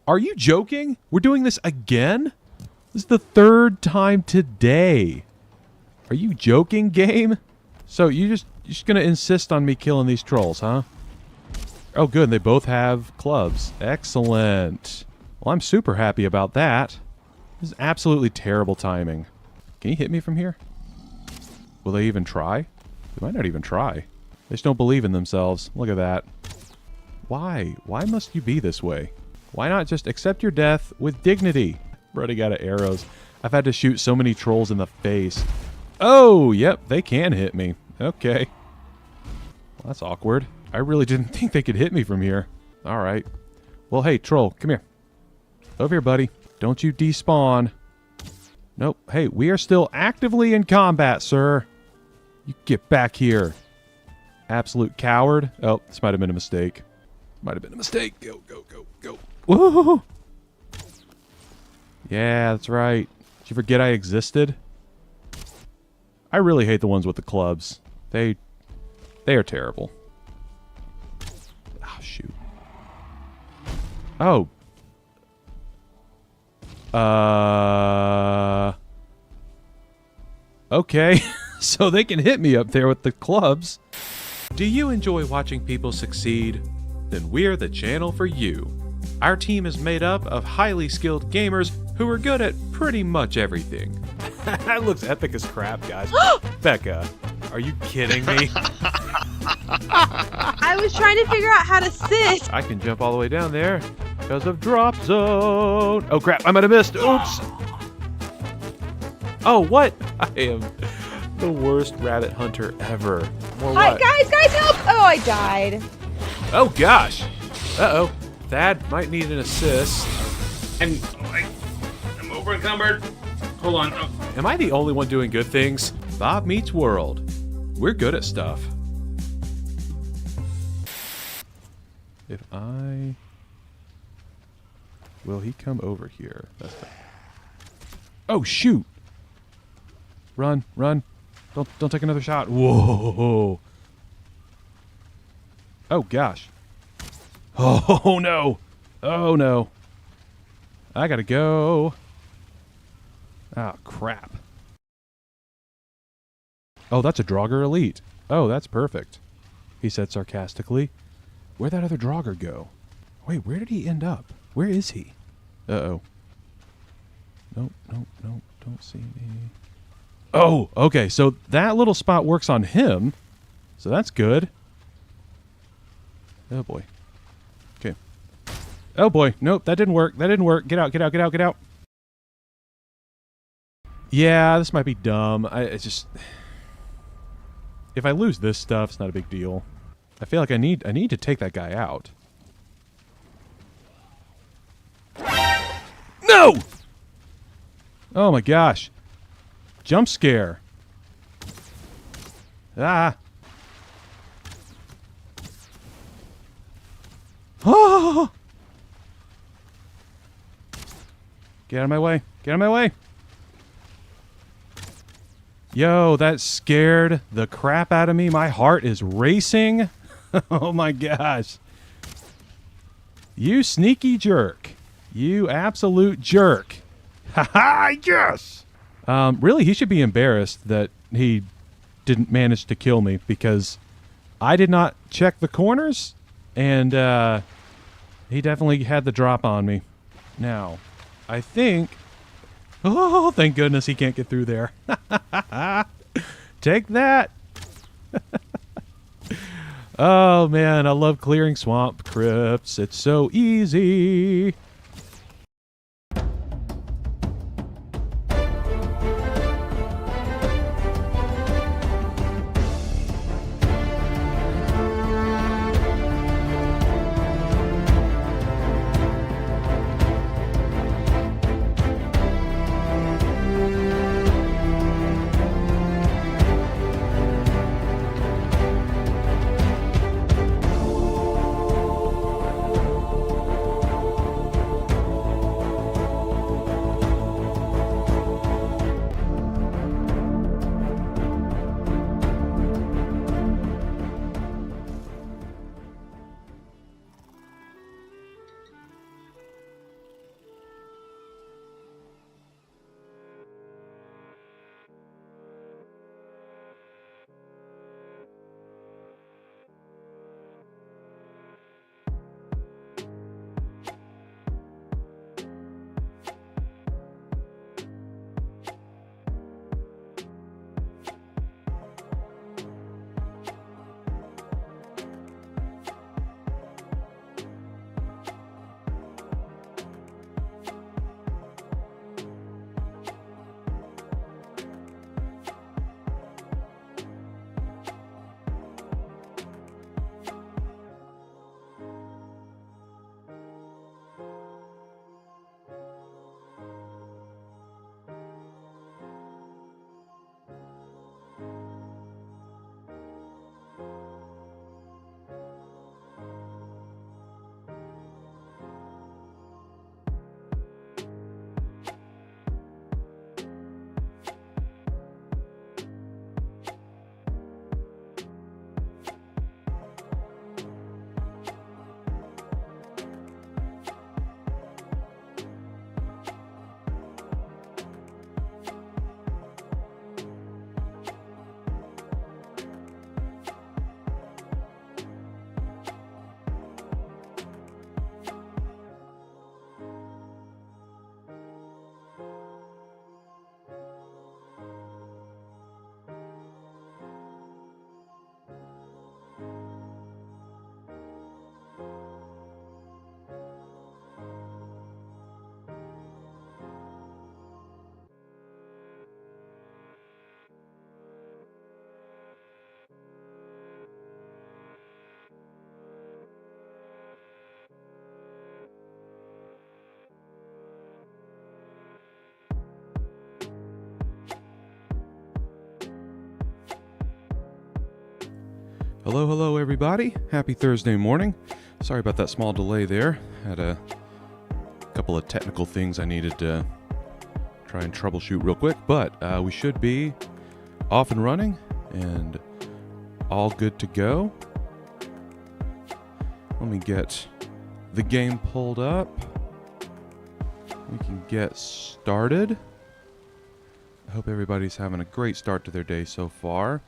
Are you joking? We're doing this again? This is the third time today. Are you joking, game? So you're just gonna insist on me killing these trolls, huh? Oh, good. They both have clubs. Excellent. Well, I'm super happy about that. This is absolutely terrible timing. Can you hit me from here? Will they even try? They might not even try. They just don't believe in themselves. Look at that. Why? Why must you be this way? Why not just accept your death with dignity? I'm running out of arrows. I've had to shoot so many trolls in the face. Oh, yep, they can hit me. Okay. Well, that's awkward. I really didn't think they could hit me from here. All right. Well, hey, troll, come here. Over here, buddy. Don't you despawn. Nope. Hey, we are still actively in combat, sir. You get back here. Absolute coward. Oh, this might have been a mistake. Might have been a mistake. Go, go, go, go. Whoa! Yeah, that's right. Did you forget I existed? I really hate the ones with the clubs. They are terrible. Oh, shoot. Oh. Okay. So they can hit me up there with the clubs. Do you enjoy watching people succeed? Then we're the channel for you. Our team is made up of highly skilled gamers who are good at pretty much everything. That looks epic as crap, guys. Becca, are you kidding me? I was trying to figure out how to sit. I can jump all the way down there because of drop zone. Oh crap, I might have missed. Oops. Oh, what? I am the worst rabbit hunter ever. More Hi, what? guys, help! Oh, I died. Oh gosh. Uh-oh. Thadd might need an assist. I'm over encumbered. Hold on. Oh. Am I the only one doing good things? Bob meets world. We're good at stuff. If I... Will he come over here? That's the... Oh, shoot! Run, run. Don't take another shot. Whoa! Oh, gosh. Oh, no! Oh, no. I gotta go. Oh, crap. Oh, that's a Draugr Elite. Oh, that's perfect. He said sarcastically. Where'd that other Draugr go? Wait, where did he end up? Where is he? Uh-oh. Nope, nope, nope. Don't see me. Oh, okay. So that little spot works on him. So that's good. Oh, boy. Okay. Oh, boy. Nope, that didn't work. That didn't work. Get out, get out, get out, get out. Yeah, this might be dumb. It's just... If I lose this stuff, it's not a big deal. I feel like I need to take that guy out. No! Oh my gosh. Jump scare. Ah. Oh! Get out of my way. Get out of my way. Yo, that scared the crap out of me. My heart is racing. Oh my gosh. You sneaky jerk. You absolute jerk. Ha ha, yes! Really, he should be embarrassed that he didn't manage to kill me because I did not check the corners and he definitely had the drop on me. Now, I think... Oh, thank goodness he can't get through there. Take that. Oh, man, I love clearing swamp crypts. It's so easy. Hello, hello, everybody. Happy Thursday morning. Sorry about that small delay there. Had a couple of technical things I needed to try and troubleshoot real quick, but we should be off and running and all good to go. Let me get the game pulled up. We can get started. I hope everybody's having a great start to their day so far.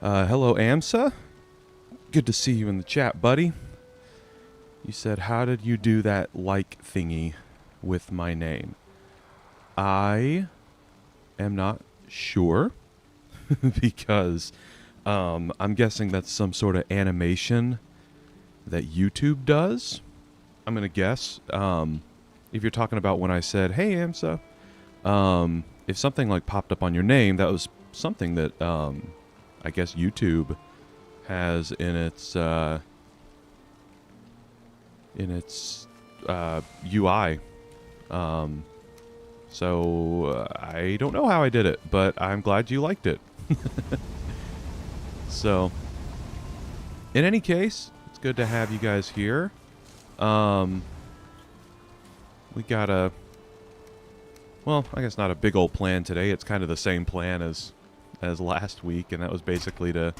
Hello, AMSA. Good to see you in the chat, buddy. You said, how did you do that like thingy with my name? I am not sure because I'm guessing that's some sort of animation that YouTube does. I'm going to guess. If you're talking about when I said, hey, AMSA, if something like popped up on your name, that was something that I guess YouTube has in its UI. So I don't know how I did it, but I'm glad you liked it. So in any case, it's good to have you guys here. We got a, well, I guess not a big old plan today. It's kind of the same plan as last week, and that was basically to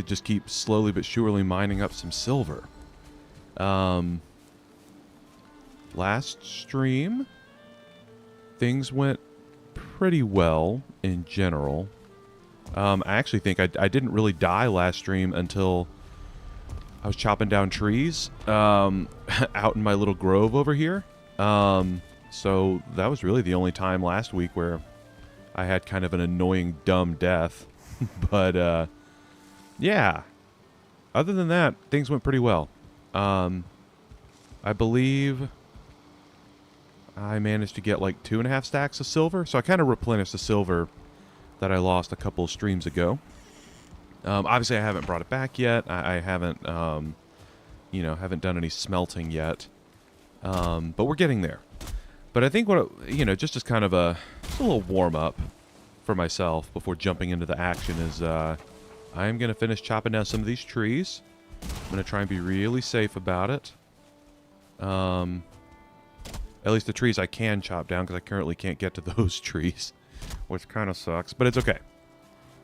just keep slowly but surely mining up some silver. Last stream, things went pretty well in general. I actually think I didn't really die last stream until I was chopping down trees out in my little grove over here. So that was really the only time last week where I had kind of an annoying, dumb death. But, yeah. Other than that, things went pretty well. I believe I managed to get like 2.5 stacks of silver. So I kind of replenished the silver that I lost a couple of streams ago. Obviously, I haven't brought it back yet. I haven't, haven't done any smelting yet. But we're getting there. But I think just as kind of a little warm-up for myself before jumping into the action is I am going to finish chopping down some of these trees. I'm going to try and be really safe about it. At least the trees I can chop down, because I currently can't get to those trees, which kind of sucks. But it's okay.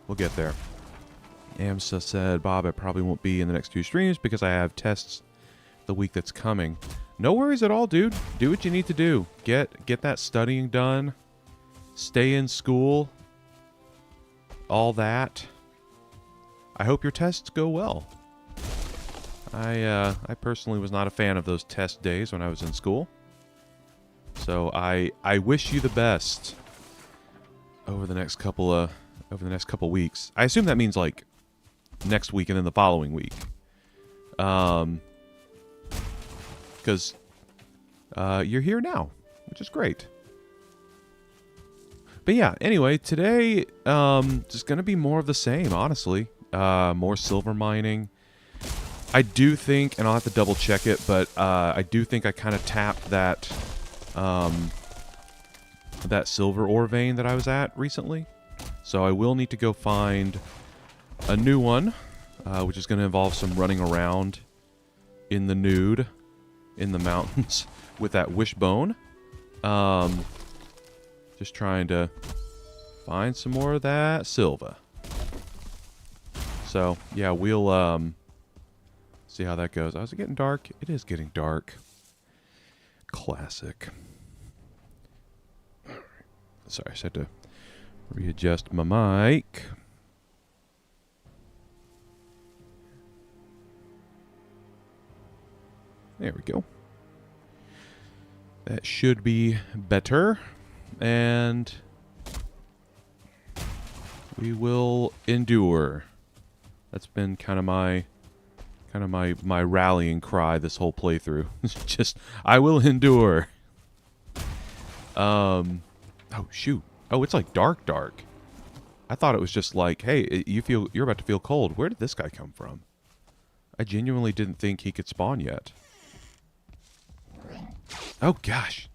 We'll get there. AMSA said, Bob, I probably won't be in the next 2 streams because I have tests the week that's coming. No worries at all, dude. Do what you need to do. Get that studying done. Stay in school. All that. I hope your tests go well. I personally was not a fan of those test days when I was in school. So I wish you the best over the next couple weeks. I assume that means like next week and then the following week. Because you're here now, which is great. But yeah, anyway, today just going to be more of the same, honestly. More silver mining. I do think, and I'll have to double check it, but I do think I kind of tapped that that silver ore vein that I was at recently. So I will need to go find a new one, which is going to involve some running around in the nude, in the mountains, with that wishbone. Just trying to find some more of that silver. So, yeah, we'll see how that goes. Oh, is it getting dark? It is getting dark. Classic. Sorry, I just had to readjust my mic. There we go. That should be better. And we will endure. That's been kind of my rallying cry this whole playthrough. Just, I will endure. Oh shoot. Oh, it's like dark. I thought it was just like, hey, you're about to feel cold. Where did this guy come from? I genuinely didn't think he could spawn yet. Oh gosh.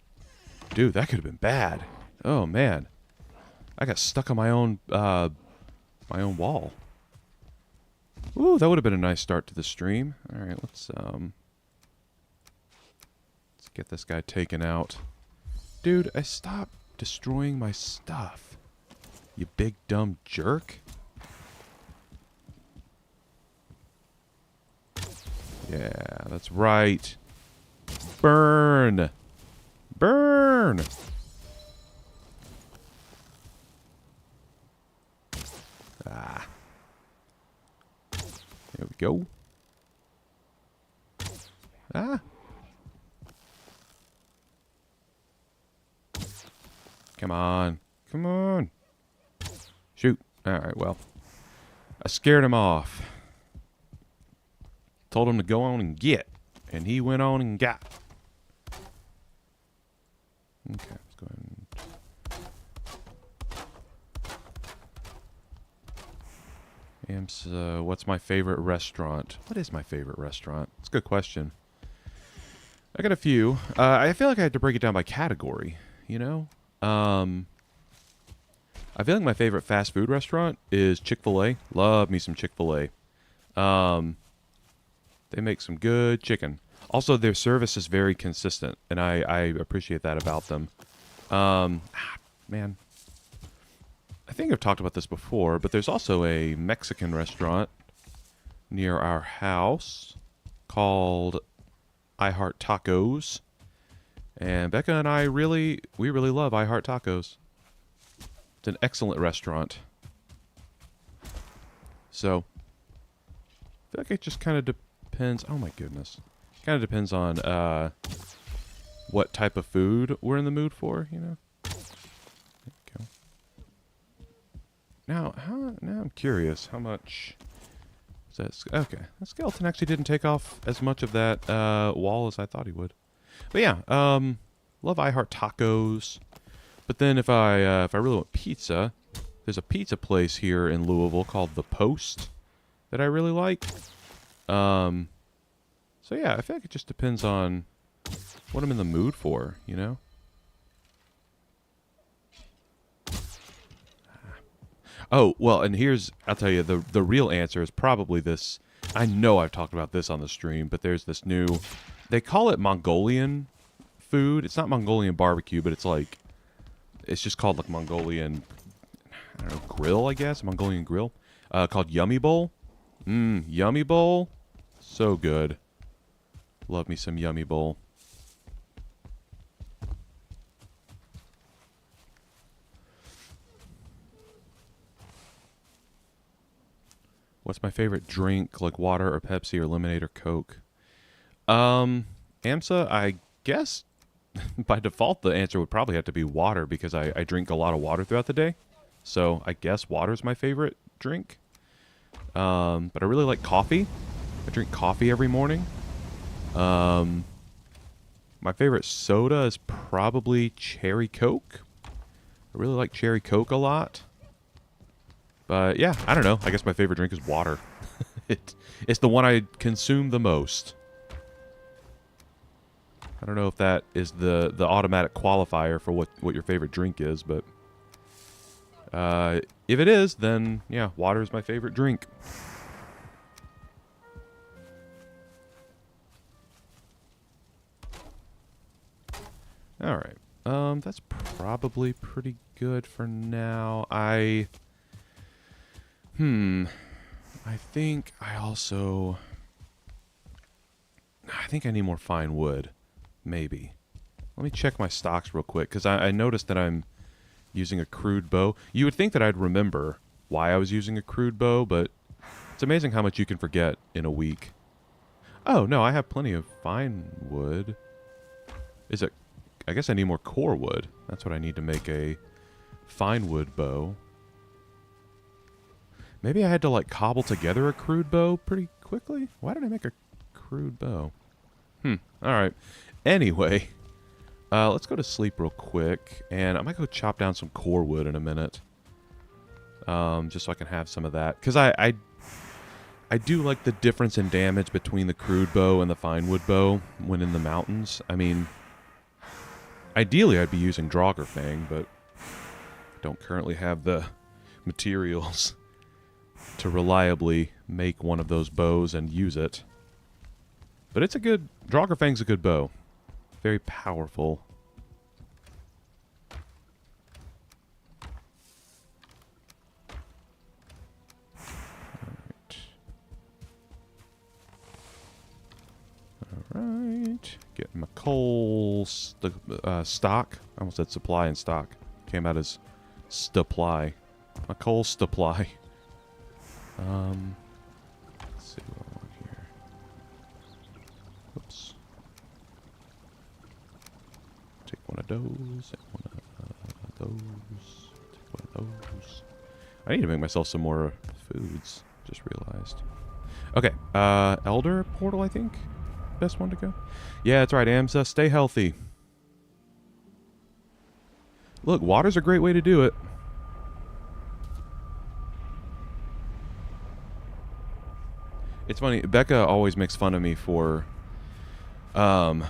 Dude, that could have been bad. Oh man. I got stuck on my own wall. Ooh, that would have been a nice start to the stream. All right, let's get this guy taken out. Dude, I stopped destroying my stuff. You big dumb jerk. Yeah, that's right. Burn. Burn. Ah. There we go. Ah. Come on. Come on. Shoot. Alright, well. I scared him off. Told him to go on and get. And he went on and got. Okay, let's go ahead and... what's my favorite restaurant? What is my favorite restaurant? It's a good question. I got a few. I feel like I had to break it down by category, you know? I feel like my favorite fast food restaurant is Chick-fil-A. Love me some Chick-fil-A. They make some good chicken. Also, their service is very consistent, and I appreciate that about them. Man. I think I've talked about this before, but there's also a Mexican restaurant near our house called I Heart Tacos. And Becca and I we really love I Heart Tacos. It's an excellent restaurant. So, I feel like it just kind of depends. Oh my goodness. Kind of depends on what type of food we're in the mood for, you know? There we go. Now I'm curious. How much is that? Okay. The skeleton actually didn't take off as much of that wall as I thought he would. But yeah, love I Heart Tacos. But then if I really want pizza, there's a pizza place here in Louisville called The Post that I really like. So yeah, I feel like it just depends on what I'm in the mood for, you know? Oh, well, and I'll tell you, the real answer is probably this. I know I've talked about this on the stream, but there's this new, they call it Mongolian food. It's not Mongolian barbecue, but it's just called like Mongolian, I don't know, grill, I guess, Mongolian grill, called Yummy Bowl. Yummy Bowl, so good. Love me some Yummy Bowl. What's my favorite drink, like water or Pepsi or lemonade or Coke? AMSA, I guess by default the answer would probably have to be water because I drink a lot of water throughout the day. So I guess water's my favorite drink. But I really like coffee. I drink coffee every morning. My favorite soda is probably Cherry Coke. I really like Cherry Coke a lot. But yeah, I don't know. I guess my favorite drink is water. It's the one I consume the most. I don't know if that is the automatic qualifier for what your favorite drink is, but if it is, then yeah, water is my favorite drink. All right. That's probably pretty good for now. I think I need more fine wood. Maybe. Let me check my stocks real quick, because I noticed that I'm using a crude bow. You would think that I'd remember why I was using a crude bow, but it's amazing how much you can forget in a week. Oh, no, I have plenty of fine wood. I guess I need more core wood. That's what I need to make a fine wood bow. Maybe I had to, like, cobble together a crude bow pretty quickly? Why did I make a crude bow? Alright. Anyway, let's go to sleep real quick, and I might go chop down some core wood in a minute. Just so I can have some of that. Because I do like the difference in damage between the crude bow and the fine wood bow when in the mountains. I mean, ideally I'd be using Draugr Fang, but don't currently have the materials to reliably make one of those bows and use it. But it's a good... Draugr-Fang's a good bow. Very powerful. Alright. Getting my coal stock. I almost said supply and stock. Came out as supply. My coal supply. Let's see what I want here. Oops. Take one of those, and one of those. Take one of those. I need to make myself some more foods. Just realized. Okay, Elder Portal, I think? Best one to go? Yeah, that's right, Amsa. Stay healthy. Look, water's a great way to do it. It's funny, Becca always makes fun of me for, kind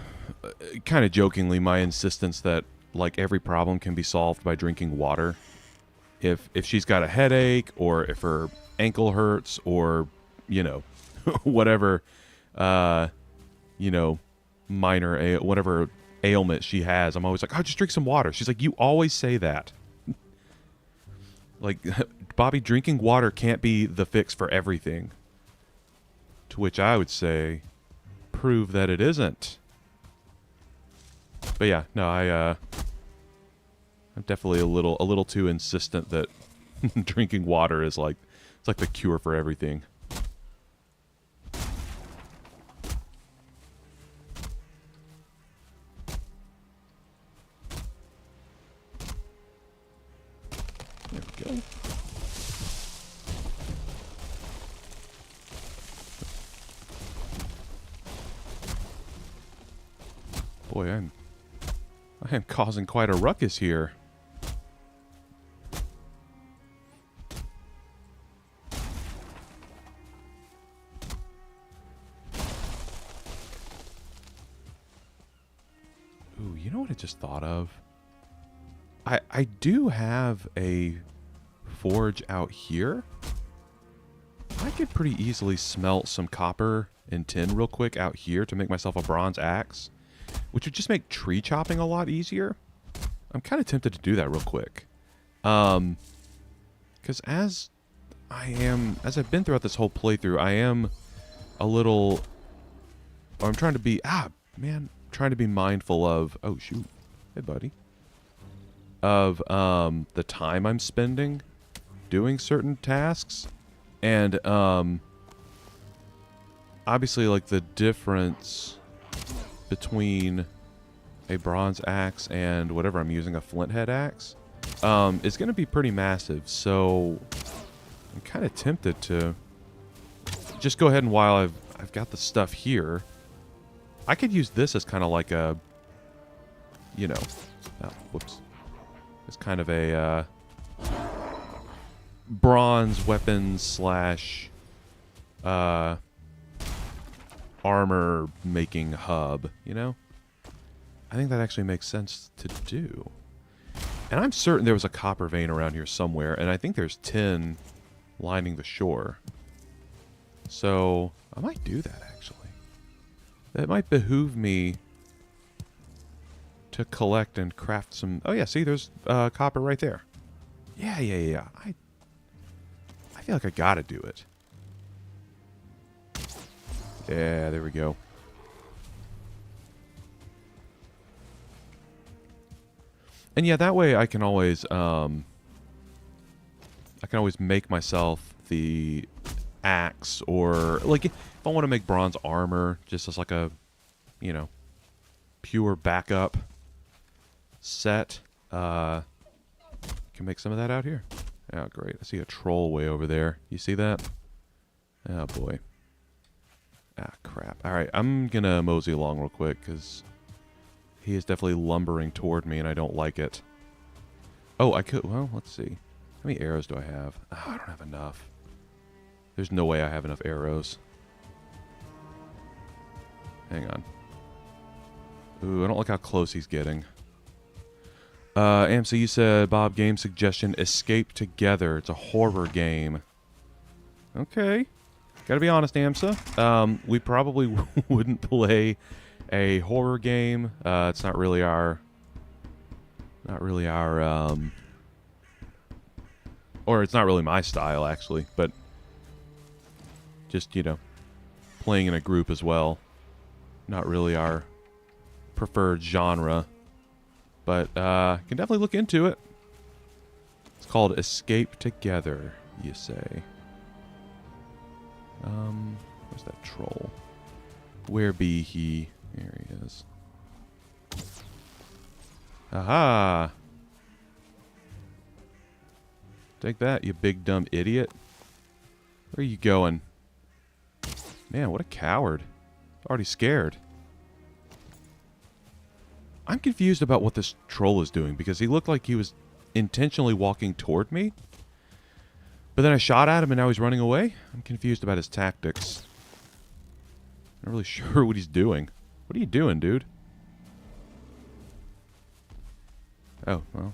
of jokingly, my insistence that, like, every problem can be solved by drinking water. If she's got a headache, or if her ankle hurts, or, you know, whatever, you know, minor, whatever ailment she has, I'm always like, oh, just drink some water. She's like, you always say that. Like, Bobby, drinking water can't be the fix for everything. To which I would say, prove that it isn't. But yeah, no, I'm definitely a little too insistent that drinking water is like, it's like the cure for everything. There we go. Boy, I am causing quite a ruckus here. Ooh, you know what I just thought of? I do have a forge out here. I could pretty easily smelt some copper and tin real quick out here to make myself a bronze axe, which would just make tree chopping a lot easier. I'm kind of tempted to do that real quick. Because as I've been throughout this whole playthrough, I am a little, or I'm trying to be, trying to be mindful of, oh shoot, hey buddy, of the time I'm spending doing certain tasks. And obviously, like, the difference between a bronze axe and whatever I'm using, a flint head axe, is going to be pretty massive. So I'm kind of tempted to just go ahead, and while I've got the stuff here, I could use this as kind of like a, you know, whoops, it's kind of a bronze weapons slash armor making hub, you know? I think that actually makes sense to do. And I'm certain there was a copper vein around here somewhere, and I think there's tin lining the shore. So I might do that, actually. That might behoove me to collect and craft some... Oh yeah, see, there's copper right there. Yeah. I feel like I gotta do it. Yeah, there we go. And yeah, that way I can always make myself the axe, or like if I want to make bronze armor just as like a, you know, pure backup set, can make some of that out here. Oh, great. I see a troll way over there. You see that? Oh, boy. Ah, crap. All right, I'm going to mosey along real quick because he is definitely lumbering toward me, and I don't like it. Oh, I could... Well, let's see. How many arrows do I have? Oh, I don't have enough. There's no way I have enough arrows. Hang on. Ooh, I don't like how close he's getting. AMC, you said, Bob, game suggestion, Escape Together. It's a horror game. Okay. Gotta be honest, AMSA. We probably wouldn't play a horror game. It's not really our... or it's not really my style, actually. But just, you know, playing in a group as well. Not really our preferred genre. But can definitely look into it. It's called Escape Together, you say. Where's that troll? Where be he? There he is. Aha! Take that, you big dumb idiot. Where are you going? Man, what a coward. Already scared. I'm confused about what this troll is doing because he looked like he was intentionally walking toward me. But then I shot at him and now he's running away. I'm confused about his tactics. Not really sure what he's doing. What are you doing, dude? Oh, well.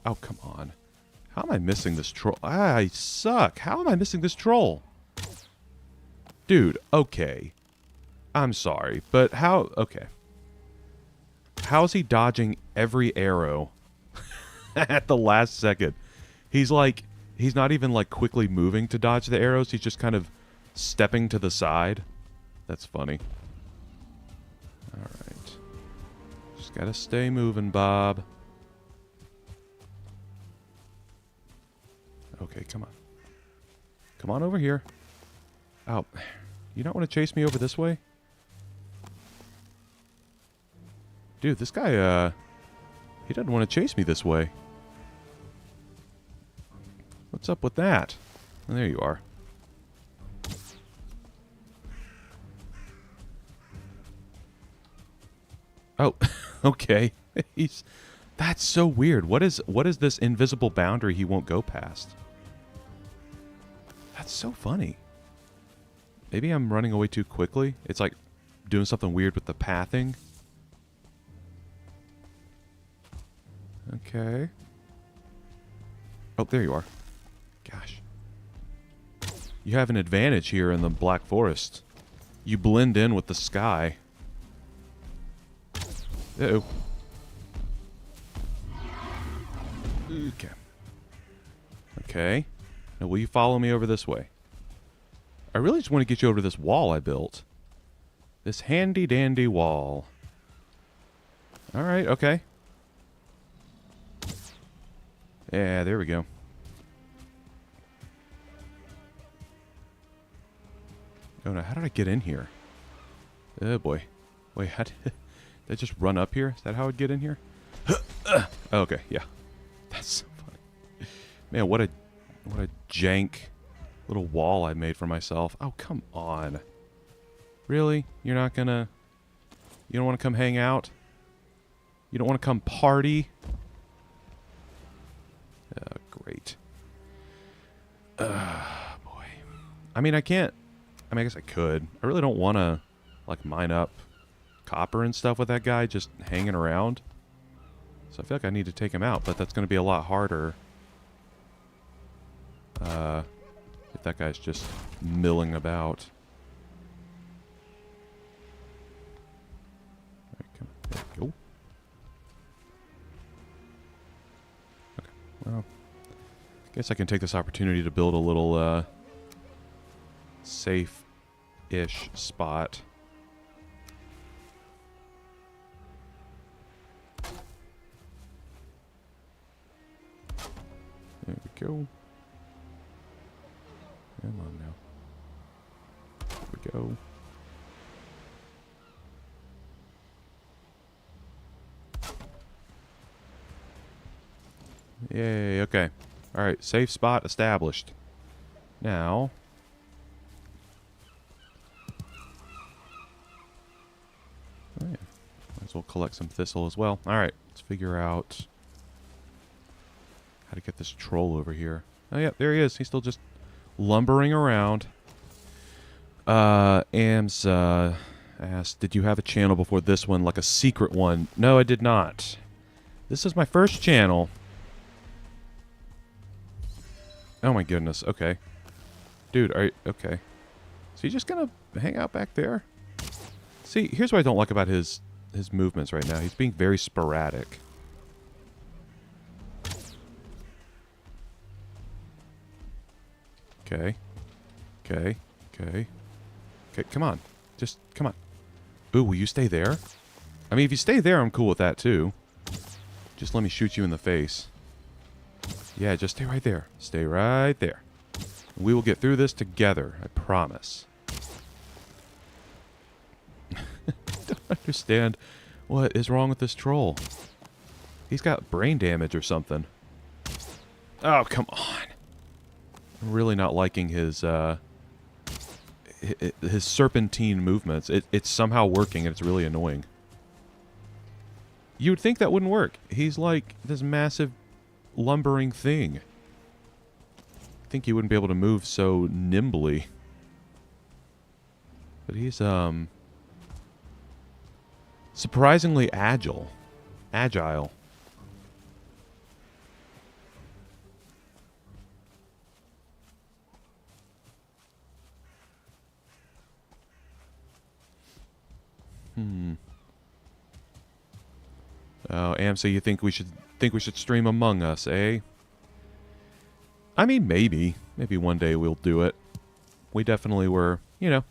Oh, come on. How am I missing this troll? I suck. How am I missing this troll? Dude, okay. I'm sorry, but how... Okay. How is he dodging every arrow at the last second? He's like... He's not even like quickly moving to dodge the arrows. He's just kind of stepping to the side. That's funny. Alright. Just gotta stay moving, Bob. Okay, come on. Come on over here. Oh. You don't want to chase me over this way? Dude, this guy, he doesn't want to chase me this way. What's up with that? Oh, there you are. Oh, okay. That's so weird. What is this invisible boundary he won't go past? That's so funny. Maybe I'm running away too quickly. It's like doing something weird with the pathing. Okay. Oh, there you are. Gosh. You have an advantage here in the Black Forest. You blend in with the sky. Uh-oh. Okay. Okay. Now, will you follow me over this way? I really just want to get you over to this wall I built. This handy-dandy wall. Alright, okay. Yeah, there we go. Oh no, how did I get in here? Oh boy. Wait, how did I just run up here? Is that how I'd get in here? Okay, yeah. That's so funny. Man, what a jank little wall I made for myself. Oh, come on. Really? You're not gonna... You don't want to come hang out? You don't want to come party? Great. Boy. I mean, I can't... I mean, I guess I could. I really don't want to, like, mine up copper and stuff with that guy just hanging around. So I feel like I need to take him out, but that's going to be a lot harder. If that guy's just milling about. There we go. Okay, well, I guess I can take this opportunity to build a little safe-ish spot. There we go. Come on now. There we go. Yay, okay. Alright, safe spot established. Now... Oh, yeah. Might as well collect some thistle as well. Alright, let's figure out how to get this troll over here. Oh yeah, there he is. He's still just lumbering around. Am's, asked, did you have a channel before this one, like a secret one? No, I did not. This is my first channel. Oh my goodness, okay. Dude, are you, okay. So you just gonna hang out back there? See, here's what I don't like about his movements right now. He's being very sporadic. Okay. Okay. Okay. Okay, come on. Just, come on. Ooh, will you stay there? I mean, if you stay there, I'm cool with that, too. Just let me shoot you in the face. Yeah, just stay right there. Stay right there. We will get through this together, I promise. Don't understand what is wrong with this troll. He's got brain damage or something. Oh, come on. I'm really not liking his serpentine movements. It's somehow working, and it's really annoying. You would think that wouldn't work. He's like this massive lumbering thing. I think he wouldn't be able to move so nimbly. But he's surprisingly agile. Agile. Oh, Amsa, you think we should stream Among Us, eh? I mean, maybe one day we'll do it. We definitely were, you know,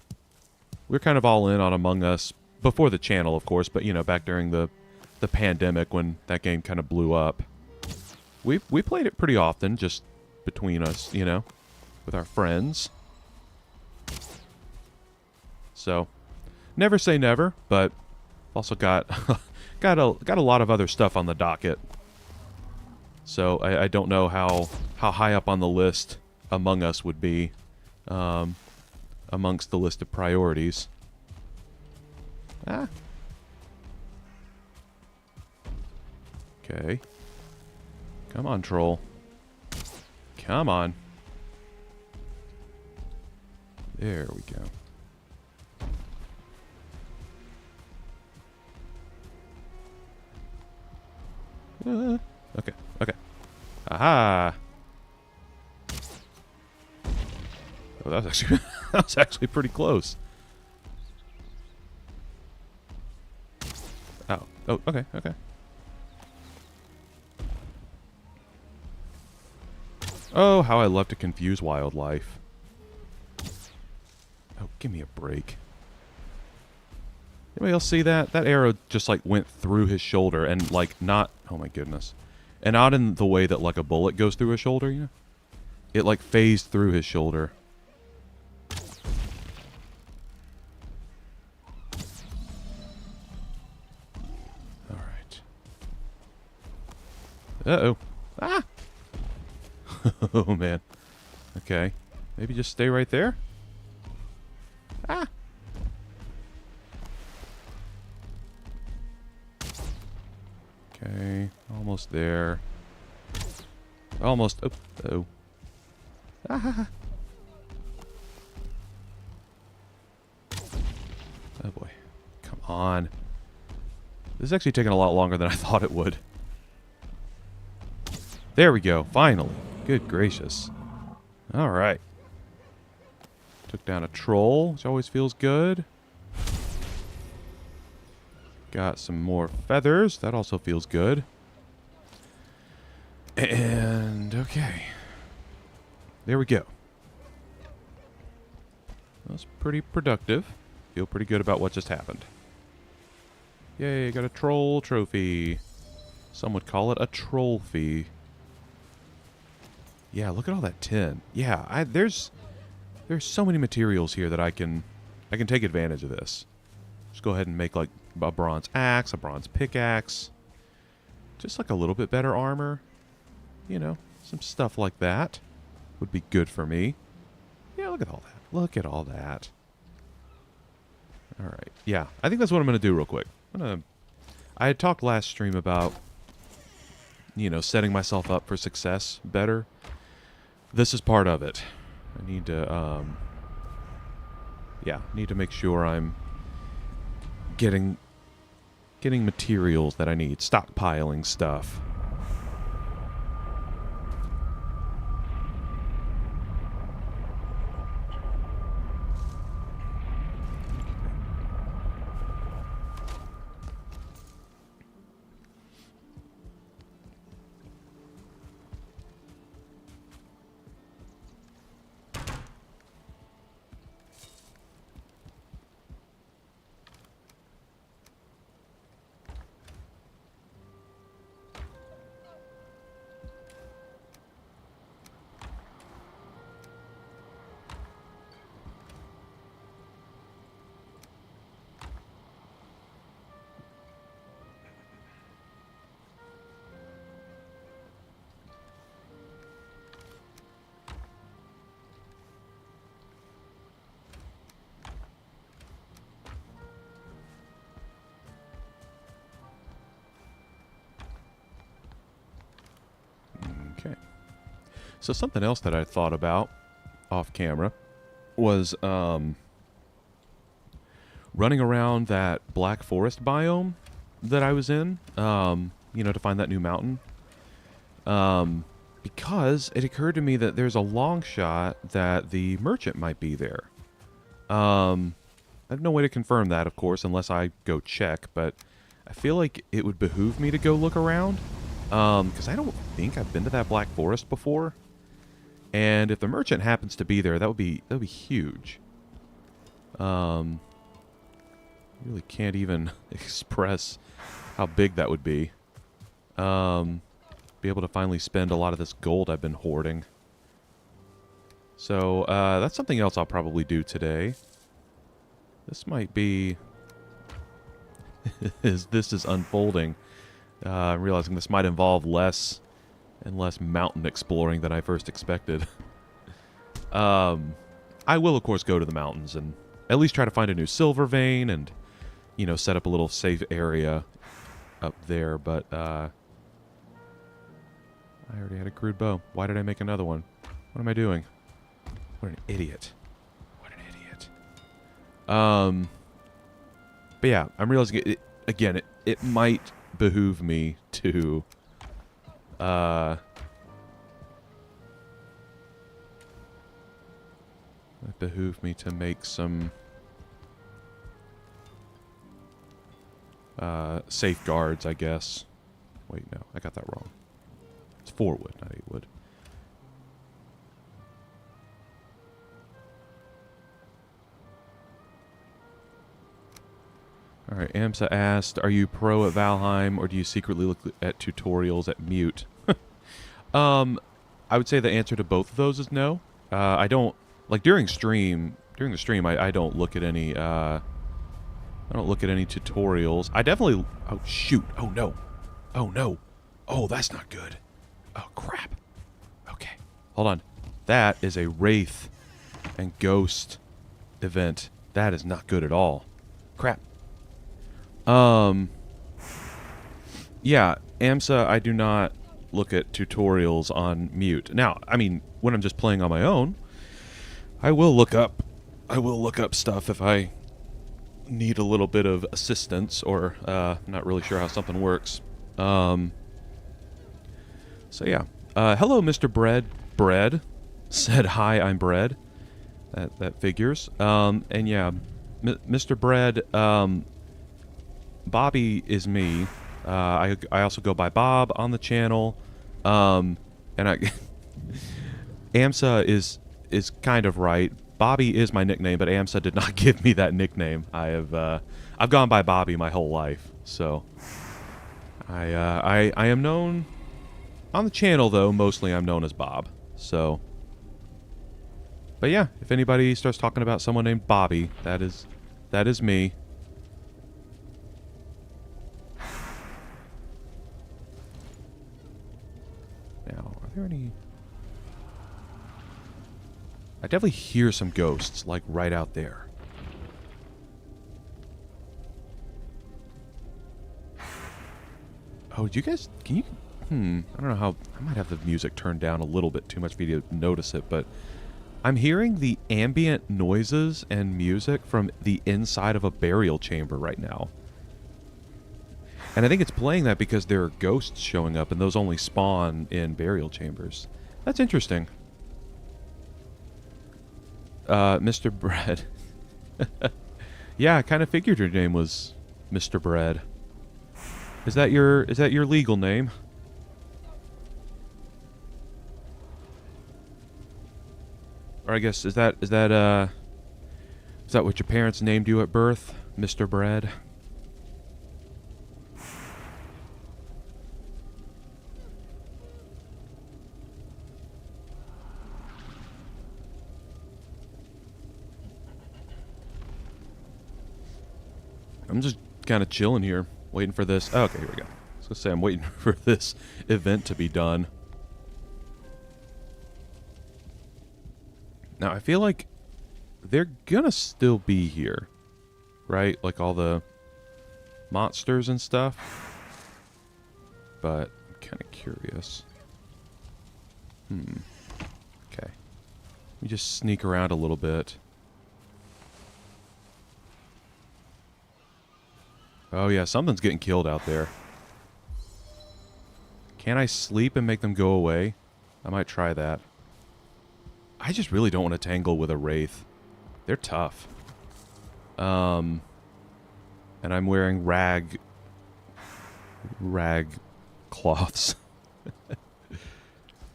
we're kind of all in on Among Us before the channel, of course, but you know, back during the pandemic when that game kind of blew up. We played it pretty often, just between us, you know, with our friends. So, never say never, but also got got a lot of other stuff on the docket. So I don't know how high up on the list Among Us would be amongst the list of priorities. Ah. Okay. Come on, troll. Come on. There we go. Okay, okay. Aha! Oh, that was actually that was actually pretty close. Oh, oh, okay, okay. Oh, how I love to confuse wildlife. Oh, give me a break. Anybody else see that? That arrow just like went through his shoulder and like not, oh my goodness. And not in the way that like a bullet goes through a shoulder, you know? It like phased through his shoulder. Alright. Uh-oh. Ah! Oh man. Okay. Maybe just stay right there? Ah! Okay, almost there. Almost. Oh, oh. Ah. Oh boy. Come on. This is actually taking a lot longer than I thought it would. There we go. Finally. Good gracious. Alright. Took down a troll, which always feels good. Got some more feathers. That also feels good. And, okay. There we go. That was pretty productive. Feel pretty good about what just happened. Yay, got a troll trophy. Some would call it a troll-fee. Yeah, look at all that tin. Yeah, there's so many materials here that I can take advantage of this. Just go ahead and make like a bronze axe, a bronze pickaxe. Just like a little bit better armor. You know, some stuff like that would be good for me. Yeah, look at all that. Look at all that. Alright, yeah. I think that's what I'm going to do real quick. I had talked last stream about, you know, setting myself up for success better. This is part of it. I need to, yeah, need to make sure I'm getting materials that I need, stockpiling stuff. Okay. So something else that I thought about off camera was running around that Black Forest biome that I was in, you know, to find that new mountain. Because it occurred to me that there's a long shot that the merchant might be there. I have no way to confirm that, of course, unless I go check, but I feel like it would behoove me to go look around. Because I don't think I've been to that Black Forest before. And if the merchant happens to be there, that would be huge. Really can't even express how big that would be. Be able to finally spend a lot of this gold I've been hoarding. So, that's something else I'll probably do today. This might be... as this is unfolding, I'm realizing this might involve less and less mountain exploring than I first expected. I will, of course, go to the mountains and at least try to find a new silver vein and, you know, set up a little safe area up there, but, I already had a crude bow. Why did I make another one? What am I doing? What an idiot. What an idiot. But yeah, I'm realizing it might behoove me to, make some safeguards, I guess. Wait, no, I got that wrong. It's 4 wood, not 8 wood. Alright, Amsa asked, are you pro at Valheim, or do you secretly look at tutorials at Mute? I would say the answer to both of those is no. I don't, like, during the stream, I don't look at any, tutorials. I definitely, oh, shoot, oh, no. Oh, no. Oh, that's not good. Oh, crap. Okay, hold on. That is a Wraith and Ghost event. That is not good at all. Crap. Yeah, AMSA, I do not look at tutorials on Mute. Now, I mean, when I'm just playing on my own, I will look up stuff if I need a little bit of assistance or not really sure how something works. So yeah. Hello, Mr. Bread said hi, I'm Bread. That figures. And yeah, Mr. Bread, Bobby is me. I also go by Bob on the channel. And AMSA is kind of right. Bobby is my nickname, but AMSA did not give me that nickname. I've gone by Bobby my whole life. So I am known on the channel, though. Mostly I'm known as Bob. So, but yeah, if anybody starts talking about someone named Bobby, that is me. Now, are there any... I definitely hear some ghosts, like, right out there. Oh, do you guys... Can you... I don't know how... I might have the music turned down a little bit too much for you to notice it, but... I'm hearing the ambient noises and music from the inside of a burial chamber right now. And I think it's playing that because there are ghosts showing up, and those only spawn in burial chambers. That's interesting. Mr. Bread. Yeah, I kind of figured your name was Mr. Bread. Is that your legal name? Or I guess is that what your parents named you at birth, Mr. Bread? I'm just kind of chilling here, waiting for this. Oh, okay, here we go. I was gonna say I'm waiting for this event to be done. Now, I feel like they're gonna still be here, right? Like all the monsters and stuff. But I'm kind of curious. Okay. Let me just sneak around a little bit. Oh yeah, something's getting killed out there. Can I sleep and make them go away? I might try that. I just really don't want to tangle with a wraith. They're tough. And I'm wearing rag cloths.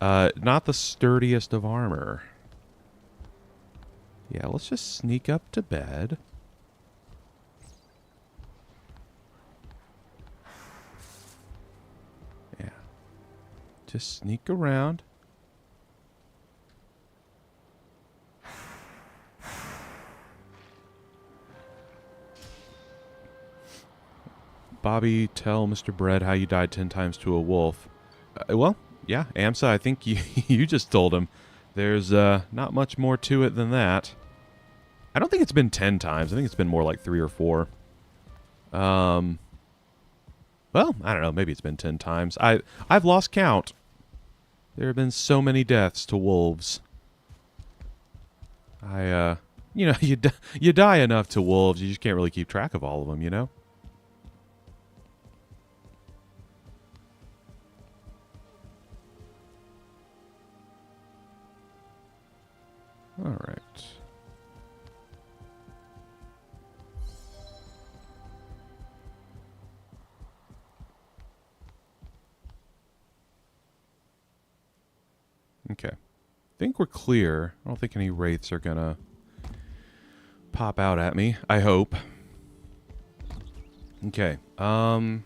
Not the sturdiest of armor. Yeah, let's just sneak up to bed. Yeah. Just sneak around. Bobby, tell Mr. Bread how you died 10 times to a wolf. Well, yeah, Amsa, I think you you just told him. There's not much more to it than that. I don't think it's been 10 times. I think it's been more like 3 or 4. Well, I don't know. Maybe it's been 10 times. I've lost count. There have been so many deaths to wolves. You know, you die enough to wolves, you just can't really keep track of all of them, you know? All right. Okay. I think we're clear. I don't think any wraiths are gonna pop out at me. I hope. Okay. What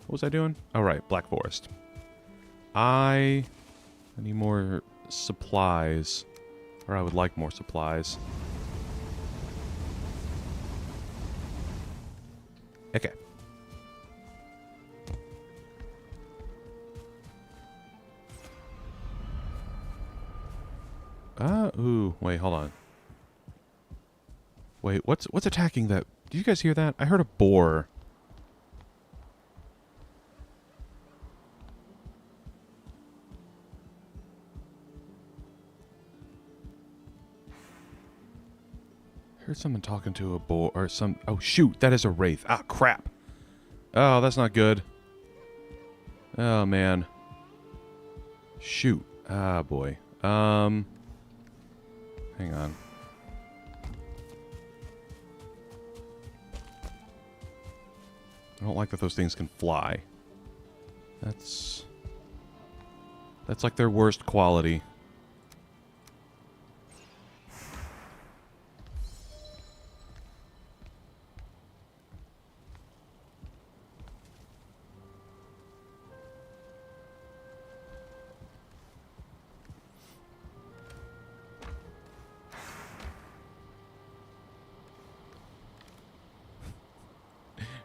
was I doing? Oh, right. Black Forest. I need more supplies. Or I would like more supplies. Okay. Ooh, wait, hold on. Wait, what's attacking that? Did you guys hear that? I heard a boar. I heard someone talking to a boar or some. Oh shoot, that is a wraith. Ah, crap. Oh, that's not good. Oh man. Shoot. Ah, boy. Hang on. I don't like that those things can fly. That's like their worst quality.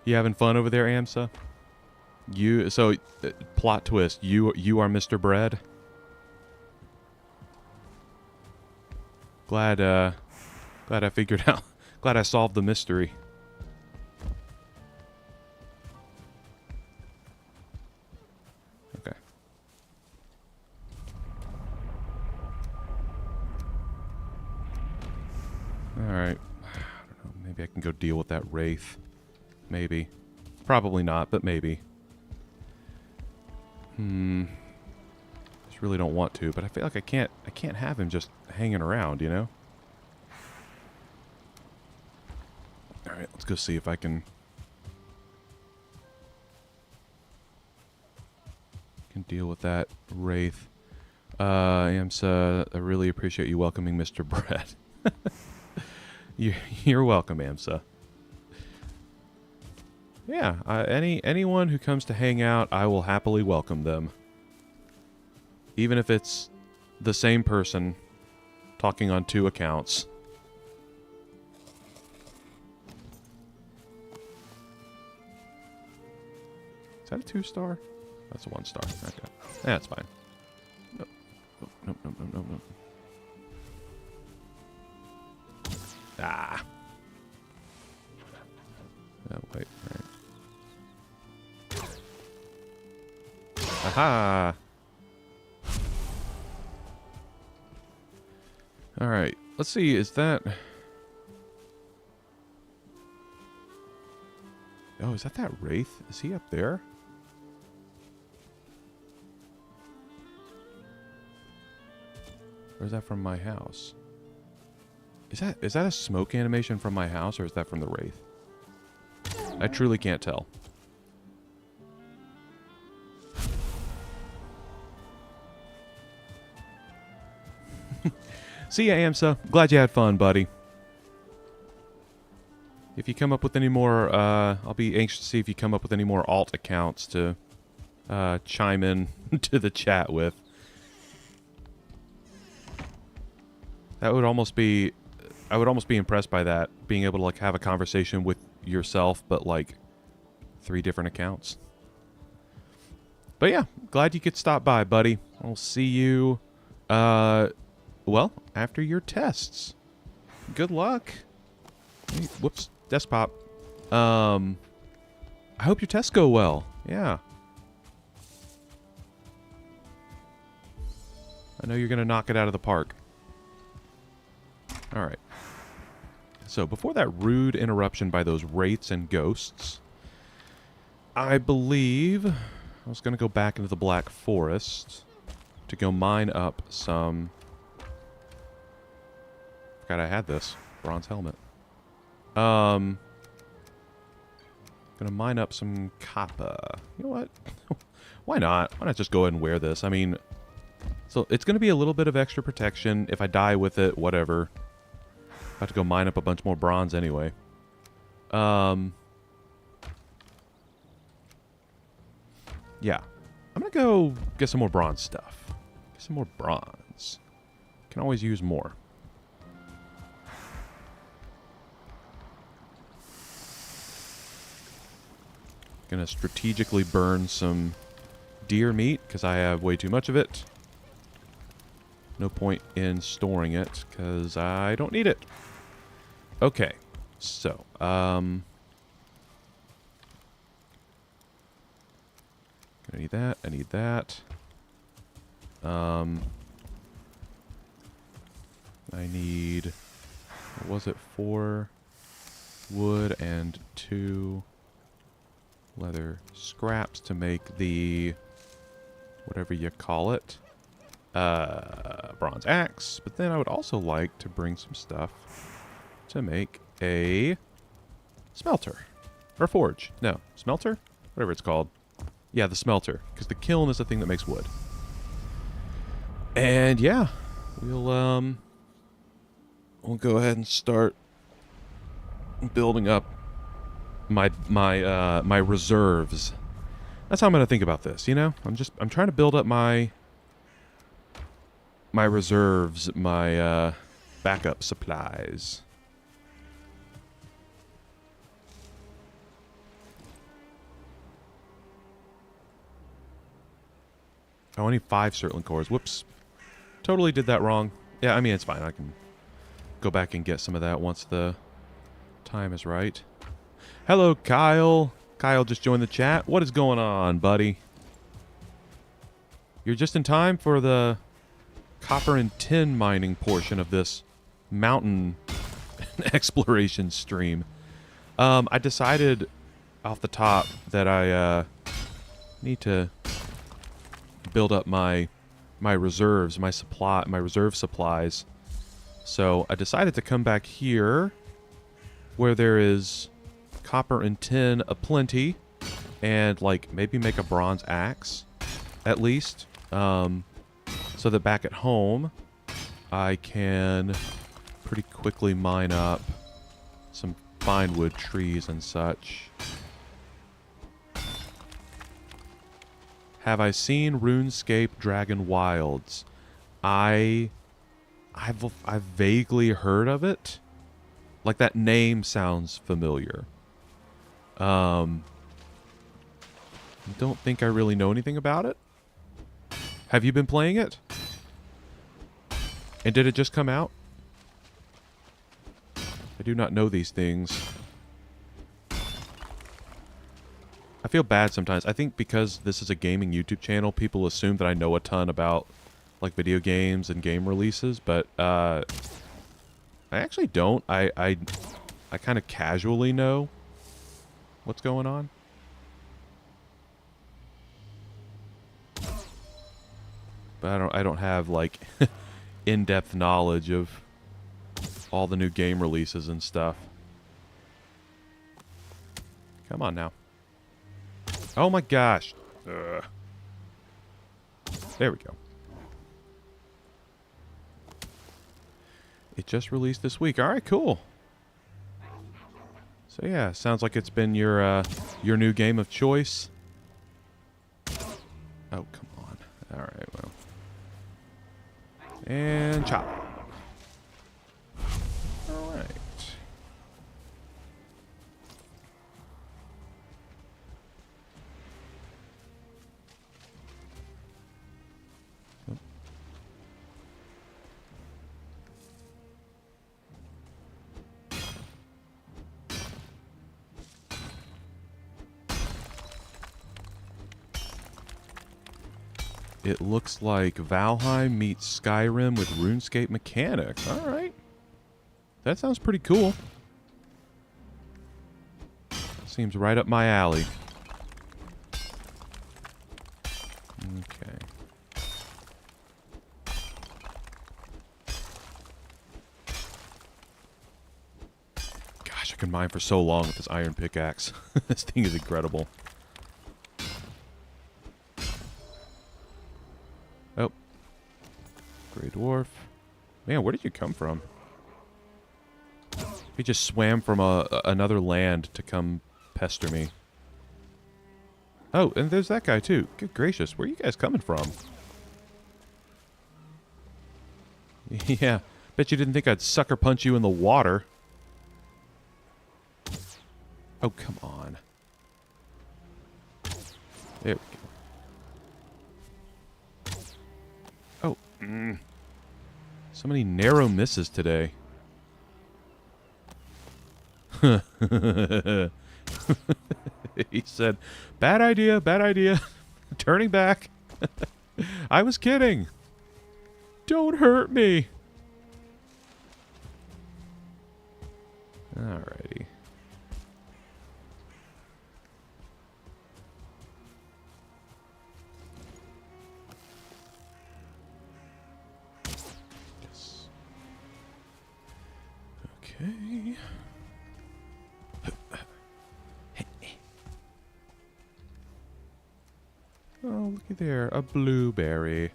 You having fun over there, Amsa? Plot twist. You are Mr. Bread. Glad I figured out. Glad I solved the mystery. Okay. Alright. Maybe I can go deal with that wraith. Maybe. Probably not, but maybe. Just really don't want to, but I feel like I can't have him just hanging around, you know? Alright, let's go see if I can deal with that wraith. Amsa, I really appreciate you welcoming Mr. Brett. You're welcome, Amsa. Yeah, anyone who comes to hang out, I will happily welcome them. Even if it's the same person talking on 2 accounts. Is that a 2-star? That's a 1-star. Okay. That's fine. Nope. Nope. Ah. Oh, wait. Right. Aha! Alright. Let's see. Is that... Oh, is that wraith? Is he up there? Or is that from my house? Is that a smoke animation from my house, or is that from the wraith? I truly can't tell. See ya, Amsa. Glad you had fun, buddy. If you come up with any more, I'll be anxious to see if you come up with any more alt accounts to chime in to the chat with. That would almost be... I would almost be impressed by that, being able to like have a conversation with yourself, but like 3 different accounts. But yeah, glad you could stop by, buddy. I'll see you, well, after your tests. Good luck. Hey, whoops, desk pop. I hope your tests go well. Yeah. I know you're gonna knock it out of the park. All right. So before that rude interruption by those wraiths and ghosts, I believe I was going to go back into the Black Forest to go mine up some... Forgot I had this. Bronze helmet. Gonna mine up some copper. You know what? Why not? Why not just go ahead and wear this? I mean, so it's going to be a little bit of extra protection. If I die with it, whatever. I have to go mine up a bunch more bronze anyway. Yeah. I'm going to go get some more bronze stuff. Get some more bronze. Can always use more. Gonna strategically burn some deer meat because I have way too much of it. No point in storing it because I don't need it. Okay, so, gonna need that, I need that. I need, what was it, 4 wood and 2 leather scraps to make the, whatever you call it, bronze axe. But then I would also like to bring some stuff to make a smelter. Or forge. No, smelter? Whatever it's called. Yeah, the smelter. Because the kiln is the thing that makes wood. And yeah, we'll go ahead and start building up my reserves. That's how I'm gonna think about this, you know? I'm trying to build up my reserves, my backup supplies. Oh, I need 5 Certling cores. Whoops. Totally did that wrong. Yeah, I mean, it's fine. I can go back and get some of that once the time is right. Hello, Kyle. Kyle just joined the chat. What is going on, buddy? You're just in time for the copper and tin mining portion of this mountain exploration stream. I decided off the top that I need to build up my reserves, my reserve supplies. So I decided to come back here where there is copper and tin aplenty, and like maybe make a bronze axe at least, so that back at home I can pretty quickly mine up some fine wood trees and such. Have I seen RuneScape Dragon Wilds? I've vaguely heard of it. Like, that name sounds familiar. Don't think I really know anything about it. Have you been playing it? And did it just come out? I do not know these things. I feel bad sometimes. I think because this is a gaming YouTube channel, people assume that I know a ton about like video games and game releases, but I actually don't. I kind of casually know what's going on. But I don't have like in-depth knowledge of all the new game releases and stuff. Come on now. Oh my gosh. Ugh. There we go. It just released this week. All right, cool. So yeah, sounds like it's been your new game of choice. Oh, come on. All right, well. And chop. All right. It looks like Valheim meets Skyrim with RuneScape mechanics. All right. That sounds pretty cool. Seems right up my alley. Okay. Gosh, I can mine for so long with this iron pickaxe. This thing is incredible. Oh. Grey Dwarf. Man, where did you come from? He just swam from another land to come pester me. Oh, and there's that guy too. Good gracious, where are you guys coming from? Yeah, bet you didn't think I'd sucker punch you in the water. Oh, come on. There we go. Oh, so many narrow misses today. He said, bad idea, bad idea. Turning back. I was kidding. Don't hurt me. Alrighty. Yes. Okay. Oh, looky there. A blueberry.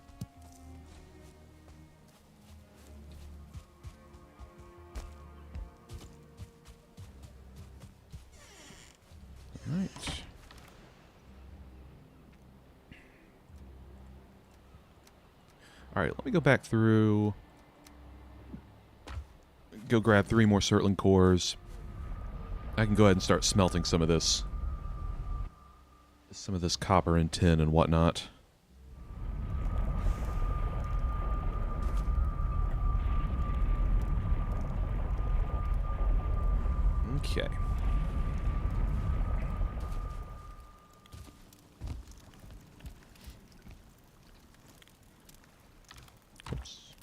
Alright. Alright, let me go back through. Go grab 3 more Surtling cores. I can go ahead and start smelting some of this. Some of this copper and tin and whatnot. Okay. Oops.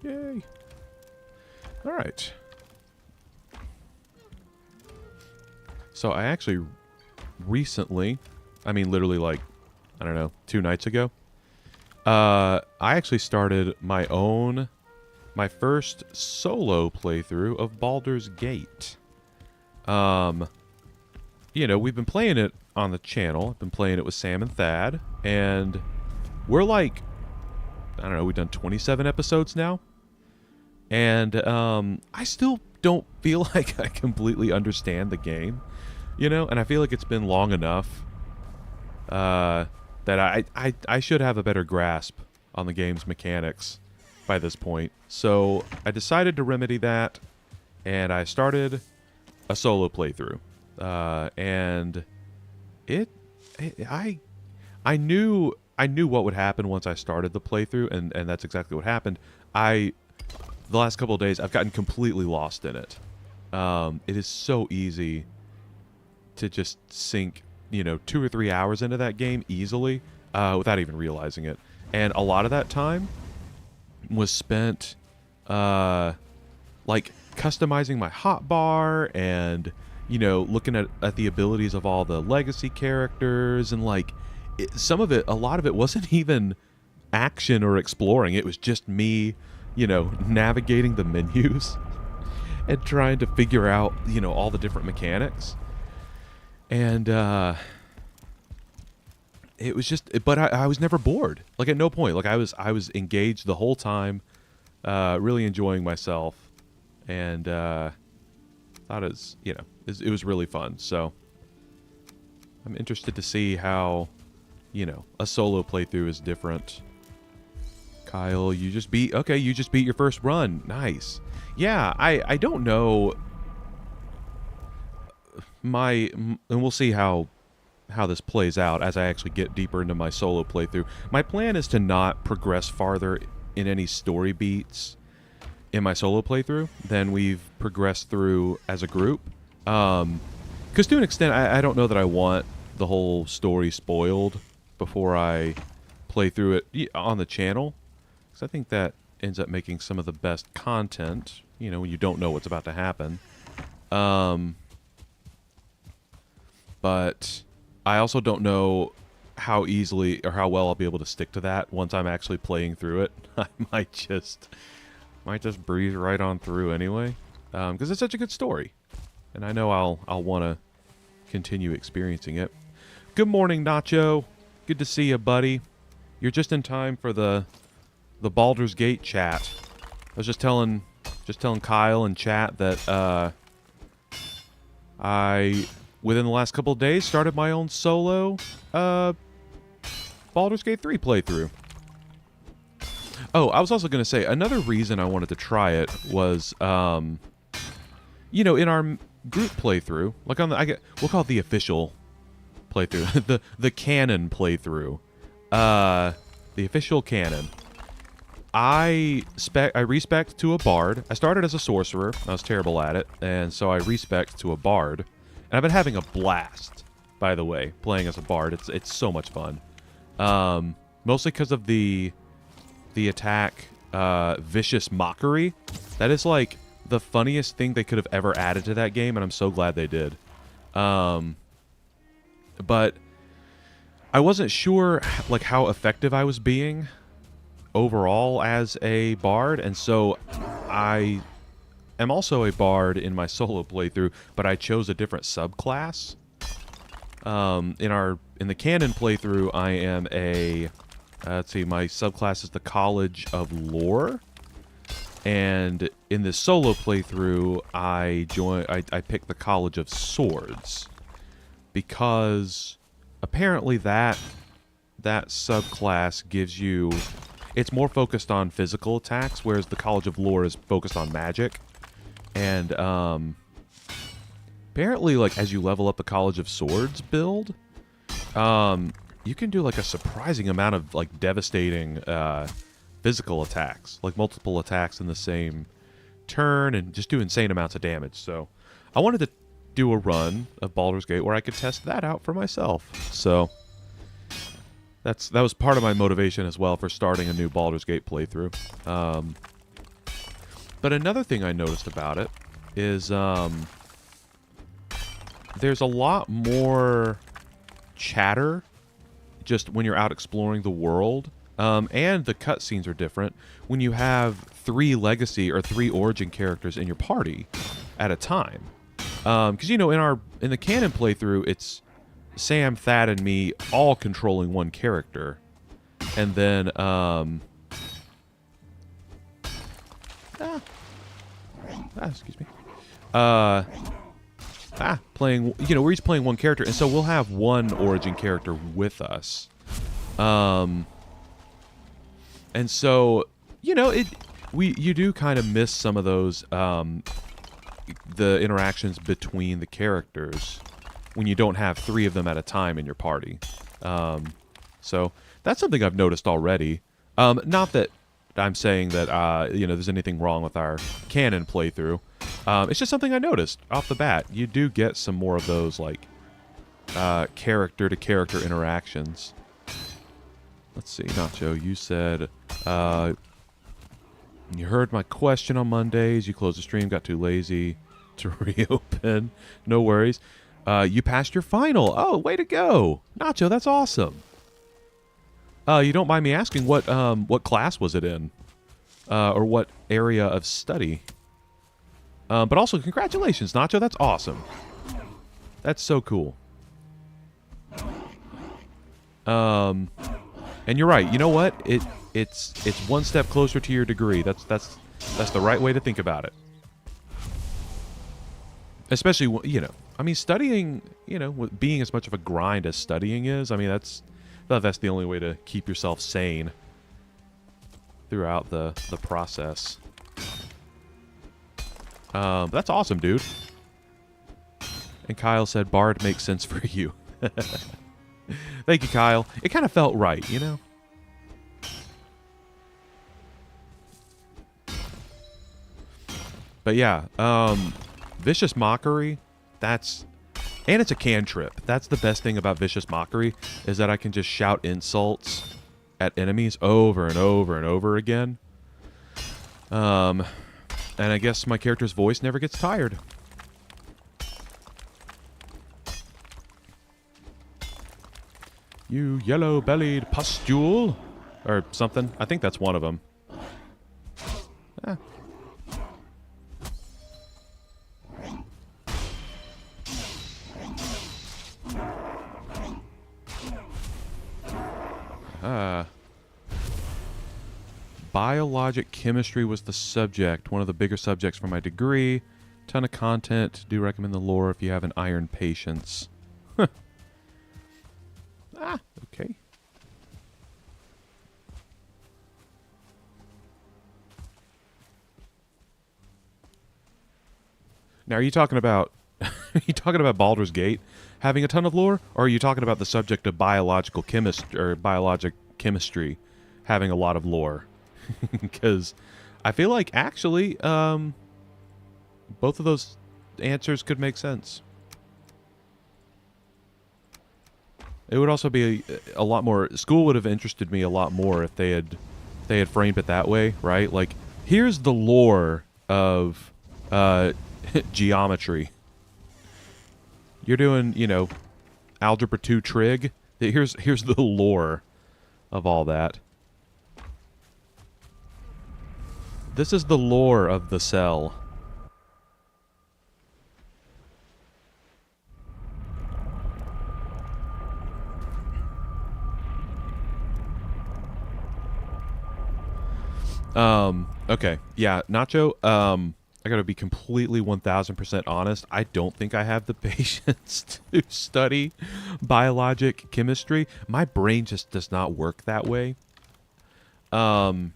Yay. All right. So I actually recently, I mean literally like, I don't know, 2 nights ago, I actually started my first solo playthrough of Baldur's Gate. You know, we've been playing it on the channel. I've been playing it with Sam and Thadd, and we're like, I don't know, we've done 27 episodes now. And I still don't feel like I completely understand the game, you know? And I feel like it's been long enough that I should have a better grasp on the game's mechanics by this point. So I decided to remedy that, and I started a solo playthrough. And I knew what would happen once I started the playthrough, and that's exactly what happened. The last couple of days, I've gotten completely lost in it. It is so easy to just sink, you know, 2 or 3 hours into that game easily, without even realizing it. And a lot of that time was spent, like, customizing my hotbar and, you know, looking at the abilities of all the legacy characters, and, like, a lot of it wasn't even action or exploring. It was just me, you know, navigating the menus and trying to figure out, you know, all the different mechanics. And it was just, but I was never bored. Like, at no point. Like, I was engaged the whole time, really enjoying myself, and thought it was, you know, it was really fun. So I'm interested to see how, you know, a solo playthrough is different. Kyle, you just beat your first run. Nice. Yeah, I don't know and we'll see how this plays out as I actually get deeper into my solo playthrough. My plan is to not progress farther in any story beats in my solo playthrough than we've progressed through as a group. Because to an extent, I don't know that I want the whole story spoiled before I play through it on the channel. Because I think that ends up making some of the best content, you know, when you don't know what's about to happen. But I also don't know how easily or how well I'll be able to stick to that once I'm actually playing through it. I might just breeze right on through anyway, because it's such a good story, and I know I'll want to continue experiencing it. Good morning, Nacho. Good to see you, buddy. You're just in time for the Baldur's Gate chat. I was just telling Kyle in chat that I, within the last couple of days, started my own solo Baldur's Gate 3 playthrough. Oh, I was also going to say, another reason I wanted to try it was, you know, in our group playthrough, like we'll call it the official playthrough, the canon playthrough, the official canon. I respect to a bard. I started as a sorcerer. I was terrible at it, and so I respect to a bard. And I've been having a blast, by the way, playing as a bard. It's so much fun. Mostly because of the attack, Vicious Mockery. That is like the funniest thing they could have ever added to that game, and I'm so glad they did. But I wasn't sure like how effective I was being overall as a bard, and so I am also a bard in my solo playthrough, but I chose a different subclass. In the canon playthrough, I am a let's see, my subclass is the College of Lore, and in this solo playthrough, I picked the College of Swords because apparently that subclass gives you, it's more focused on physical attacks, whereas the College of Lore is focused on magic. And apparently, like, as you level up the College of Swords build, you can do like a surprising amount of like devastating physical attacks, like multiple attacks in the same turn, and just do insane amounts of damage. So I wanted to do a run of Baldur's Gate where I could test that out for myself. So that was part of my motivation as well for starting a new Baldur's Gate playthrough. But another thing I noticed about it is there's a lot more chatter just when you're out exploring the world. And the cutscenes are different when you have 3 legacy or 3 origin characters in your party at a time. Because, you know, in the canon playthrough, it's Sam, Thadd, and me all controlling one character. And then, excuse me. Playing, you know, we're each playing one character, and so we'll have one origin character with us. And so, you know, you do kind of miss some of those, the interactions between the characters when you don't have 3 of them at a time in your party. So that's something I've noticed already. Not that I'm saying that, you know, there's anything wrong with our canon playthrough. It's just something I noticed off the bat. You do get some more of those, like, character-to-character interactions. Let's see, Nacho, you said, you heard my question on Mondays, you closed the stream, got too lazy to reopen. No worries. You passed your final. Oh, way to go. Nacho, that's awesome. You don't mind me asking what class was it in? Or what area of study? But also, congratulations, Nacho. That's awesome. That's so cool. And you're right. You know what? It's one step closer to your degree. That's the right way to think about it. Especially, you know, I mean, studying, you know, being as much of a grind as studying is, I mean, that's the only way to keep yourself sane throughout the process. That's awesome, dude. And Kyle said, Bard makes sense for you. Thank you, Kyle. It kind of felt right, you know? But yeah, Vicious Mockery, and it's a cantrip. That's the best thing about Vicious Mockery, is that I can just shout insults at enemies over and over and over again. And I guess my character's voice never gets tired. You yellow-bellied pustule, or something. I think that's one of them. Biologic chemistry was the subject, one of the bigger subjects for my degree. Ton of content. Do recommend the lore if you have an iron patience. Okay. Now, are you talking about Baldur's Gate having a ton of lore, or are you talking about the subject of biological chemistry or biologic chemistry having a lot of lore? Because I feel like actually both of those answers could make sense. It would also be a lot more. School would have interested me a lot more if they had framed it that way, right? Like, here's the lore of geometry. You're doing, you know, algebra 2 trig. Here's the lore of all that. This is the lore of the cell. Okay. Yeah, Nacho, I gotta be completely 1000% honest. I don't think I have the patience to study biologic chemistry. My brain just does not work that way. And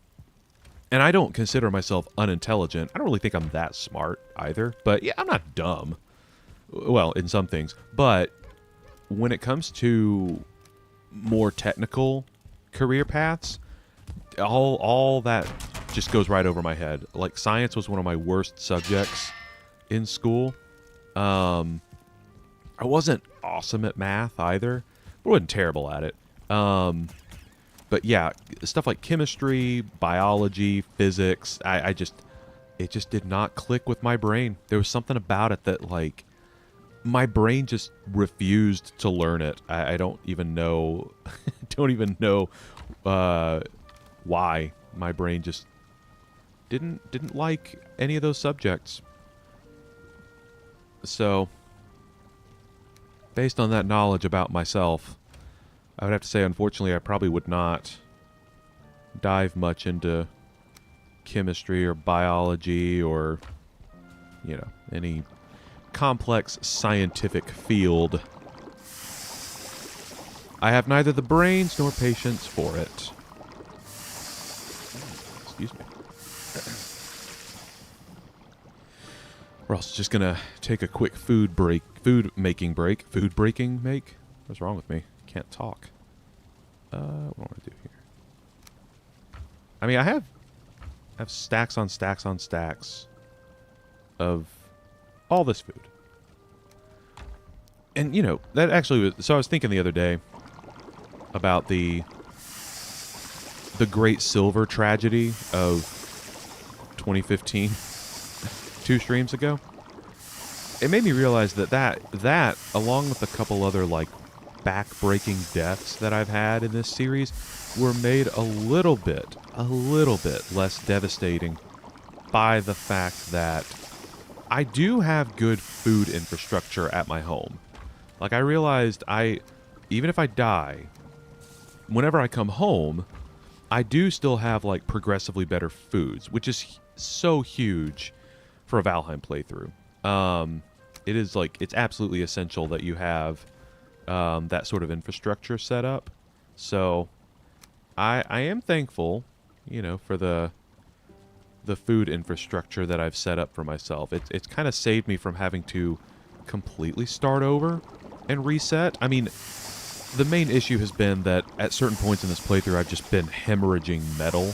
I don't consider myself unintelligent. I don't really think I'm that smart either. But yeah, I'm not dumb. Well, in some things. But when it comes to more technical career paths, all that just goes right over my head. Like, science was one of my worst subjects in school. I wasn't awesome at math either, but I wasn't terrible at it. But yeah, stuff like chemistry, biology, physics, it just did not click with my brain. There was something about it that, like, my brain just refused to learn it. I don't even know, why. My brain just didn't like any of those subjects. So, based on that knowledge about myself, I would have to say, unfortunately, I probably would not dive much into chemistry or biology or, you know, any complex scientific field. I have neither the brains nor patience for it. Excuse me. We're also just gonna take a quick food making break. What's wrong with me? Can't talk. What do I want to do here? I mean, I have stacks on stacks on stacks of all this food. And, you know, that actually was... So I was thinking the other day about the great silver tragedy of 2015, 2 streams ago. It made me realize that along with a couple other, like, back-breaking deaths that I've had in this series were made a little bit less devastating by the fact that I do have good food infrastructure at my home. Like, I realized even if I die, whenever I come home, I do still have, like, progressively better foods, which is so huge for a Valheim playthrough. It is, like, it's absolutely essential that you have that sort of infrastructure set up. So, I am thankful, you know, for the food infrastructure that I've set up for myself. It's kind of saved me from having to completely start over and reset. I mean, the main issue has been that at certain points in this playthrough, I've just been hemorrhaging metal,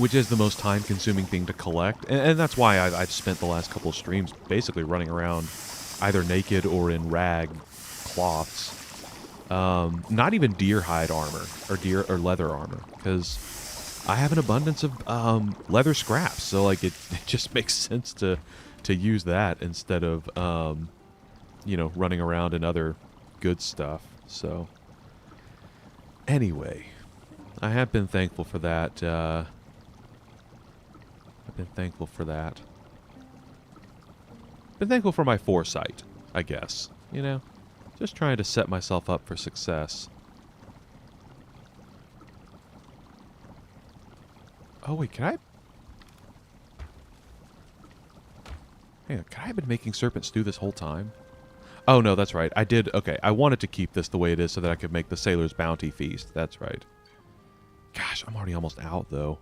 which is the most time-consuming thing to collect. And that's why I've spent the last couple of streams basically running around either naked or in rag cloths. Not even deer hide armor or leather armor, because I have an abundance of leather scraps. So, like, it just makes sense to use that instead of you know, running around in other good stuff. So, anyway, I have been thankful for that. I've been thankful for that. Been thankful for my foresight, I guess. You know, just trying to set myself up for success. Oh wait, can I? Hang on, can I have been making serpent stew this whole time? Oh no, that's right. I did. Okay, I wanted to keep this the way it is so that I could make the Sailor's Bounty Feast. That's right. Gosh, I'm already almost out though.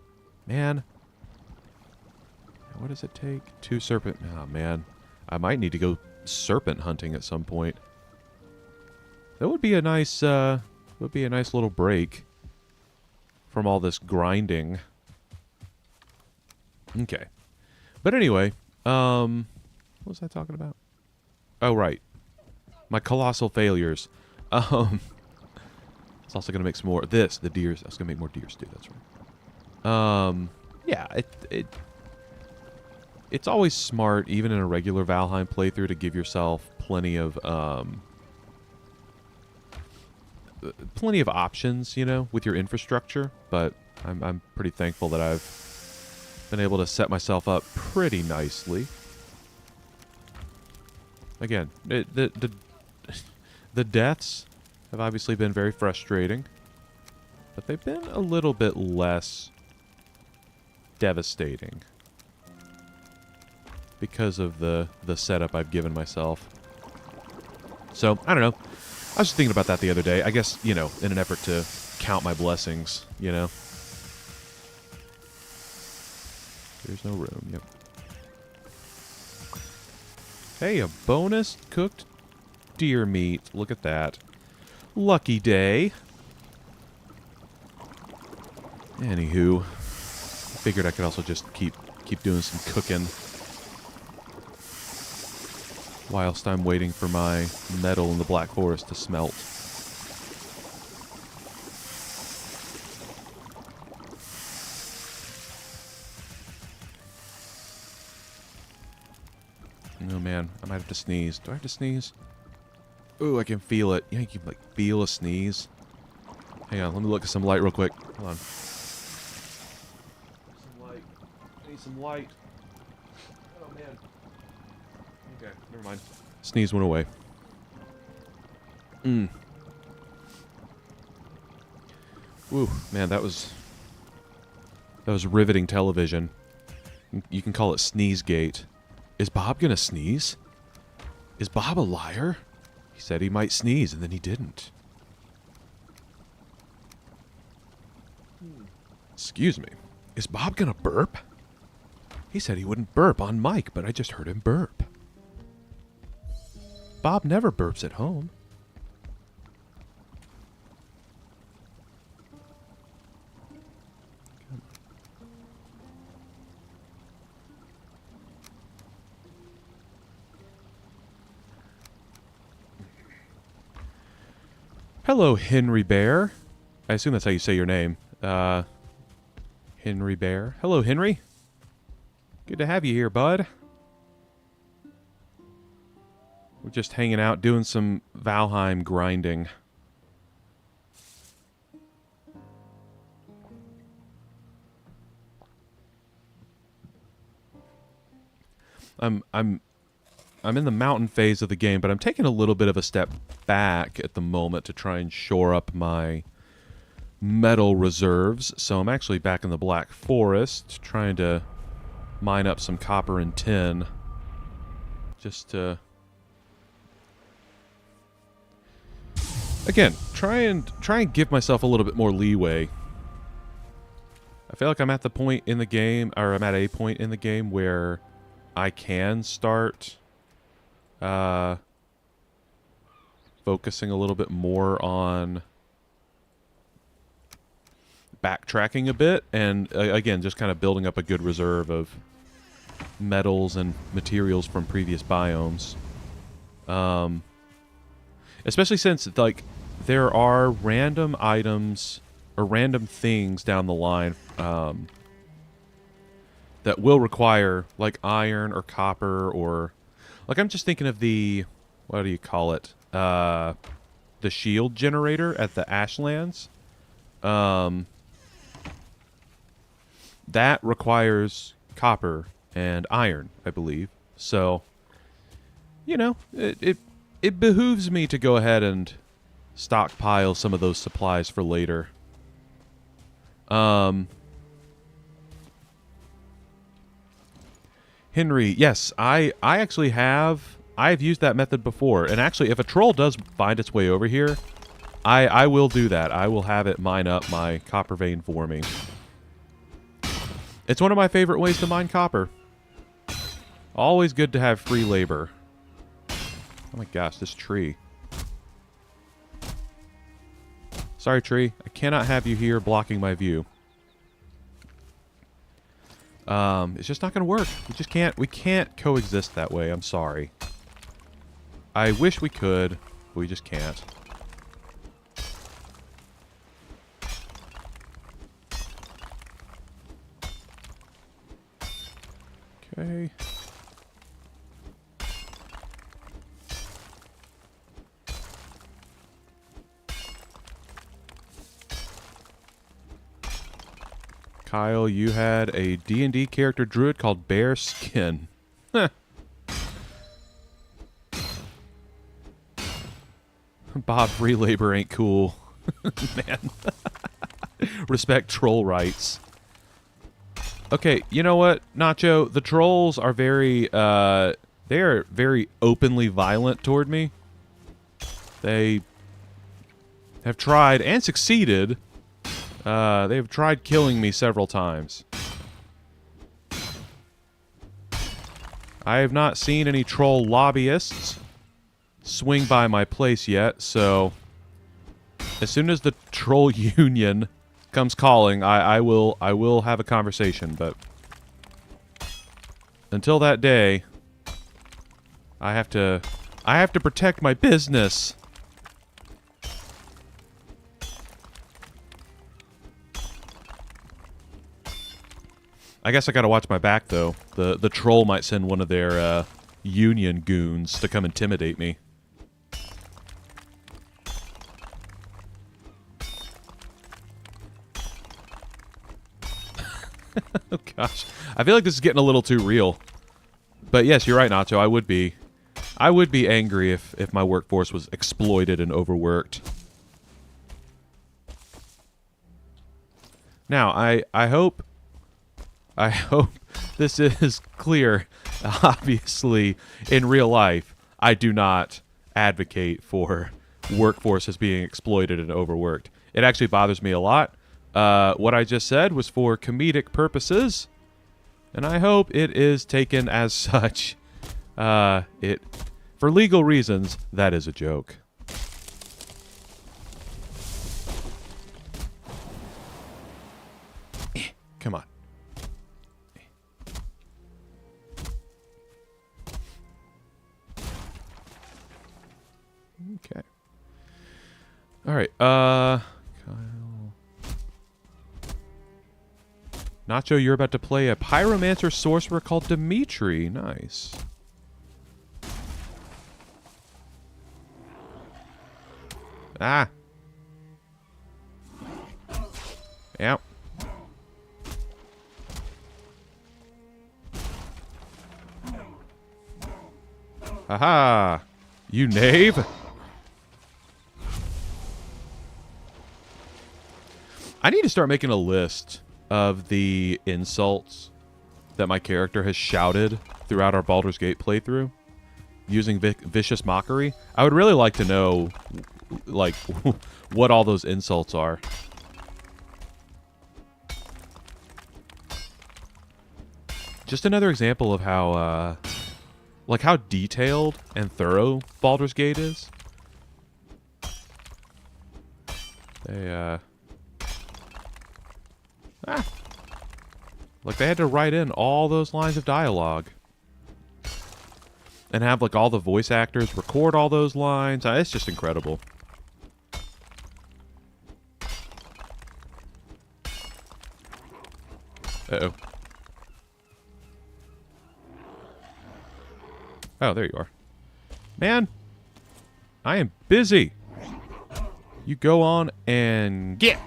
Man. What does it take? 2 serpent... Oh man. I might need to go serpent hunting at some point. That would be a nice, little break from all this grinding. Okay. But anyway, what was I talking about? Oh, right. My colossal failures. It's also going to make some more... the deers. I was going to make more deer stew, that's right. Yeah, it's always smart, even in a regular Valheim playthrough, to give yourself plenty of options, you know, with your infrastructure. But I'm pretty thankful that I've been able to set myself up pretty nicely. Again, the deaths have obviously been very frustrating, but they've been a little bit less devastating because of the setup I've given myself. So, I don't know. I was just thinking about that the other day. I guess, you know, in an effort to count my blessings, you know. There's no room, yep. Hey, a bonus cooked deer meat. Look at that. Lucky day. Anywho, I figured I could also just keep doing some cooking whilst I'm waiting for my metal in the Black Forest to smelt. Oh man, I might have to sneeze. Do I have to sneeze? Ooh, I can feel it. Yeah, you can like feel a sneeze. Hang on, let me look at some light real quick. Hold on. Some light. I need some light. Oh man. Okay, never mind. Sneeze went away. Woo, man, that was riveting television. You can call it Sneezegate. Is Bob gonna sneeze? Is Bob a liar? He said he might sneeze, and then he didn't. Excuse me. Is Bob gonna burp? He said he wouldn't burp on mic, but I just heard him burp. Bob never burps at home. Hello, Henry Bear. I assume that's how you say your name. Henry Bear. Hello, Henry. Good to have you here, bud. We're just hanging out, doing some Valheim grinding. I'm in the mountain phase of the game, but I'm taking a little bit of a step back at the moment to try and shore up my metal reserves. So I'm actually back in the Black Forest, trying to mine up some copper and tin. Just to... Again, try and give myself a little bit more leeway. I feel like I'm at the point in the game, or I'm at a point in the game where I can start focusing a little bit more on backtracking a bit, and again, just kind of building up a good reserve of metals and materials from previous biomes. Especially since, like, there are random items or random things down the line that will require, like, iron or copper or... Like, I'm just thinking of the... What do you call it? The shield generator at the Ashlands. That requires copper and iron, I believe. So, you know, it behooves me to go ahead and stockpile some of those supplies for later. Henry, yes, I actually have... I've used that method before. And actually, if a troll does find its way over here, I will do that. I will have it mine up my copper vein for me. It's one of my favorite ways to mine copper. Always good to have free labor. Oh my gosh, this tree. Sorry, tree. I cannot have you here blocking my view. It's just not going to work. We can't coexist that way. I'm sorry. I wish we could, but we just can't. Okay. Kyle, you had a D&D character druid called Bear Skin. Bob, free labor ain't cool. Man. Respect troll rights. Okay, you know what, Nacho? The trolls are very, they are very openly violent toward me. They have tried and succeeded. They have tried killing me several times. I have not seen any troll lobbyists swing by my place yet, so as soon as the troll union comes calling, I will have a conversation, but until that day, I have to protect my business. I guess I gotta watch my back, though. The troll might send one of their union goons to come intimidate me. Oh gosh, I feel like this is getting a little too real. But yes, you're right, Nacho. I would be angry if my workforce was exploited and overworked. Now, I hope this is clear. Obviously, in real life, I do not advocate for workforces being exploited and overworked. It actually bothers me a lot. What I just said was for comedic purposes, and I hope it is taken as such. For legal reasons, that is a joke. Come on. Okay. All right. Kyle. Nacho, you're about to play a pyromancer sorcerer called Dimitri. Nice. Ah. Yep. Haha. You knave. I need to start making a list of the insults that my character has shouted throughout our Baldur's Gate playthrough using vicious mockery. I would really like to know, like, what all those insults are. Just another example of how, like, how detailed and thorough Baldur's Gate is. They, like, they had to write in all those lines of dialogue. And have, like, all the voice actors record all those lines. It's just incredible. Uh-oh. Oh, there you are. Man, I am busy. You go on and get.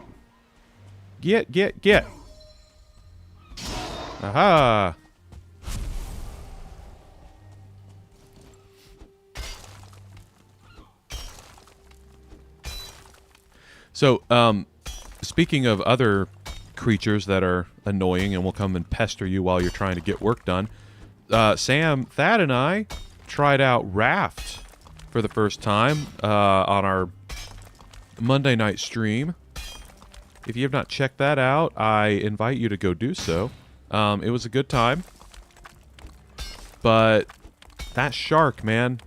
Get. Aha. So, speaking of other creatures that are annoying and will come and pester you while you're trying to get work done, Sam, Thadd, and I tried out Raft for the first time on our Monday night stream. If you have not checked that out, I invite you to go do so. It was a good time. But that shark, man,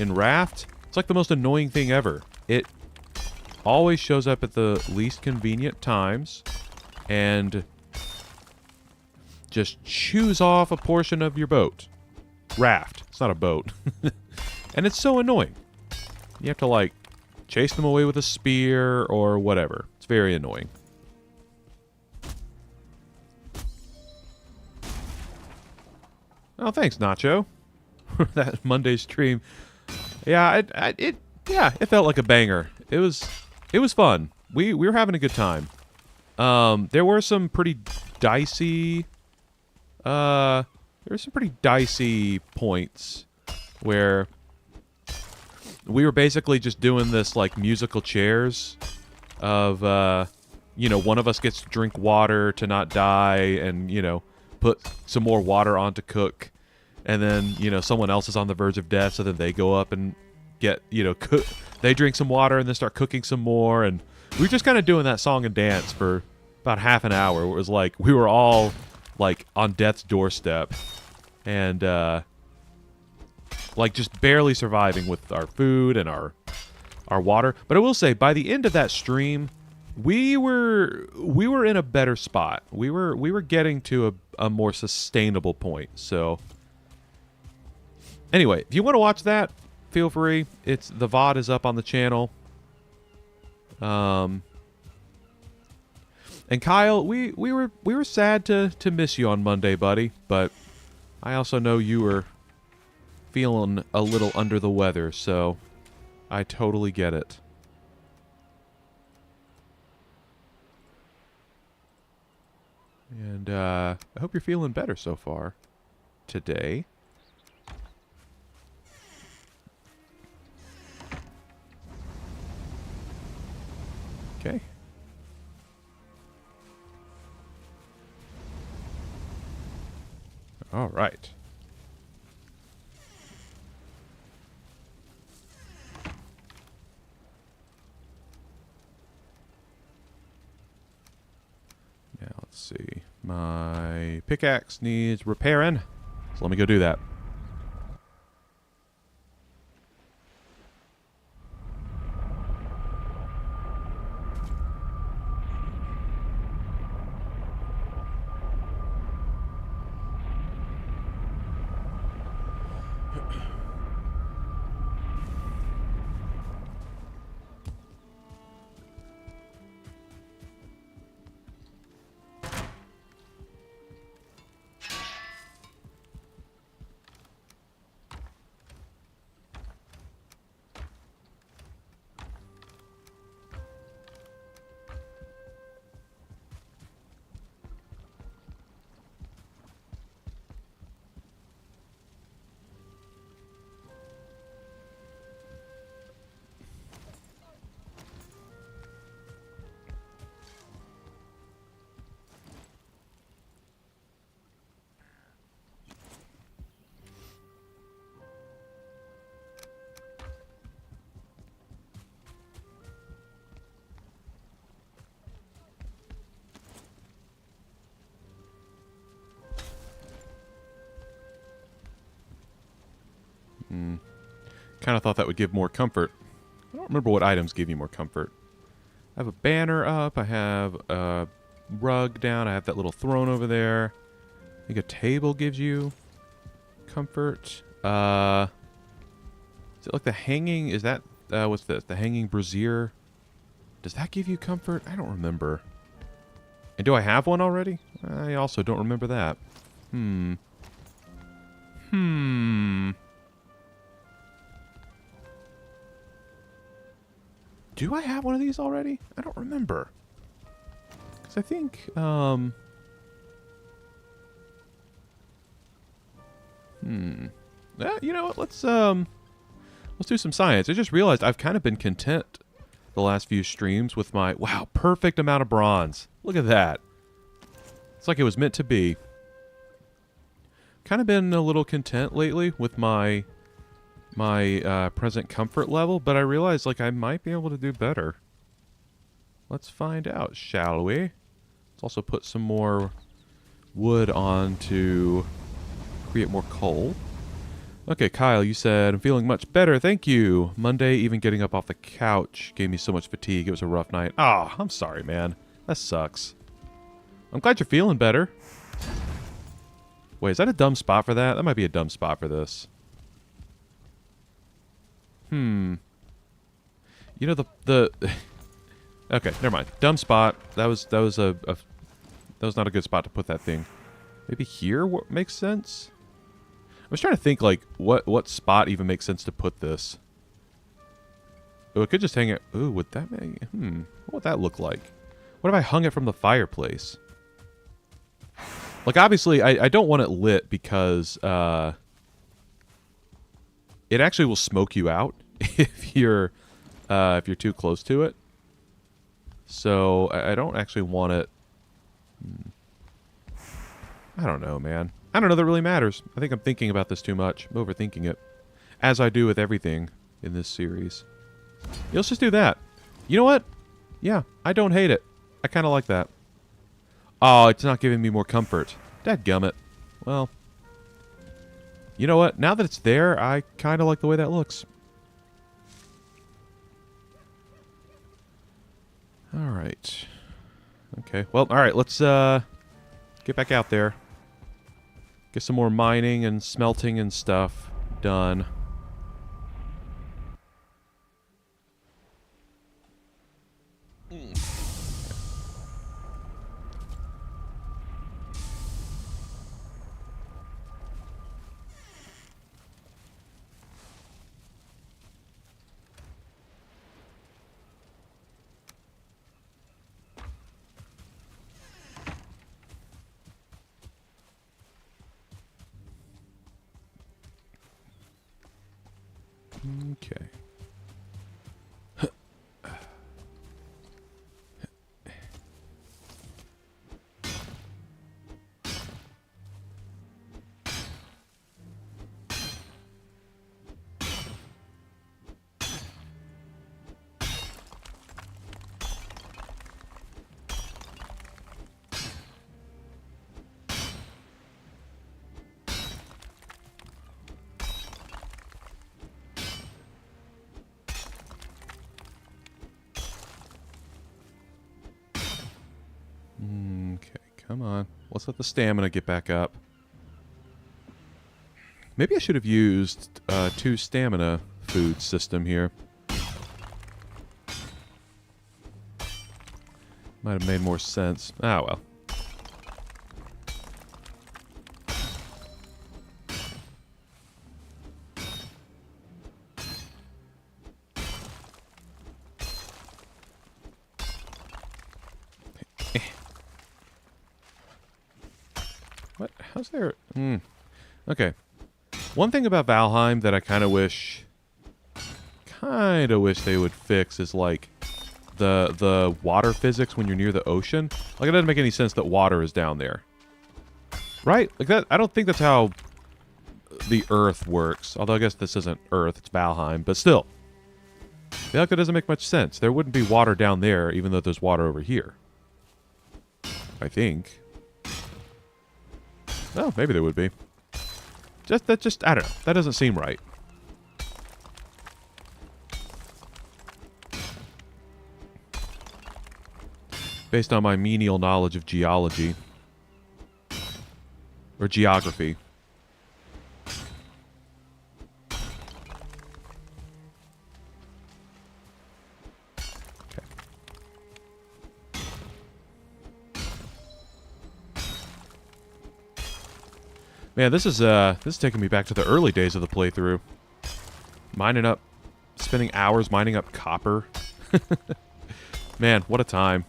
in Raft, it's like the most annoying thing ever. It always shows up at the least convenient times and just chews off a portion of your boat. Raft. It's not a boat. And it's so annoying. You have to, like, chase them away with a spear or whatever. It's very annoying. Oh, thanks, Nacho. That Monday stream. Yeah, it felt like a banger. It was fun. We were having a good time. There were some pretty dicey points where we were basically just doing this, like, musical chairs of, one of us gets to drink water to not die and, put some more water on to cook. And then, someone else is on the verge of death, so then they go up and get, they drink some water and then start cooking some more. And we were just kind of doing that song and dance for about half an hour. It was like we were all, like, on death's doorstep. And, like, just barely surviving with our food and our water. But I will say, by the end of that stream, we were in a better spot. We were getting to a more sustainable point. So anyway, if you want to watch that, feel free. The VOD is up on the channel. And Kyle, we were sad to miss you on Monday, buddy, but I also know you were feeling a little under the weather, so I totally get it. And I hope you're feeling better so far today. Okay. All right. Now let's see. My pickaxe needs repairing, so let me go do that. Kind of thought that would give more comfort. I don't remember what items give you more comfort. I have a banner up. I have a rug down. I have that little throne over there. I think a table gives you comfort. Is it like the hanging? Is that what's this? The hanging brazier? Does that give you comfort? I don't remember. And do I have one already? I also don't remember that. Do I have one of these already? I don't remember. Because I think, you know what? Let's do some science. I just realized I've kind of been content the last few streams with my, wow, perfect amount of bronze. Look at that. It's like it was meant to be. Kind of been a little content lately with my present comfort level, but I realized like I might be able to do better. Let's find out, shall we? Let's also put some more wood on to create more coal. Okay, Kyle, you said, I'm feeling much better, thank you. Monday, even getting up off the couch gave me so much fatigue. It was a rough night. Ah, I'm sorry, man. That sucks. I'm glad you're feeling better. Wait, is that a dumb spot for that? That might be a dumb spot for this. You know the okay, never mind. Dumb spot. That was not a good spot to put that thing. Maybe here makes sense. I was trying to think like what spot even makes sense to put this. Oh, it could just hang it. Ooh, would that make? What would that look like? What if I hung it from the fireplace? Like obviously, I don't want it lit because it actually will smoke you out if you're too close to it. So I don't actually want it. I don't know, man. I don't know that really matters. I think I'm thinking about this too much. I'm overthinking it, as I do with everything in this series. Yeah, let's just do that. You know what? Yeah, I don't hate it. I kind of like that. Oh, it's not giving me more comfort. Dadgummit. Well, you know what? Now that it's there, I kind of like the way that looks. All right. Okay. Well, all right. Let's get back out there. Get some more mining and smelting and stuff done. Okay. Okay, come on. Let's let the stamina get back up. Maybe I should have used 2 stamina food system here. Might have made more sense. Ah, well. What? How's there... Okay. One thing about Valheim that I kind of wish they would fix is, like, the water physics when you're near the ocean. Like, it doesn't make any sense that water is down there. Right? Like, that. I don't think that's how the Earth works. Although I guess this isn't Earth, it's Valheim. But still. I feel like that doesn't make much sense. There wouldn't be water down there, even though there's water over here. I think. Oh, maybe there would be. I don't know. That doesn't seem right. Based on my menial knowledge of geology. Or geography. Okay. Man, this is taking me back to the early days of the playthrough. Spending hours mining up copper. Man, what a time.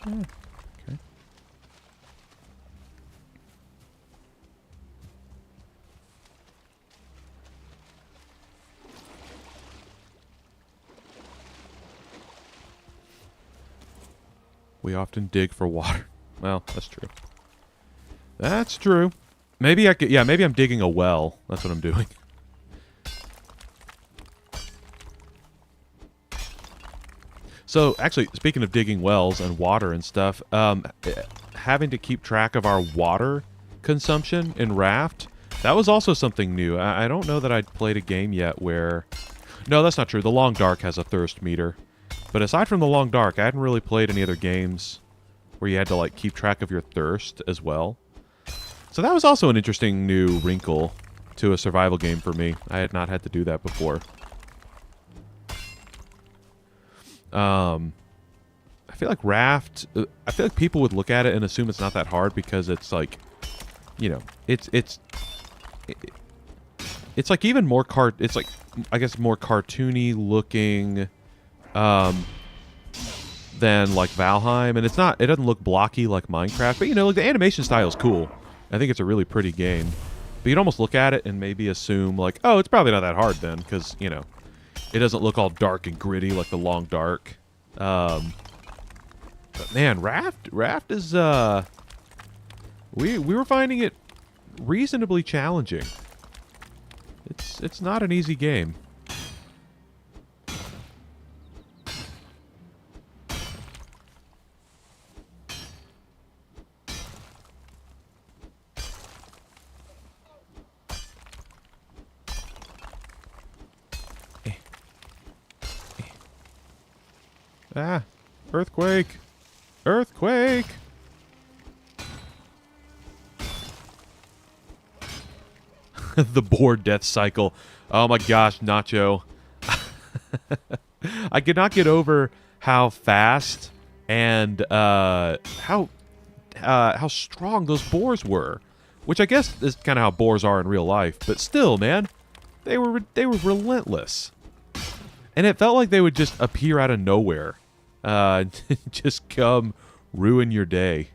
Okay. We often dig for water. Well, that's true. That's true. Maybe I could... Yeah, maybe I'm digging a well. That's what I'm doing. So, actually, speaking of digging wells and water and stuff, having to keep track of our water consumption in Raft, that was also something new. I don't know that I'd played a game yet where... No, that's not true. The Long Dark has a thirst meter. But aside from The Long Dark, I hadn't really played any other games where you had to, like, keep track of your thirst as well. So that was also an interesting new wrinkle to a survival game for me. I had not had to do that before. I feel like Raft... I feel like people would look at it and assume it's not that hard because it's like... You know, it's like even more it's like, I guess, more cartoony looking than like Valheim, and it doesn't look blocky like Minecraft, but you know, like the animation style is cool. I think it's a really pretty game. But you'd almost look at it and maybe assume like, oh, it's probably not that hard then, because, you know, it doesn't look all dark and gritty like the Long Dark. But man, Raft is we were finding it reasonably challenging. It's not an easy game. Ah, earthquake. Earthquake. The bored death cycle. Oh my gosh, Nacho. I could not get over how fast and how how strong those boars were, which I guess is kind of how boars are in real life. But still, man, they were relentless, and it felt like they would just appear out of nowhere, just come ruin your day.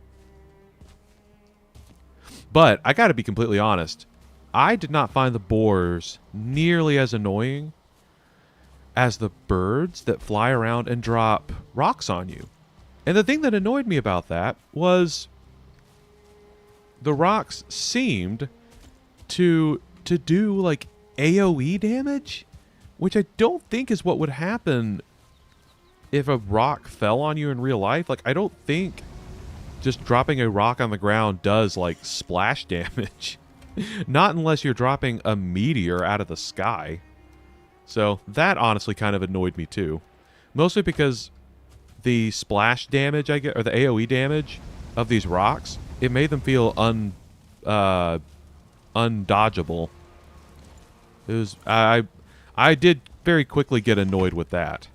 But I got to be completely honest, I did not find the boars nearly as annoying as the birds that fly around and drop rocks on you. And the thing that annoyed me about that was the rocks seemed to do like AoE damage, which I don't think is what would happen if a rock fell on you in real life. Like, I don't think just dropping a rock on the ground does like splash damage. Not unless you're dropping a meteor out of the sky. So that honestly kind of annoyed me too. Mostly because the splash damage I get, or the AoE damage of these rocks, it made them feel undodgeable. It was I did very quickly get annoyed with that.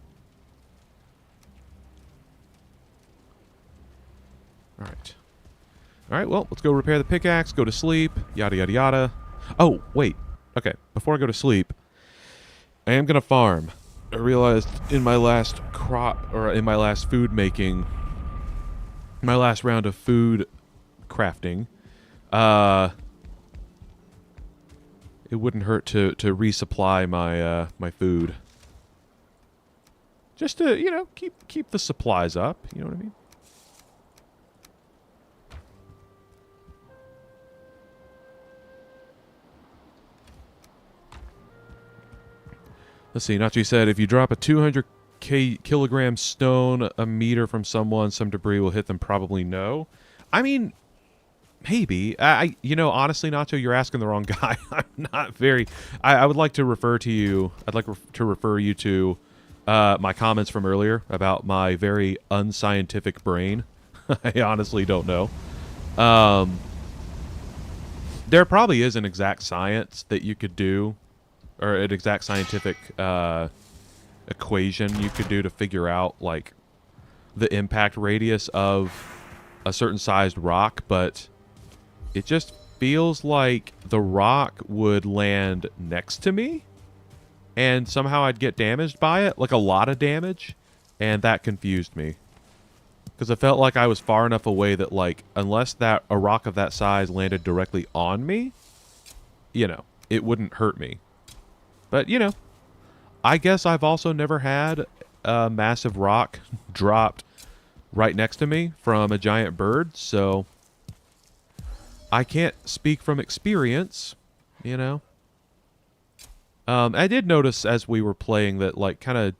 All right, well, let's go repair the pickaxe, go to sleep, yada yada yada. Oh, wait. Okay, before I go to sleep, I am going to farm. I realized in my last crop, or in my last food making, my last round of food crafting, it wouldn't hurt to resupply my my food. Just to, you know, keep the supplies up, you know what I mean? Let's see, Nachi said, if you drop a 200 kilogram stone a meter from someone, some debris will hit them. Probably no. I mean, maybe. You know, honestly, Nacho, you're asking the wrong guy. I'm not very... I would like to refer to you... I'd like to refer you to my comments from earlier about my very unscientific brain. I honestly don't know. There probably is an exact science that you could do, or an exact scientific equation you could do to figure out, like, the impact radius of a certain sized rock, but it just feels like the rock would land next to me, and somehow I'd get damaged by it, like a lot of damage, and that confused me. Because it felt like I was far enough away that, like, unless a rock of that size landed directly on me, you know, it wouldn't hurt me. But, you know, I guess I've also never had a massive rock dropped right next to me from a giant bird, so I can't speak from experience, you know. I did notice as we were playing that, like, kind of...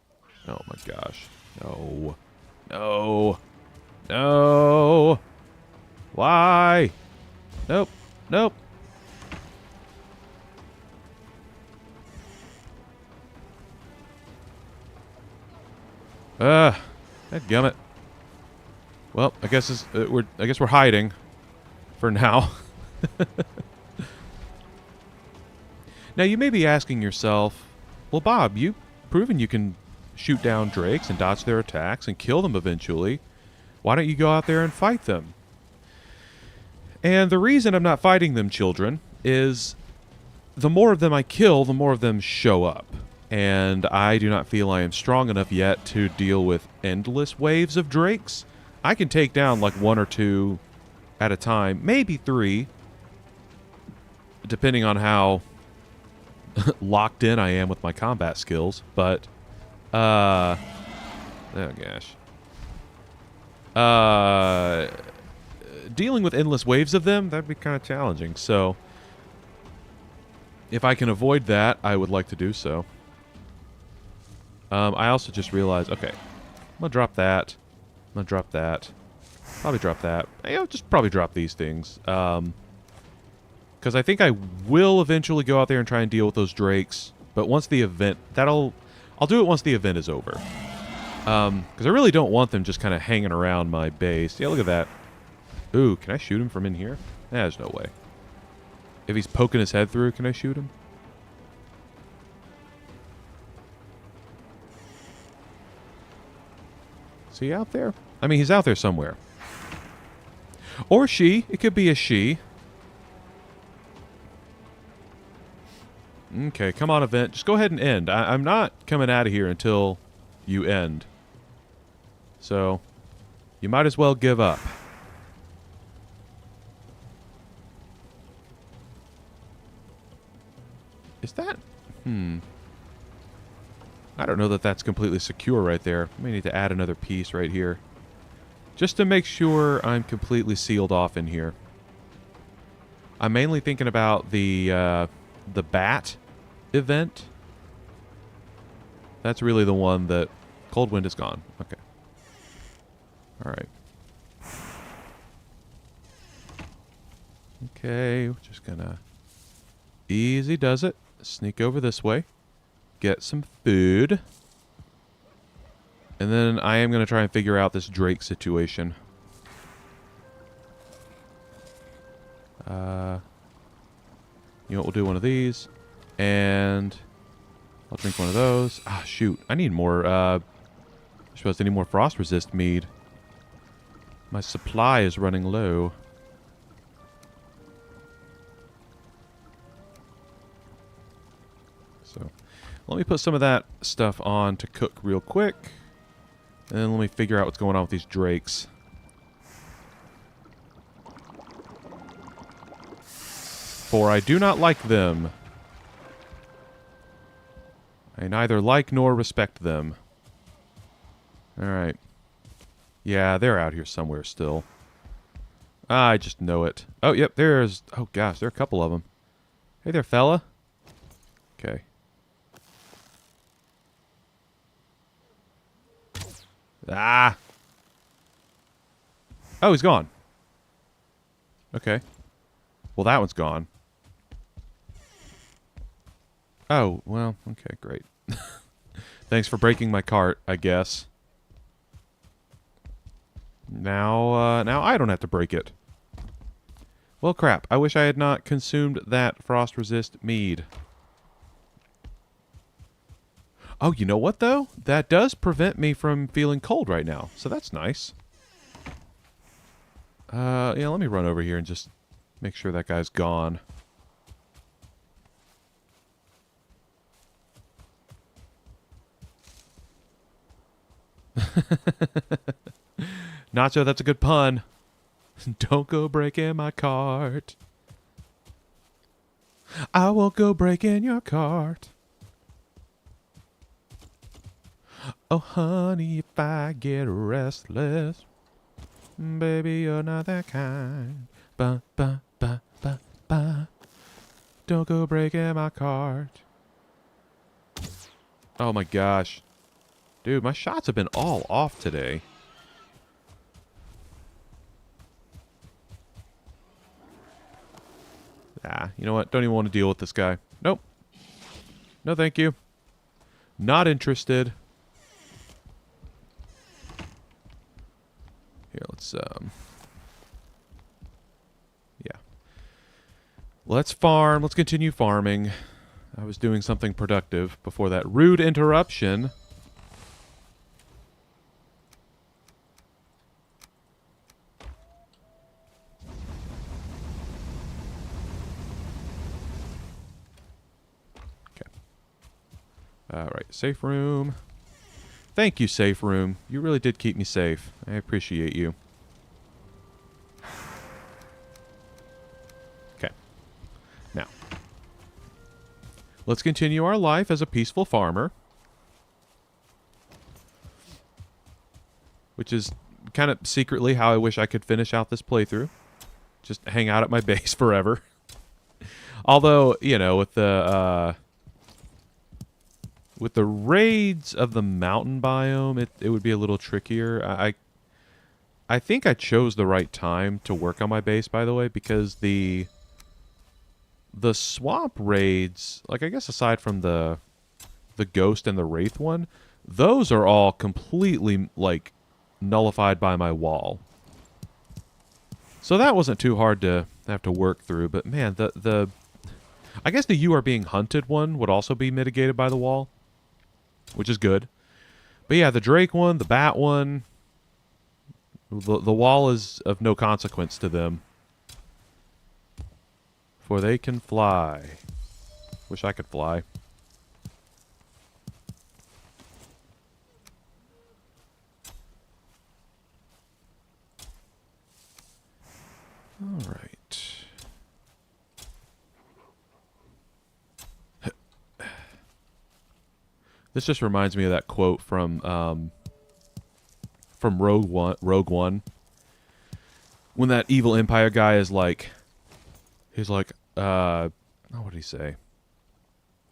Oh, my gosh. No. No. No. Why? Nope. Nope. Dadgummit. Well, I guess we're hiding for now. Now you may be asking yourself, well, Bob, you've proven you can shoot down drakes and dodge their attacks and kill them eventually. Why don't you go out there and fight them? And the reason I'm not fighting them, children, is the more of them I kill, the more of them show up. And I do not feel I am strong enough yet to deal with endless waves of drakes. I can take down like 1 or 2 at a time, maybe 3, depending on how locked in I am with my combat skills. But, oh gosh. Dealing with endless waves of them, that'd be kind of challenging. So, if I can avoid that, I would like to do so. I also just realized, okay, I'm going to drop that. I'm going to drop that. Probably drop that. I'll just probably drop these things. Because I think I will eventually go out there and try and deal with those drakes. But once the event, I'll do it once the event is over. Because I really don't want them just kind of hanging around my base. Yeah, look at that. Ooh, can I shoot him from in here? There's no way. If he's poking his head through, can I shoot him? Is he out there? I mean, he's out there somewhere. Or she. It could be a she. Okay, come on, event. Just go ahead and end. I'm not coming out of here until you end. So, you might as well give up. Is that... I don't know that that's completely secure right there. I may need to add another piece right here. Just to make sure I'm completely sealed off in here. I'm mainly thinking about the bat event. That's really the one that... Cold wind is gone. Okay. Alright. Okay, we're just gonna... Easy does it. Sneak over this way. Get some food. And then I am gonna try and figure out this Drake situation. You know what, we'll do one of these. And... I'll drink one of those. Ah, shoot. I need more, I'm supposed to need more frost resist mead. My supply is running low. So, let me put some of that stuff on to cook real quick. And then let me figure out what's going on with these drakes. For I do not like them. I neither like nor respect them. Alright. Yeah, they're out here somewhere still. I just know it. Oh, yep, there's... Oh, gosh, there are a couple of them. Hey there, fella. Okay. Ah! Oh, he's gone. Okay. Well, that one's gone. Oh, well, okay, great. Thanks for breaking my cart, I guess. Now I don't have to break it. Well, crap. I wish I had not consumed that frost resist mead. Oh, you know what, though? That does prevent me from feeling cold right now, so that's nice. Yeah, let me run over here and just make sure that guy's gone. Nacho, that's a good pun. Don't go breaking my cart. I won't go breaking your cart. Oh, honey, if I get restless, baby, you're not that kind. Ba, ba, ba, ba, ba. Don't go breaking my cart. Oh, my gosh. Dude, my shots have been all off today. Ah, you know what? Don't even want to deal with this guy. Nope. No, thank you. Not interested. Here, let's, yeah. Let's farm. Let's continue farming. I was doing something productive before that rude interruption. Alright, safe room. Thank you, safe room. You really did keep me safe. I appreciate you. Okay. Now, let's continue our life as a peaceful farmer. Which is kind of secretly how I wish I could finish out this playthrough. Just hang out at my base forever. Although, you know, with the raids of the mountain biome, it would be a little trickier. I think I chose the right time to work on my base, by the way, because the swamp raids, like I guess aside from the ghost and the wraith one, those are all completely like nullified by my wall. So that wasn't too hard to have to work through, but man, I guess the you are being hunted one would also be mitigated by the wall, which is good. But yeah, the Drake one, the bat one, The wall is of no consequence to them. For they can fly. Wish I could fly. All right. This just reminds me of that quote from Rogue One. When that evil Empire guy is like, he's like, what did he say?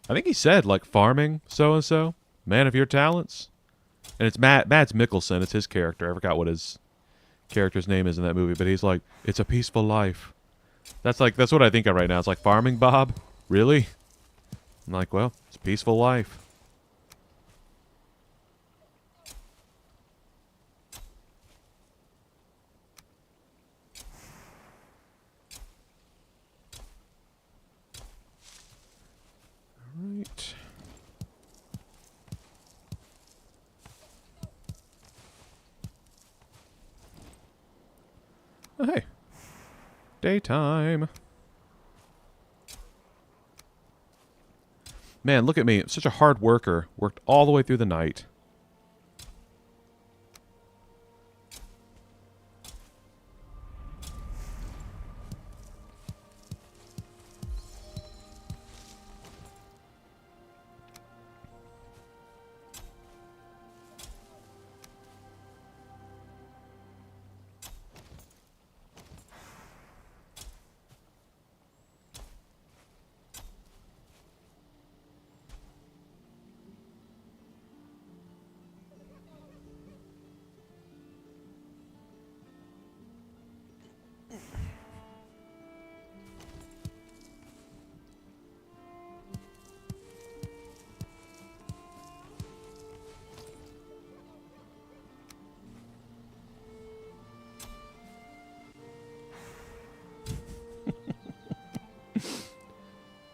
I think he said like farming so and so, man of your talents, and it's Mads Mikkelsen. It's his character. I forgot what his character's name is in that movie, but he's like, it's a peaceful life. That's what I think of right now. It's like farming, Bob. Really? I'm like, well, it's a peaceful life. Right. Oh, hey. Daytime. Man, look at me. I'm such a hard worker. Worked all the way through the night.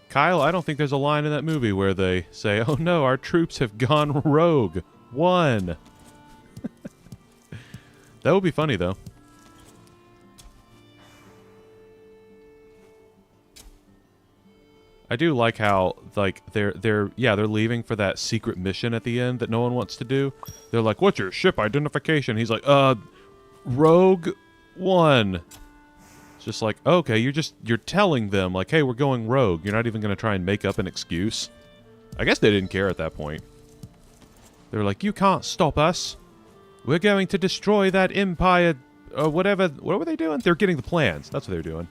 Kyle, I don't think there's a line in that movie where they say, oh no, our troops have gone rogue. One. That would be funny, though. I do like how, like, they're leaving for that secret mission at the end that no one wants to do. They're like, what's your ship identification? He's like, Rogue One. It's just like, okay, you're telling them, like, hey, we're going rogue. You're not even going to try and make up an excuse. I guess they didn't care at that point. They were like, you can't stop us. We're going to destroy that empire, or whatever. What were they doing? They're getting the plans. That's what they're doing.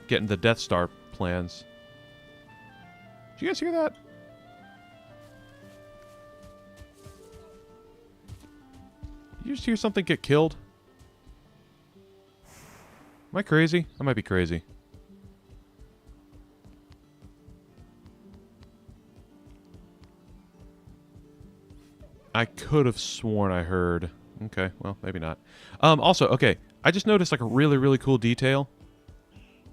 Getting the Death Star plans. Did you guys hear that? Did you just hear something get killed? Am I crazy? I might be crazy. I could have sworn I heard. Okay, well, maybe not. Also, okay, I just noticed like a really, really cool detail.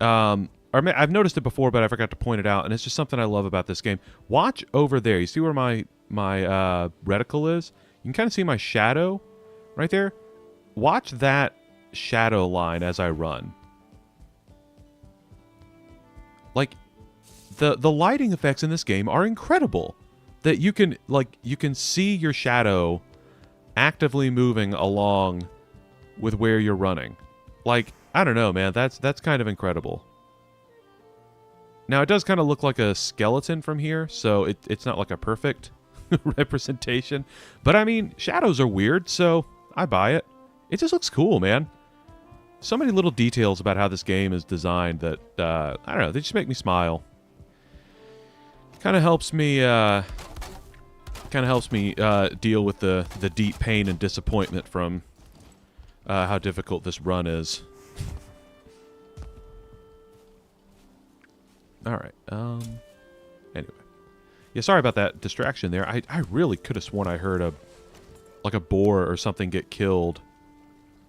I've noticed it before, but I forgot to point it out, and it's just something I love about this game. Watch over there. You see where my reticle is? You can kind of see my shadow right there. Watch that shadow line as I run. Like, the lighting effects in this game are incredible. That you can see your shadow actively moving along with where you're running. Like, I don't know, man. That's kind of incredible. Now, it does kind of look like a skeleton from here, so it's not like a perfect representation. But, I mean, shadows are weird, so I buy it. It just looks cool, man. So many little details about how this game is designed that, I don't know, they just make me smile. Kind of helps me deal with the deep pain and disappointment from how difficult this run is. All right. Anyway, yeah. Sorry about that distraction there. I really could have sworn I heard a boar or something get killed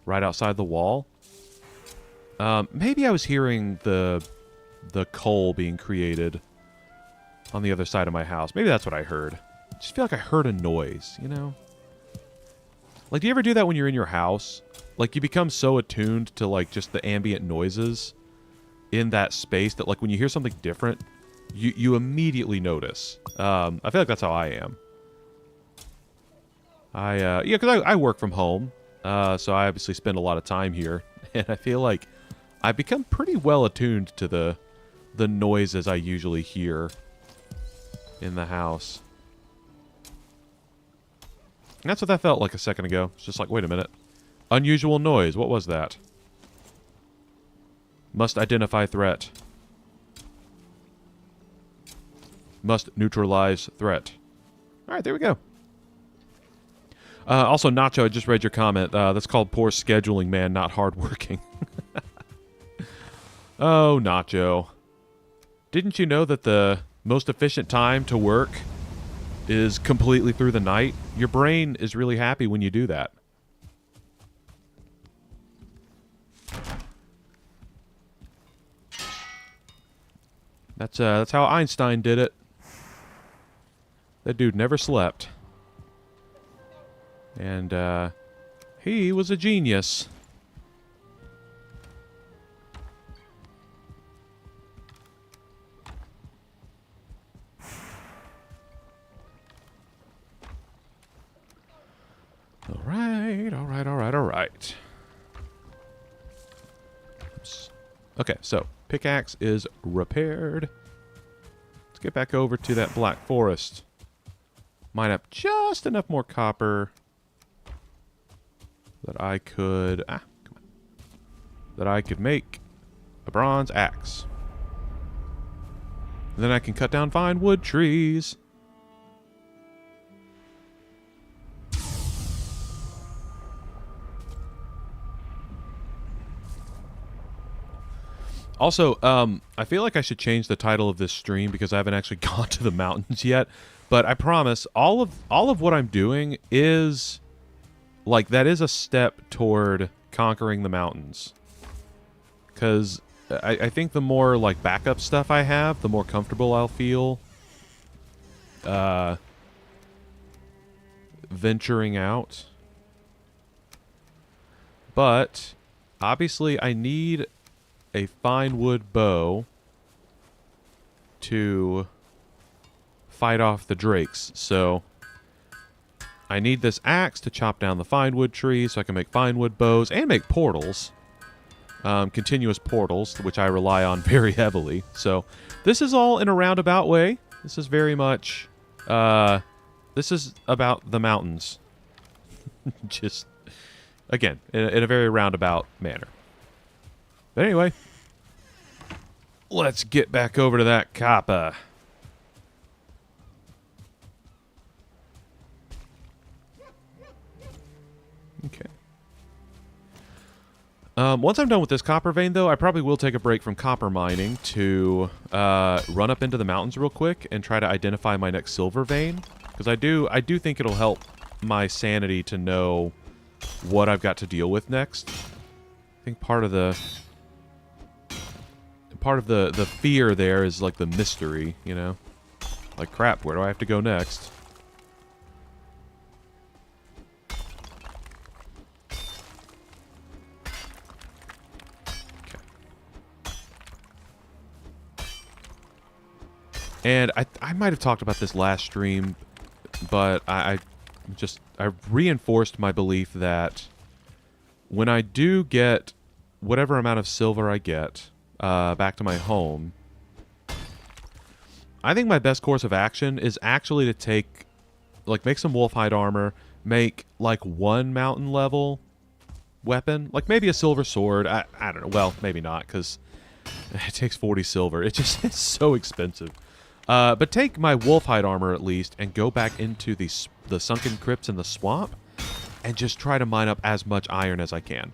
right outside the wall. Maybe I was hearing the coal being created on the other side of my house. Maybe that's what I heard. I just feel like I heard a noise, you know? Like, do you ever do that when you're in your house? Like, you become so attuned to, like, just the ambient noises in that space that, like, when you hear something different, you immediately notice. I feel like that's how I am. Yeah, because I work from home, so I obviously spend a lot of time here, and I feel like I've become pretty well attuned to the noises I usually hear in the house. And that's what that felt like a second ago. It's just like, wait a minute. Unusual noise. What was that? Must identify threat. Must neutralize threat. All right, there we go. Also, Nacho, I just read your comment. That's called poor scheduling, man, not hardworking. Oh, Nacho. Didn't you know that the most efficient time to work is completely through the night? Your brain is really happy when you do that. That's how Einstein did it. That dude never slept. And, he was a genius. All right. Oops. Okay, so pickaxe is repaired. Let's get back over to that black forest. Mine up just enough more copper that I could make a bronze axe. And then I can cut down fine wood trees. Also, I feel like I should change the title of this stream because I haven't actually gone to the mountains yet. But I promise, all of what I'm doing is, like, that is a step toward conquering the mountains. Because I think the more, like, backup stuff I have, the more comfortable I'll feel venturing out. But, obviously, I need a fine wood bow to fight off the drakes. So I need this axe to chop down the fine wood trees so I can make fine wood bows and make portals. Continuous portals, which I rely on very heavily. So this is all in a roundabout way. This is very much this is about the mountains. Just again, in a very roundabout manner. But anyway, let's get back over to that copper. Okay. Once I'm done with this copper vein, though, I probably will take a break from copper mining to run up into the mountains real quick and try to identify my next silver vein. Because I do think it'll help my sanity to know what I've got to deal with next. I think part of the fear there is like the mystery, you know? Like, crap, where do I have to go next? Okay. And I might have talked about this last stream, but I reinforced my belief that when I do get whatever amount of silver I get back to my home, I think my best course of action is actually to make some wolfhide armor, make like one mountain level weapon, like maybe a silver sword. I don't know. Well, maybe not, because it takes 40 silver. It's so expensive. But take my wolfhide armor at least and go back into the sunken crypts in the swamp and just try to mine up as much iron as I can.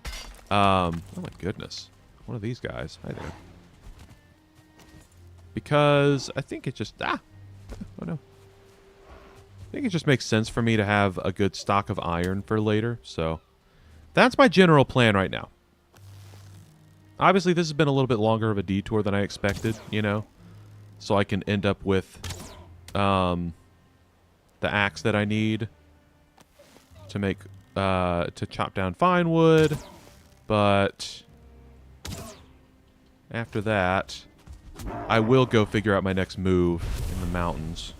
Oh my goodness. One of these guys. Hi there. Because I think it just... oh no. I think it just makes sense for me to have a good stock of iron for later. So that's my general plan right now. Obviously, this has been a little bit longer of a detour than I expected, you know. So I can end up with the axe that I need to make to chop down fine wood, but after that, I will go figure out my next move in the mountains.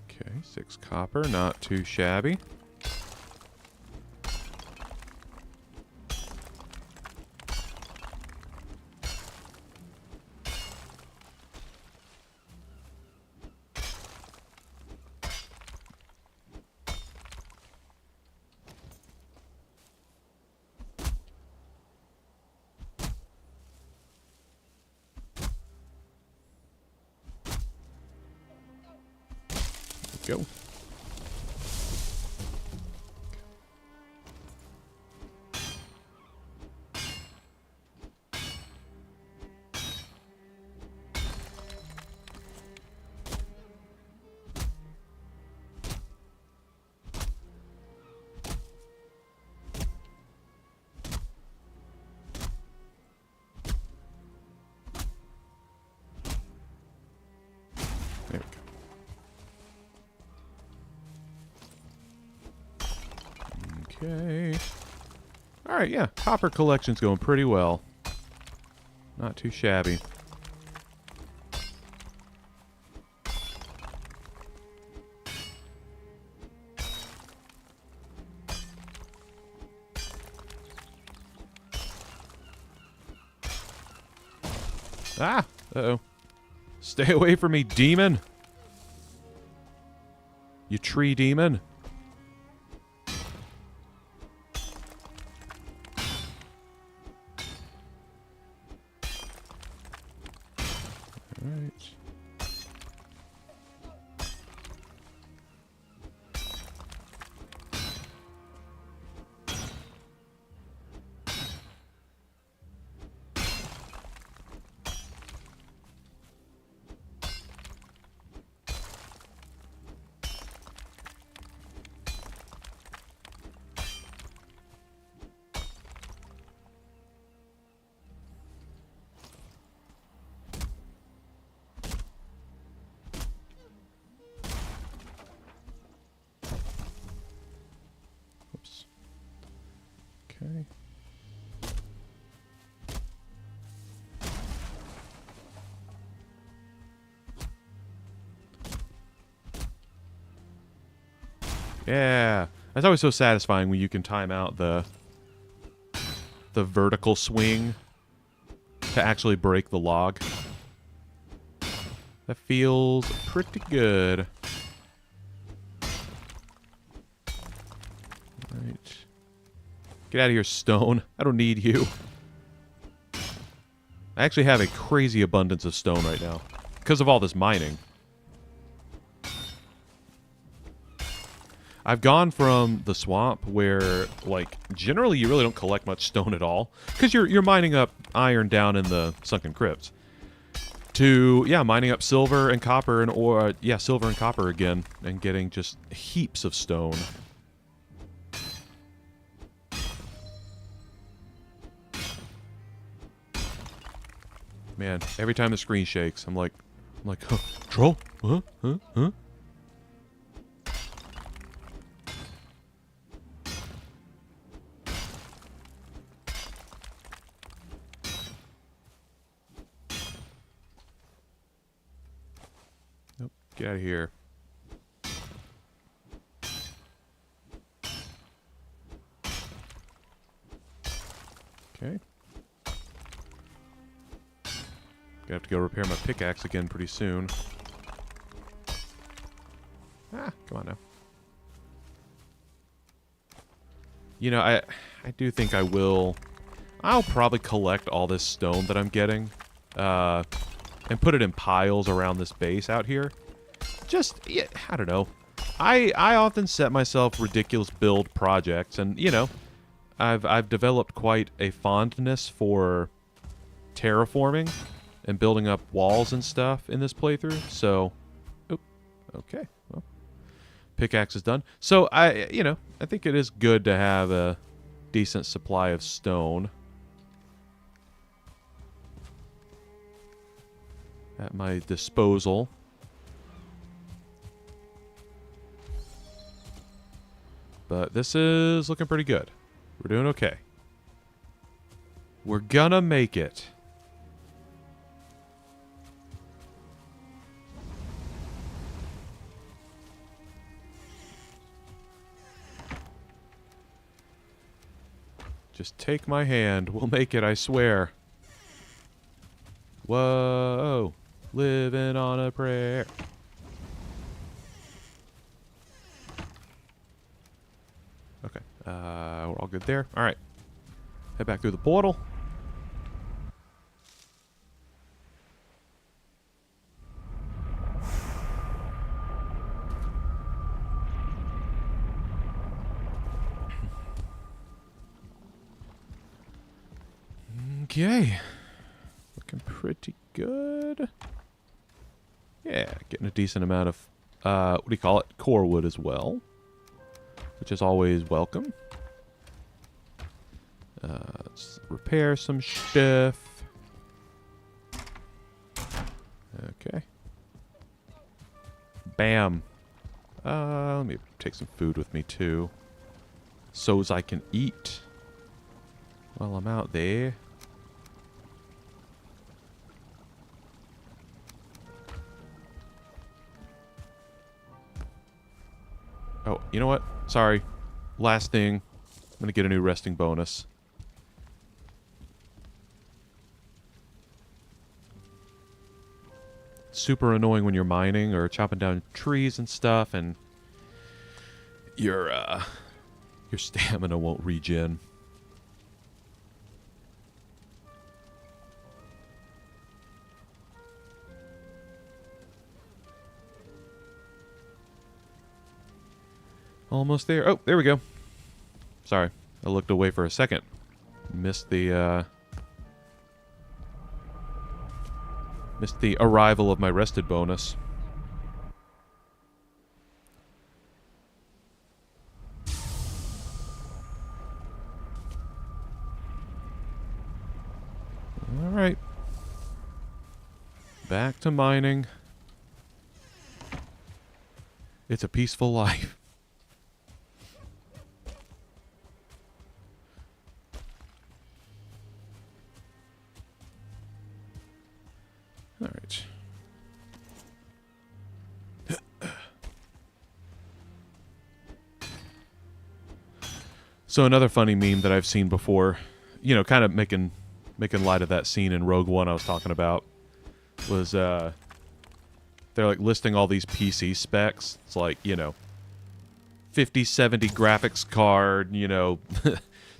Okay, 6 copper, not too shabby. Go. There we go. Okay. Alright, yeah. Copper collection's going pretty well. Not too shabby. Ah! Uh-oh. Stay away from me, demon! You tree demon! Alright. Oops. Okay. Yeah. That's always so satisfying when you can time out the vertical swing to actually break the log. That feels pretty good. Right. Get out of here, stone. I don't need you. I actually have a crazy abundance of stone right now because of all this mining. I've gone from the swamp where, like, generally you really don't collect much stone at all because you're mining up iron down in the sunken crypts, to, yeah, mining up silver and copper and silver and copper again and getting just heaps of stone. Man, every time the screen shakes, I'm like, huh, troll? Huh? Huh? Huh? Nope, get out of here. Okay. Gonna have to go repair my pickaxe again pretty soon. Ah, come on now. You know, I do think I'll probably collect all this stone that I'm getting, and put it in piles around this base out here. Just, yeah, I don't know. I often set myself ridiculous build projects, and, you know, I've developed quite a fondness for terraforming and building up walls and stuff in this playthrough, so... Oop, Okay, well, pickaxe is done. So I think it is good to have a decent supply of stone at my disposal. But this is looking pretty good. We're doing okay. We're gonna make it. Just take my hand. We'll make it, I swear. Whoa. Living on a prayer. Okay. We're all good there. All right. Head back through the portal. Okay. Looking pretty good. Yeah, getting a decent amount of, what do you call it? Core wood as well. Which is always welcome. Let's repair some stuff. Okay. Bam. Let me take some food with me too. So as I can eat while I'm out there. Oh, you know what? Sorry. Last thing. I'm going to get a new resting bonus. Super annoying when you're mining or chopping down trees and stuff and your stamina won't regen. Almost there. Oh, there we go. Sorry. I looked away for a second. Missed the arrival of my rested bonus. All right. Back to mining. It's a peaceful life. All right. So another funny meme that I've seen before, you know, kind of making light of that scene in Rogue One I was talking about, was they're like listing all these PC specs. It's like, you know, 5070 graphics card, you know,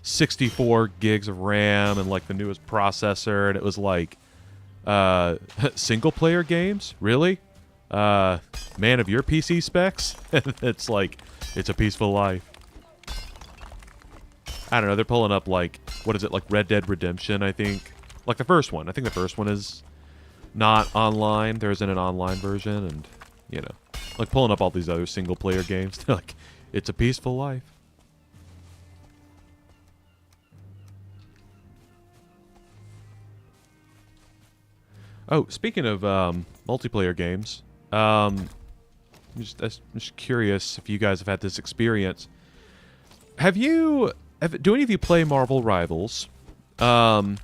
64 gigs of RAM and like the newest processor, and it was like single player games? Really? Man of your PC specs? It's like, it's a peaceful life. I don't know, they're pulling up like, what is it, like Red Dead Redemption, I think? Like the first one. I think the first one is not online. There isn't an online version, and, you know, like pulling up all these other single player games. They're like, it's a peaceful life. Oh, speaking of multiplayer games, I'm just curious if you guys have had this experience. Do any of you play Marvel Rivals? And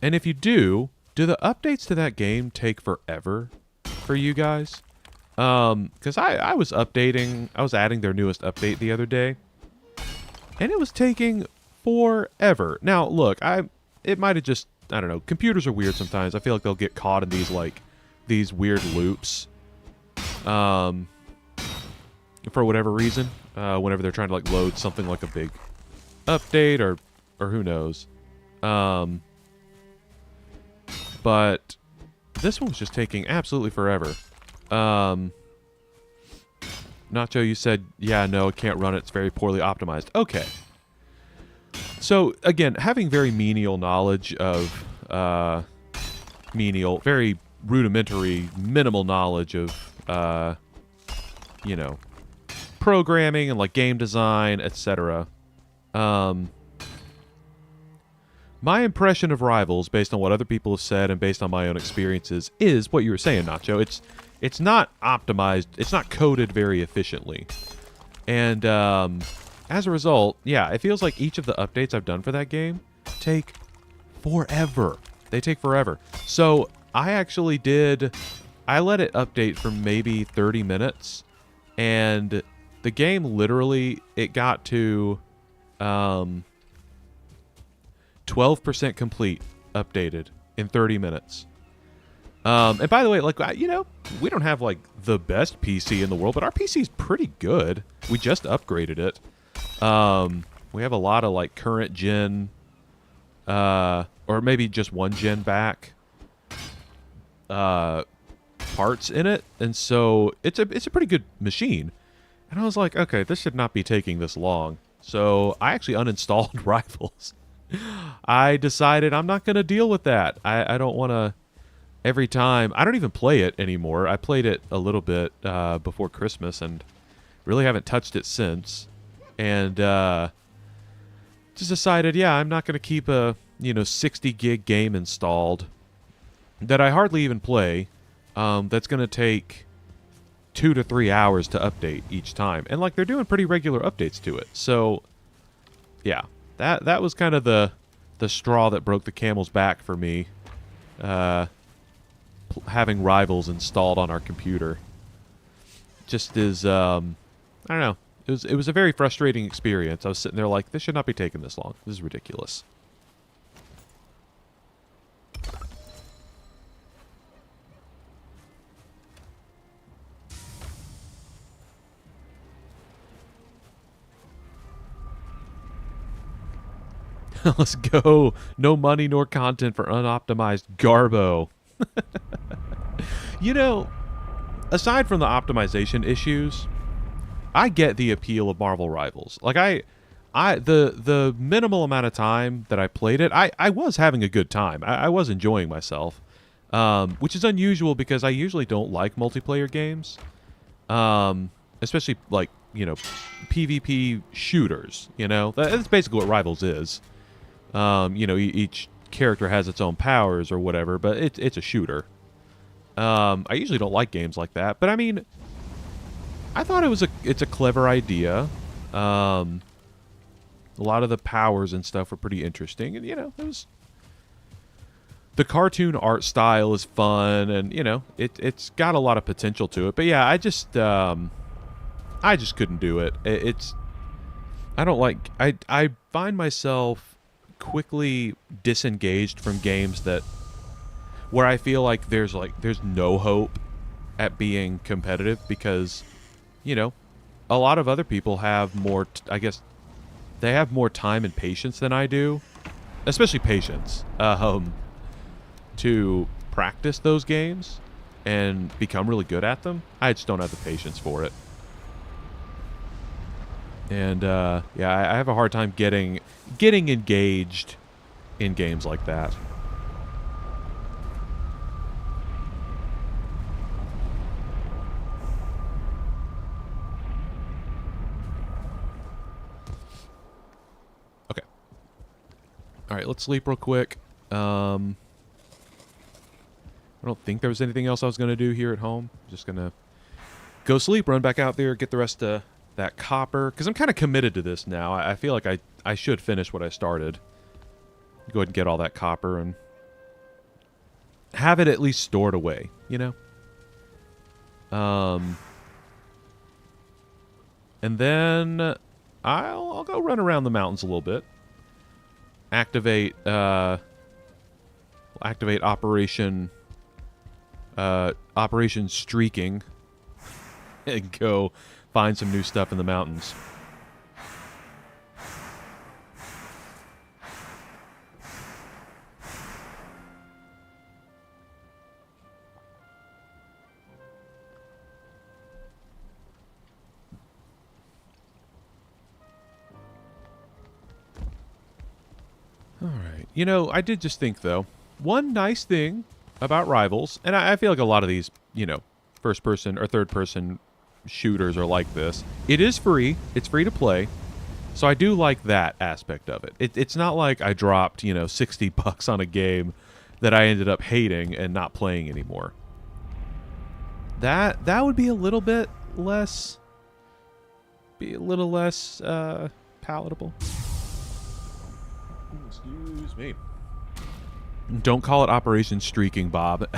if you do the updates to that game take forever for you guys? Because I was adding their newest update the other day, and it was taking forever. Now, look, it might have just, I don't know, computers are weird sometimes. I feel like they'll get caught in these weird loops, for whatever reason, whenever they're trying to like load something like a big update or who knows. But this one was just taking absolutely forever. Nacho, you said, yeah, no, it can't run it. It's very poorly optimized. Okay. So, again, having very menial knowledge of, very rudimentary, minimal knowledge of, you know, programming and like game design, etc. My impression of Rivals, based on what other people have said and based on my own experiences, is what you were saying, Nacho. It's not optimized. It's not coded very efficiently. And as a result, yeah, it feels like each of the updates I've done for that game take forever. They take forever. So I actually I let it update for maybe 30 minutes. And the game literally, it got to 12% complete updated in 30 minutes. And by the way, like, you know, we don't have like the best PC in the world, but our PC is pretty good. We just upgraded it. We have a lot of like current gen, or maybe just one gen back, parts in it. And so it's a pretty good machine. And I was like, okay, this should not be taking this long. So I actually uninstalled Rivals. I decided I'm not going to deal with that. I don't want to, every time, I don't even play it anymore. I played it a little bit before Christmas and really haven't touched it since. And just decided, yeah, I'm not going to keep a, 60 gig game installed that I hardly even play. That's going to take 2 to 3 hours to update each time. And like they're doing pretty regular updates to it. So yeah. That was kind of the straw that broke the camel's back for me, having Rivals installed on our computer. Just is, I don't know. It was a very frustrating experience. I was sitting there like, this should not be taking this long. This is ridiculous. Let's go. No money nor content for unoptimized Garbo. Aside from the optimization issues, I get the appeal of Marvel Rivals. Like the minimal amount of time that I played it, I was having a good time. I was enjoying myself, which is unusual because I usually don't like multiplayer games, especially like PvP shooters. That's basically what Rivals is. Each character has its own powers or whatever, but it's a shooter. I usually don't like games like that, but I mean, I thought it's a clever idea. A lot of the powers and stuff were pretty interesting, and it was, the cartoon art style is fun, and it's got a lot of potential to it. But yeah, I just couldn't do it. I don't like. I find myself quickly disengaged from games where I feel like there's no hope at being competitive, because a lot of other people have more I guess they have more time and patience than I do, especially patience, to practice those games and become really good at them. I just don't have the patience for it. And I have a hard time getting engaged in games like that. Okay. All right, let's sleep real quick. I don't think there was anything else I was going to do here at home. Just going to go sleep, run back out there, get the rest of that copper, because I'm kind of committed to this now. I feel like I should finish what I started. Go ahead and get all that copper and have it at least stored away, And then I'll go run around the mountains a little bit. Activate Operation Streaking and go find some new stuff in the mountains. All right. I did just think, though, one nice thing about Rivals, and I feel like a lot of these, first-person or third-person shooters are like this. It is free. It's free to play. So I do like that aspect of it. It's not like I dropped, you know, $60 on a game that I ended up hating and not playing anymore. That would be a little bit less palatable. Excuse me. Don't call it Operation Streaking, Bob.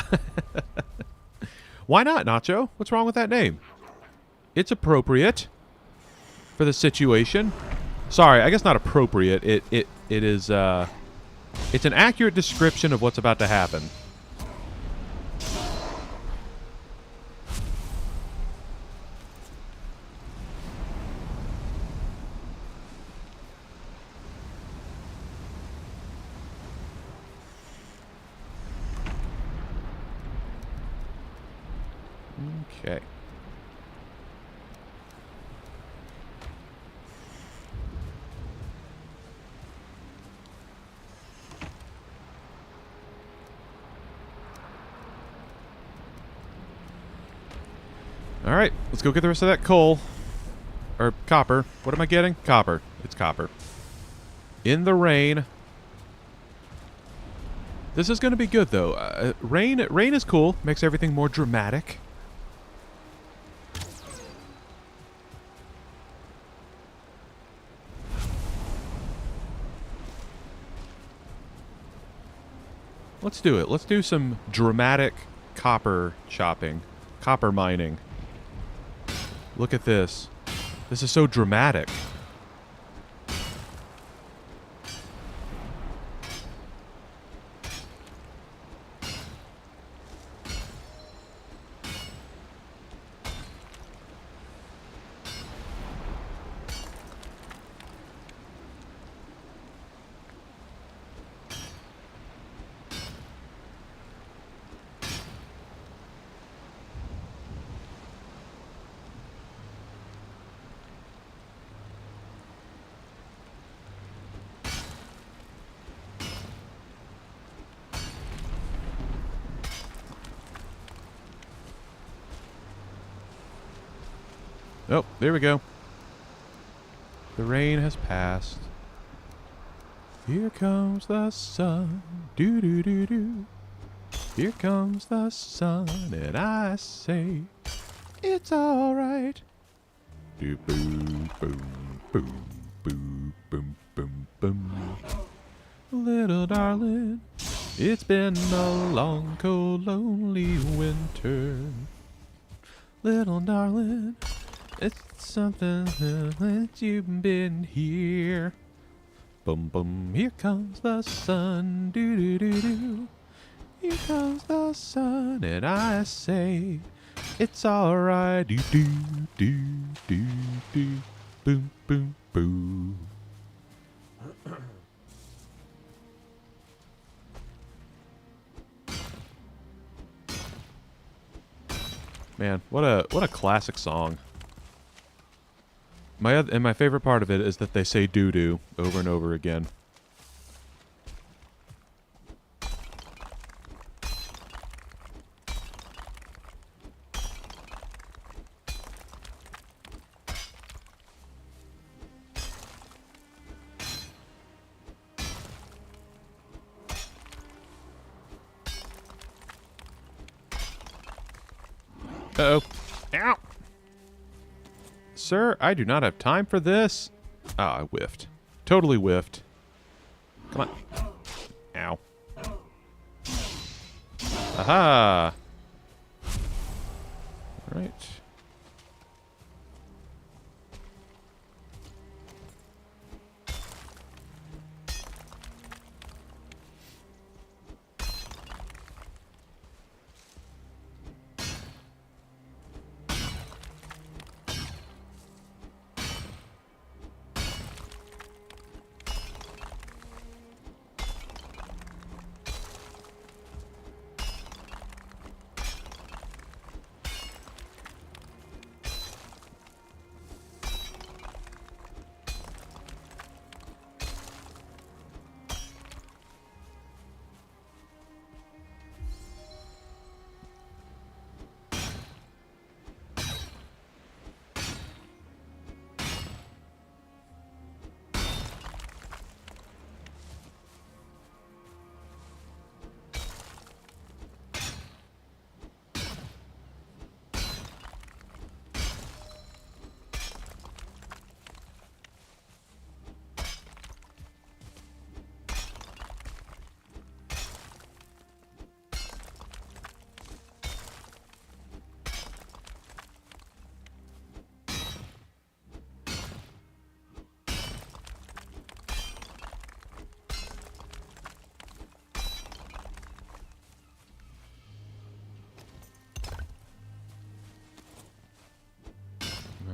Why not, Nacho? What's wrong with that name? It's appropriate for the situation. Sorry, I guess not appropriate. It is it's an accurate description of what's about to happen. Okay. All right, let's go get the rest of that coal. Or copper. What am I getting? Copper. It's copper. In the rain. This is going to be good, though. Rain is cool. Makes everything more dramatic. Let's do it. Let's do some dramatic copper chopping. Copper mining. Look at this. This is so dramatic. Oh, there we go. The rain has passed. Here comes the sun. Do do do do. Here comes the sun, and I say, it's all right. Do boom boom boom boom boom boom boom. Little darling, it's been a long, cold, lonely winter. Little darling. It's something that you've been here. Boom, boom, here comes the sun. Do, do, do, do. Here comes the sun, and I say, it's alright. Do, do, do, do, do. Boom, boom, boom. Man, what a classic song. My favorite part of it is that they say doo-doo over and over again. Uh-oh. Ow! Sir, I do not have time for this. Ah, I whiffed. Totally whiffed. Come on. Ow. Aha! All right.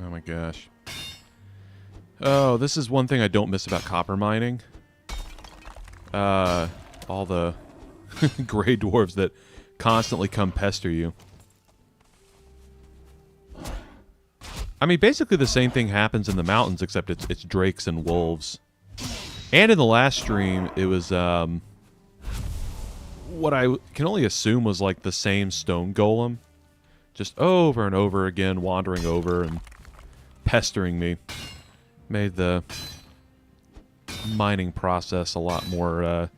Oh my gosh. Oh, this is one thing I don't miss about copper mining. All the gray dwarves that constantly come pester you. I mean, basically the same thing happens in the mountains, except it's drakes and wolves. And in the last stream, it was what I can only assume was like the same stone golem, just over and over again, wandering over and pestering me. Made the mining process a lot more,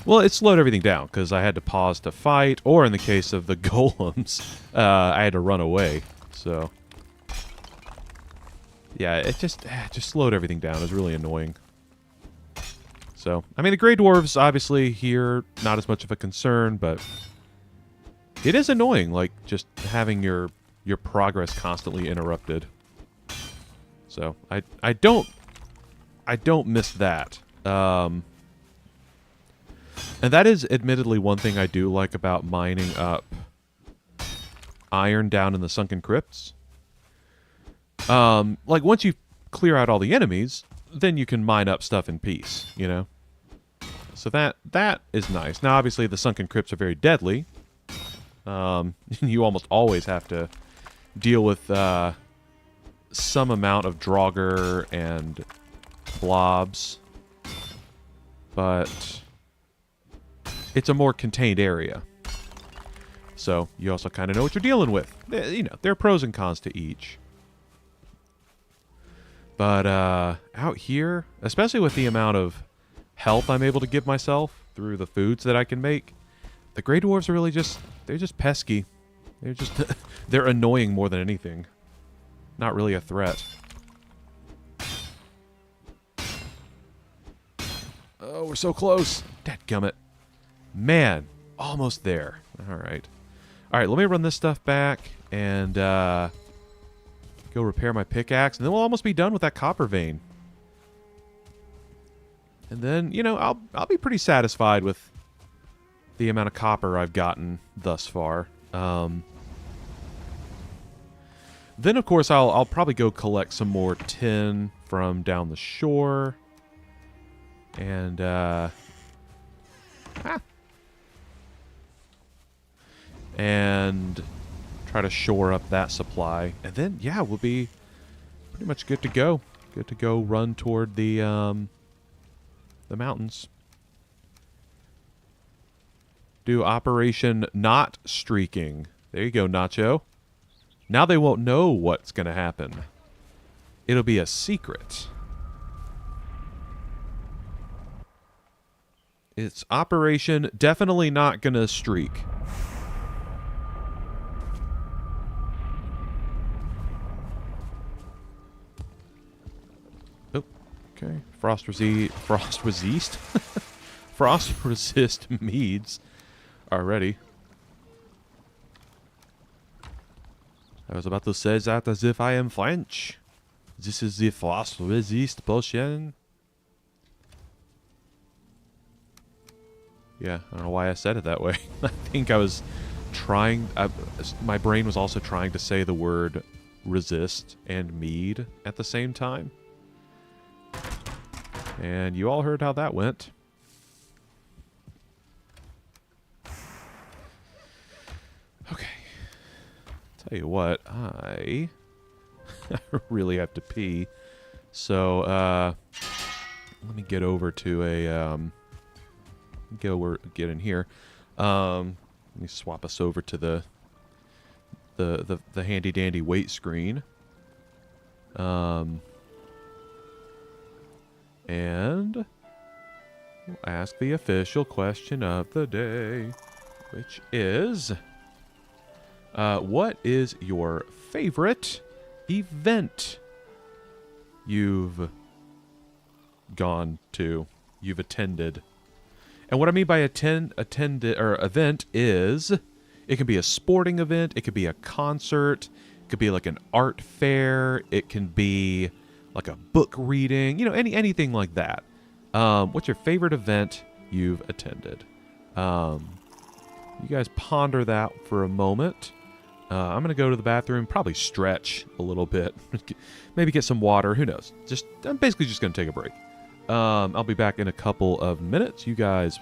well, it slowed everything down, because I had to pause to fight, or in the case of the golems, I had to run away, so... Yeah, it just slowed everything down. It was really annoying. So, I mean, the Grey Dwarves, obviously, here, not as much of a concern, but... It is annoying, like, just having your progress constantly interrupted. So, I don't miss that. And that is admittedly one thing I do like about mining up iron down in the sunken crypts. Like, once you clear out all the enemies, then you can mine up stuff in peace, you know? So that is nice. Now, obviously, the sunken crypts are very deadly. You almost always have to deal with some amount of Draugr and blobs. But it's a more contained area. So you also kind of know what you're dealing with. You know, there are pros and cons to each. But out here, especially with the amount of health I'm able to give myself through the foods that I can make, the Grey Dwarves are really they're just pesky. They're just, they're annoying more than anything. Not really a threat. Oh, we're so close. Dadgummit. Man, almost there. Alright. Alright, let me run this stuff back and go repair my pickaxe, and then we'll almost be done with that copper vein. And then, you know, I'll be pretty satisfied with the amount of copper I've gotten thus far. Then, of course, I'll probably go collect some more tin from down the shore. And, and try to shore up that supply. And then, yeah, we'll be pretty much good to go. Good to go run toward the mountains. Do Operation Not Streaking. There you go, Nacho. Now they won't know what's going to happen. It'll be a secret. It's Operation Definitely Not Gonna Streak. Oh, okay. Frost resist meads are ready. I was about to say that as if I am French. This is the frost resist potion. Yeah, I don't know why I said it that way. I think I was trying... my brain was also trying to say the word resist and mead at the same time. And you all heard how that went. Okay. Tell you what, I really have to pee. So, let me get over to a... get in here. Let me swap us over to the handy dandy wait screen. And we'll ask the official question of the day, which is, what is your favorite event you've gone to, you've attended? And what I mean by event is, it can be a sporting event, it could be a concert, it could be like an art fair, it can be like a book reading, you know, anything like that. What's your favorite event you've attended? You guys ponder that for a moment. I'm going to go to the bathroom, probably stretch a little bit. Maybe get some water. Who knows? I'm basically just going to take a break. I'll be back in a couple of minutes. You guys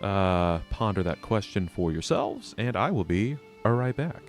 ponder that question for yourselves, and I will be right back.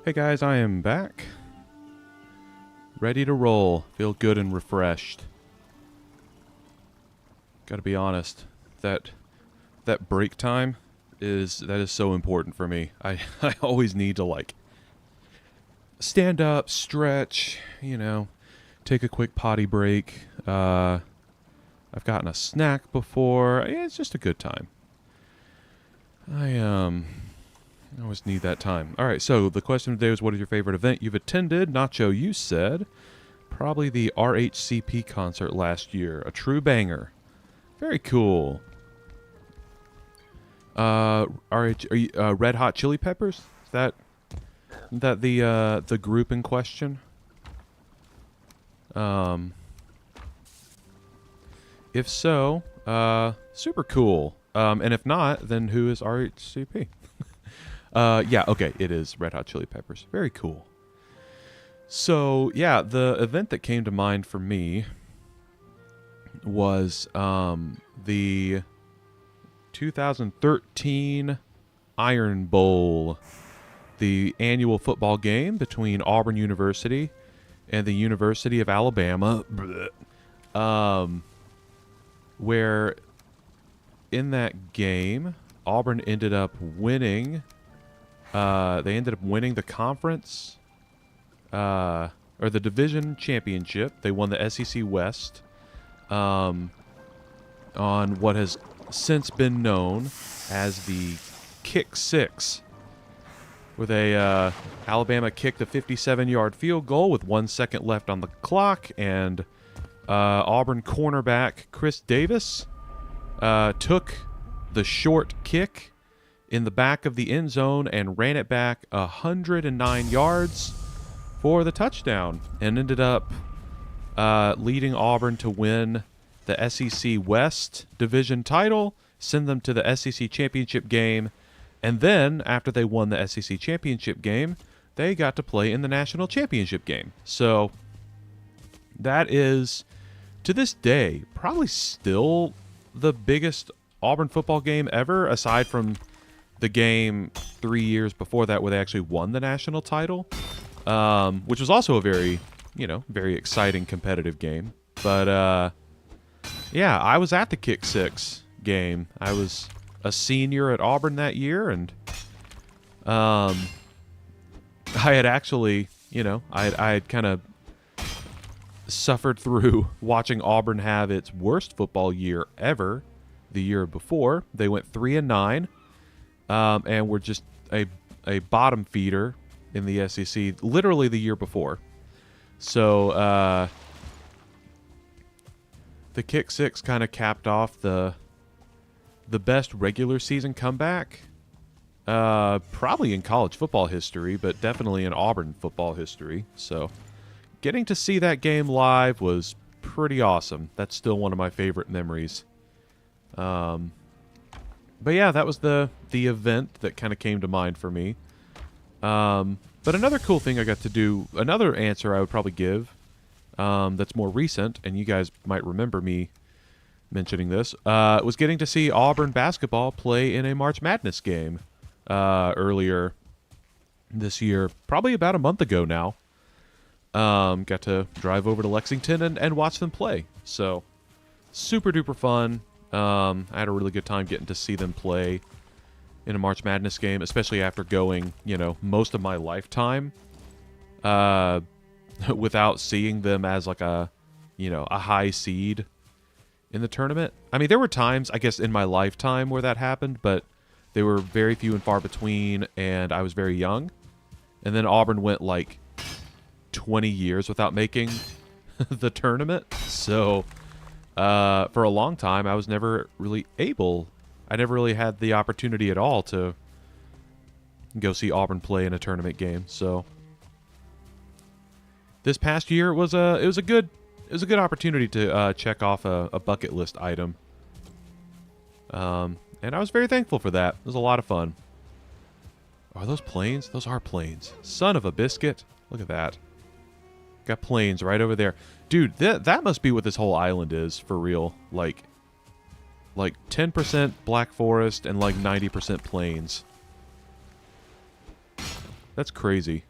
Hey guys, I am back. Ready to roll. Feel good and refreshed. Gotta be honest, that break time is so important for me. I always need to like stand up, stretch, you know, take a quick potty break. I've gotten a snack before. It's just a good time. I always need that time. All right, so the question today was, what is your favorite event you've attended? Nacho, you said probably the RHCP concert last year. A true banger. Very cool. Red Hot Chili Peppers? Is that the group in question? If so, super cool. And if not, then who is RHCP? Yeah, okay, it is Red Hot Chili Peppers. Very cool. So, yeah, the event that came to mind for me was the 2013 Iron Bowl, the annual football game between Auburn University and the University of Alabama, where in that game, Auburn ended up winning. They ended up winning the conference, or the division championship. They won the SEC West, on what has since been known as the Kick Six, where Alabama kicked a 57-yard field goal with 1 second left on the clock, and Auburn cornerback Chris Davis took the short kick in the back of the end zone and ran it back 109 yards for the touchdown, and ended up leading Auburn to win the SEC West division title, send them to the SEC championship game, and then after they won the SEC championship game, they got to play in the national championship game. So that is, to this day, probably still the biggest Auburn football game ever, aside from the game 3 years before that where they actually won the national title, which was also a very, very exciting competitive game. But yeah, I was at the Kick Six game. I was a senior at Auburn that year, and I had actually, I had kind of suffered through watching Auburn have its worst football year ever the year before. They went 3-9. And were just a bottom feeder in the SEC literally the year before. So the Kick Six kind of capped off the best regular season comeback, probably in college football history, but definitely in Auburn football history. So getting to see that game live was pretty awesome. That's still one of my favorite memories. But yeah, that was the event that kind of came to mind for me. But another cool thing I got to do, another answer I would probably give, that's more recent, and you guys might remember me mentioning this, was getting to see Auburn basketball play in a March Madness game earlier this year, probably about a month ago now. Got to drive over to Lexington and watch them play. So, super duper fun. I had a really good time getting to see them play in a March Madness game, especially after going, most of my lifetime without seeing them as like a high seed in the tournament. I mean, there were times, I guess, in my lifetime where that happened, but they were very few and far between, and I was very young. And then Auburn went like 20 years without making the tournament. So for a long time, I was never really I never really had the opportunity at all to go see Auburn play in a tournament game. So this past year it was a good opportunity to check off a bucket list item. And I was very thankful for that. It was a lot of fun. Are those planes? Those are planes. Son of a biscuit. Look at that. Got planes right over there. Dude, that must be what this whole island is for real. Like 10% Black Forest and like 90% plains. That's crazy.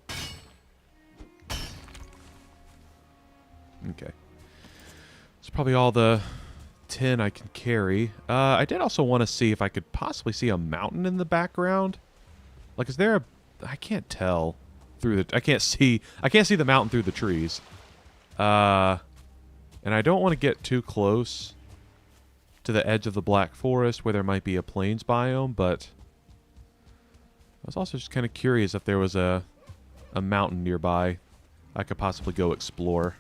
Okay. It's probably all the tin I can carry. I did also want to see if I could possibly see a mountain in the background. Like, is there a... I can't tell through the... I can't see the mountain through the trees. And I don't want to get too close to the edge of the Black Forest where there might be a plains biome, but I was also just kind of curious if there was a mountain nearby I could possibly go explore.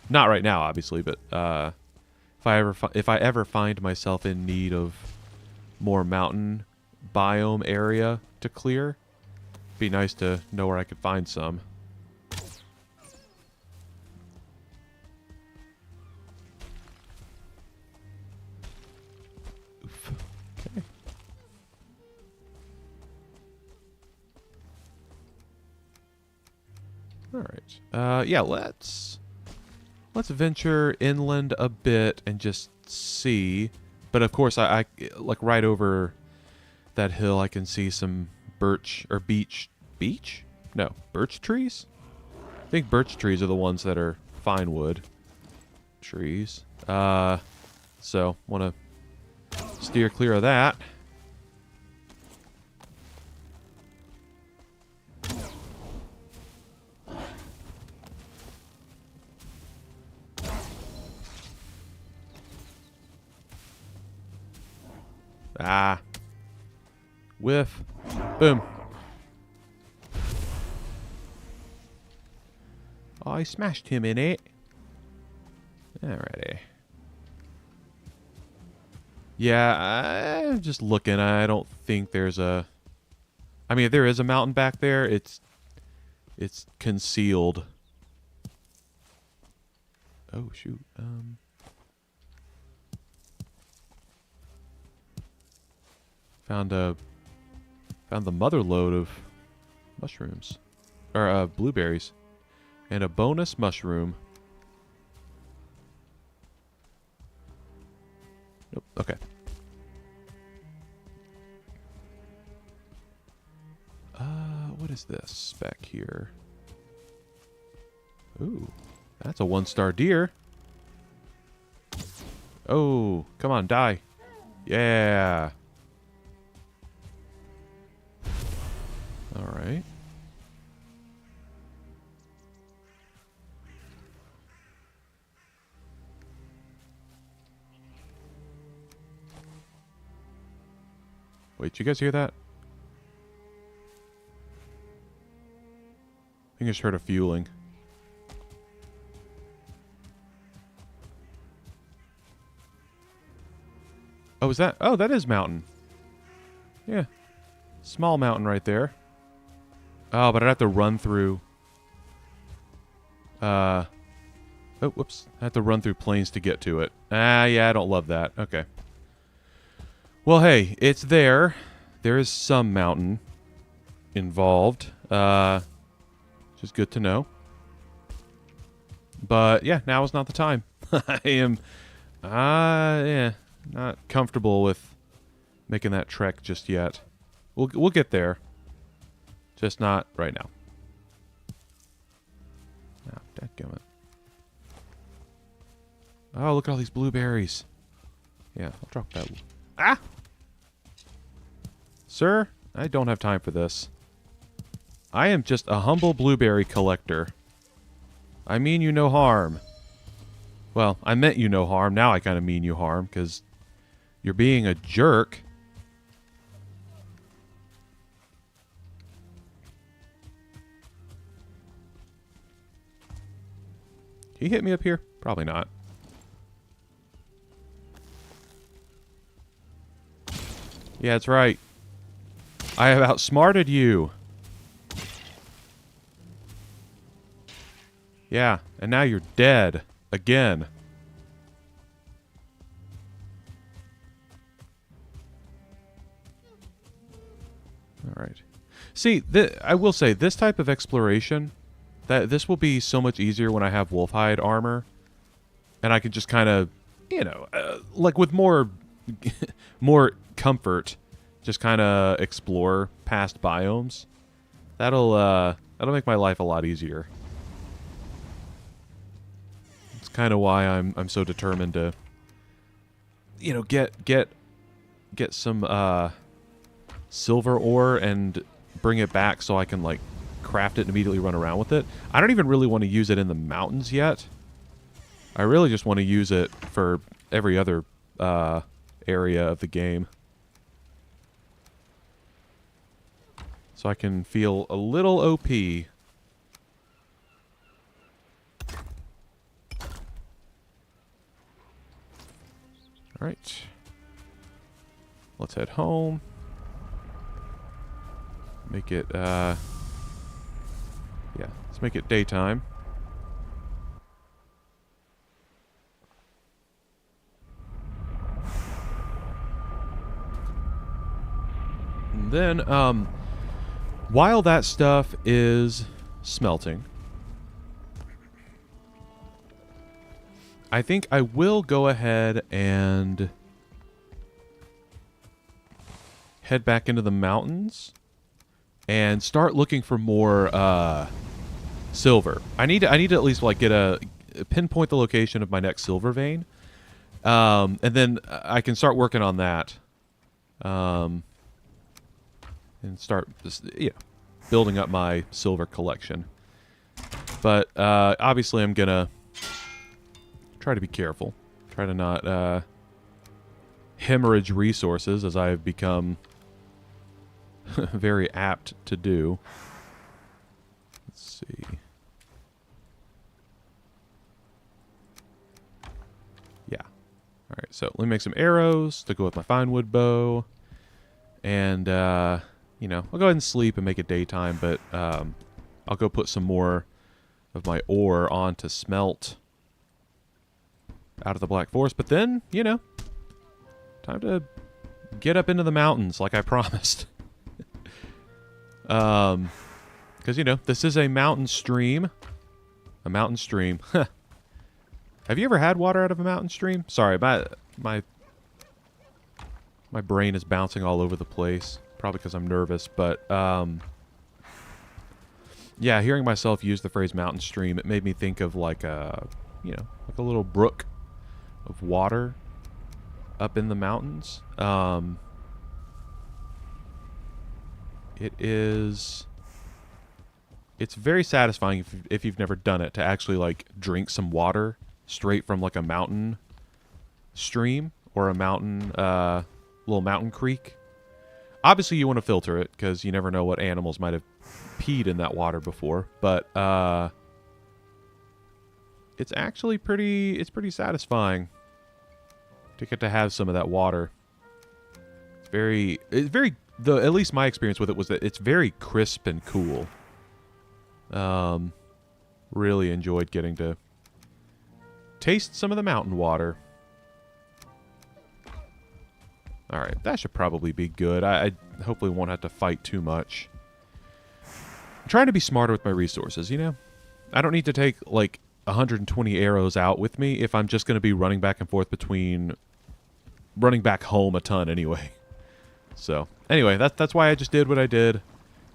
Not right now, obviously, but if I ever find myself in need of more mountain biome area to clear, it'd be nice to know where I could find some. Oof. Okay. All right. Yeah, let's venture inland a bit and just see. But of course, I like right over that hill, I can see some birch or beech. No, birch trees? I think birch trees are the ones that are fine wood trees. So want to steer clear of that. Ah. Whiff. Boom. Oh, I smashed him in it. Alrighty. Yeah, I'm just looking. I don't think there's a... I mean, if there is a mountain back there, it's concealed. Oh, shoot. Found the mother lode of mushrooms. Or, blueberries. And a bonus mushroom. Nope, okay. What is this back here? Ooh, that's a 1-star deer. Oh, come on, die. Yeah. All right. Wait, you guys hear that? I think I just heard a fueling. Oh, is that? Oh, that is mountain. Yeah. Small mountain right there. Oh, but I'd have to run through... Oh, whoops. I have to run through plains to get to it. Ah, yeah, I don't love that. Okay. Well, hey, it's there. There is some mountain involved. Which is good to know. But, yeah, now is not the time. I am... yeah, not comfortable with making that trek just yet. We'll get there. Just not right now. Oh, dadgummit. Oh, look at all these blueberries. Yeah, I'll drop that. Ah! Sir, I don't have time for this. I am just a humble blueberry collector. I mean you no harm. Well, I meant you no harm. Now I kind of mean you harm, because you're being a jerk. Can you hit me up here? Probably not. Yeah, that's right. I have outsmarted you. Yeah, and now you're dead. Again. Alright. See, I will say, this type of exploration, this will be so much easier when I have wolfhide armor. And I can just kind of, you know, like with more comfort, just kind of explore past biomes. That'll make my life a lot easier. kind of why I'm so determined to, you know, get some silver ore and bring it back so I can like craft it and immediately run around with it. I don't even really want to use it in the mountains yet. I really just want to use it for every other area of the game. So I can feel a little OP. Alright. Let's head home. Make it, yeah, let's make it daytime. And then, while that stuff is smelting, I think I will go ahead and head back into the mountains and start looking for more silver. I need to at least like get pinpoint the location of my next silver vein, and then I can start working on that, and start building up my silver collection. But obviously, I'm gonna try to be careful. Try to not hemorrhage resources, as I have become very apt to do. Let's see. Yeah. All right, so let me make some arrows to go with my fine wood bow. And, you know, I'll go ahead and sleep and make it daytime, but I'll go put some more of my ore on to smelt out of the Black Forest. But then, you know, time to get up into the mountains like I promised. Because, you know, this is a mountain stream. A mountain stream. Have you ever had water out of a mountain stream? Sorry, my brain is bouncing all over the place. Probably because I'm nervous, but, yeah, hearing myself use the phrase mountain stream, it made me think of like a, you know, like a little brook of water up in the mountains. It's very satisfying if you've never done it, to actually like drink some water straight from like a mountain stream or a mountain, little mountain creek. Obviously you want to filter it because you never know what animals might have peed in that water before, but it's actually pretty satisfying to get to have some of that water. It's very, at least my experience with it was that it's very crisp and cool. Really enjoyed getting to taste some of the mountain water. Alright, that should probably be good. I hopefully won't have to fight too much. I'm trying to be smarter with my resources, you know? I don't need to take, like, 120 arrows out with me if I'm just going to be running back and forth between... running back home a ton anyway. So, anyway, that's why I just did what I did.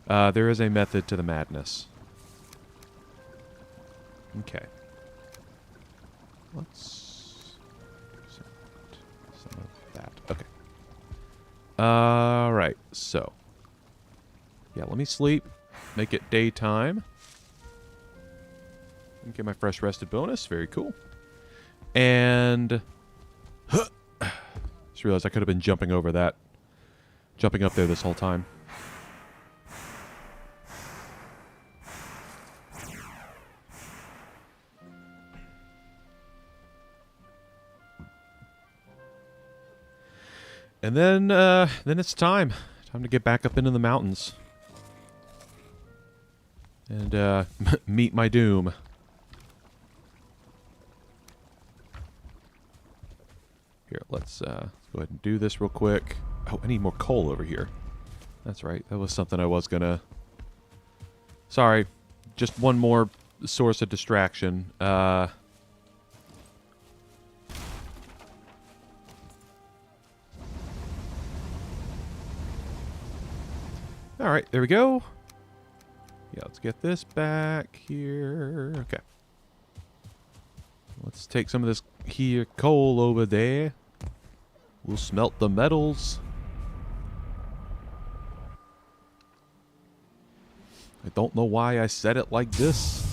There is a method to the madness. Okay. Let's... some of that. Okay. Alright, so. Yeah, let me sleep. Make it daytime. Get my fresh rested bonus. Very cool. And... just realized I could have been jumping over that. Jumping up there this whole time. And then it's time. Time to get back up into the mountains. And meet my doom. Here, let's go ahead and do this real quick. Oh, I need more coal over here. That's right. That was something I was gonna... Sorry. Just one more source of distraction. Alright, there we go. Yeah, let's get this back here. Okay. Let's take some of this here coal over there. We'll smelt the metals. I don't know why I said it like this.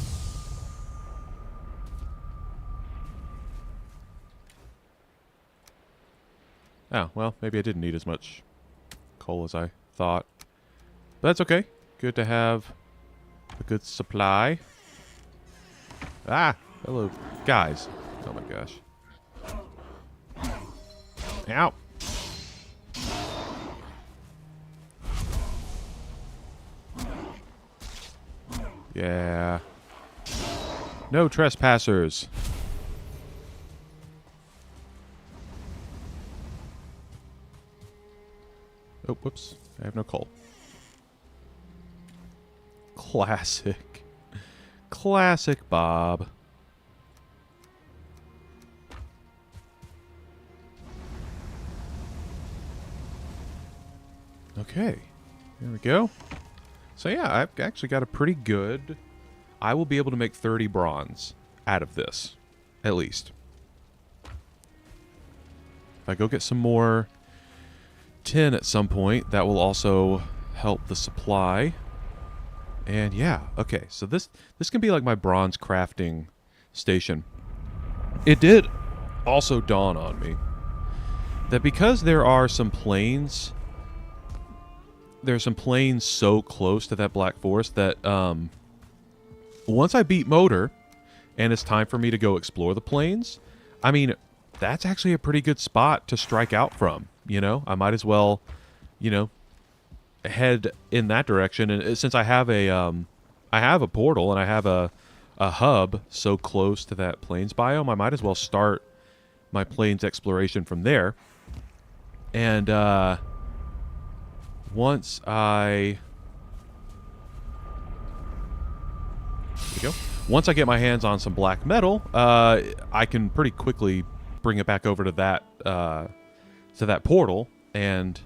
Oh, well, maybe I didn't need as much coal as I thought. But that's okay. Good to have a good supply. Ah! Hello, guys. Oh my gosh. Ow! Yeah. No trespassers. Oh, whoops. I have no coal. Classic. Classic Bob. Okay. There we go. So yeah, I've actually got a pretty good... I will be able to make 30 bronze out of this. At least. If I go get some more tin at some point, that will also help the supply. And yeah, okay. So this can be like my bronze crafting station. It did also dawn on me that because there are some plains... There's some plains so close to that Black Forest that once I beat Motor and it's time for me to go explore the plains, I mean, that's actually a pretty good spot to strike out from, you know? I might as well, you know, head in that direction. And since I have a portal and I have a hub so close to that plains biome, I might as well start my plains exploration from there. And once I... There we go. Once I get my hands on some black metal, I can pretty quickly bring it back over to that portal and...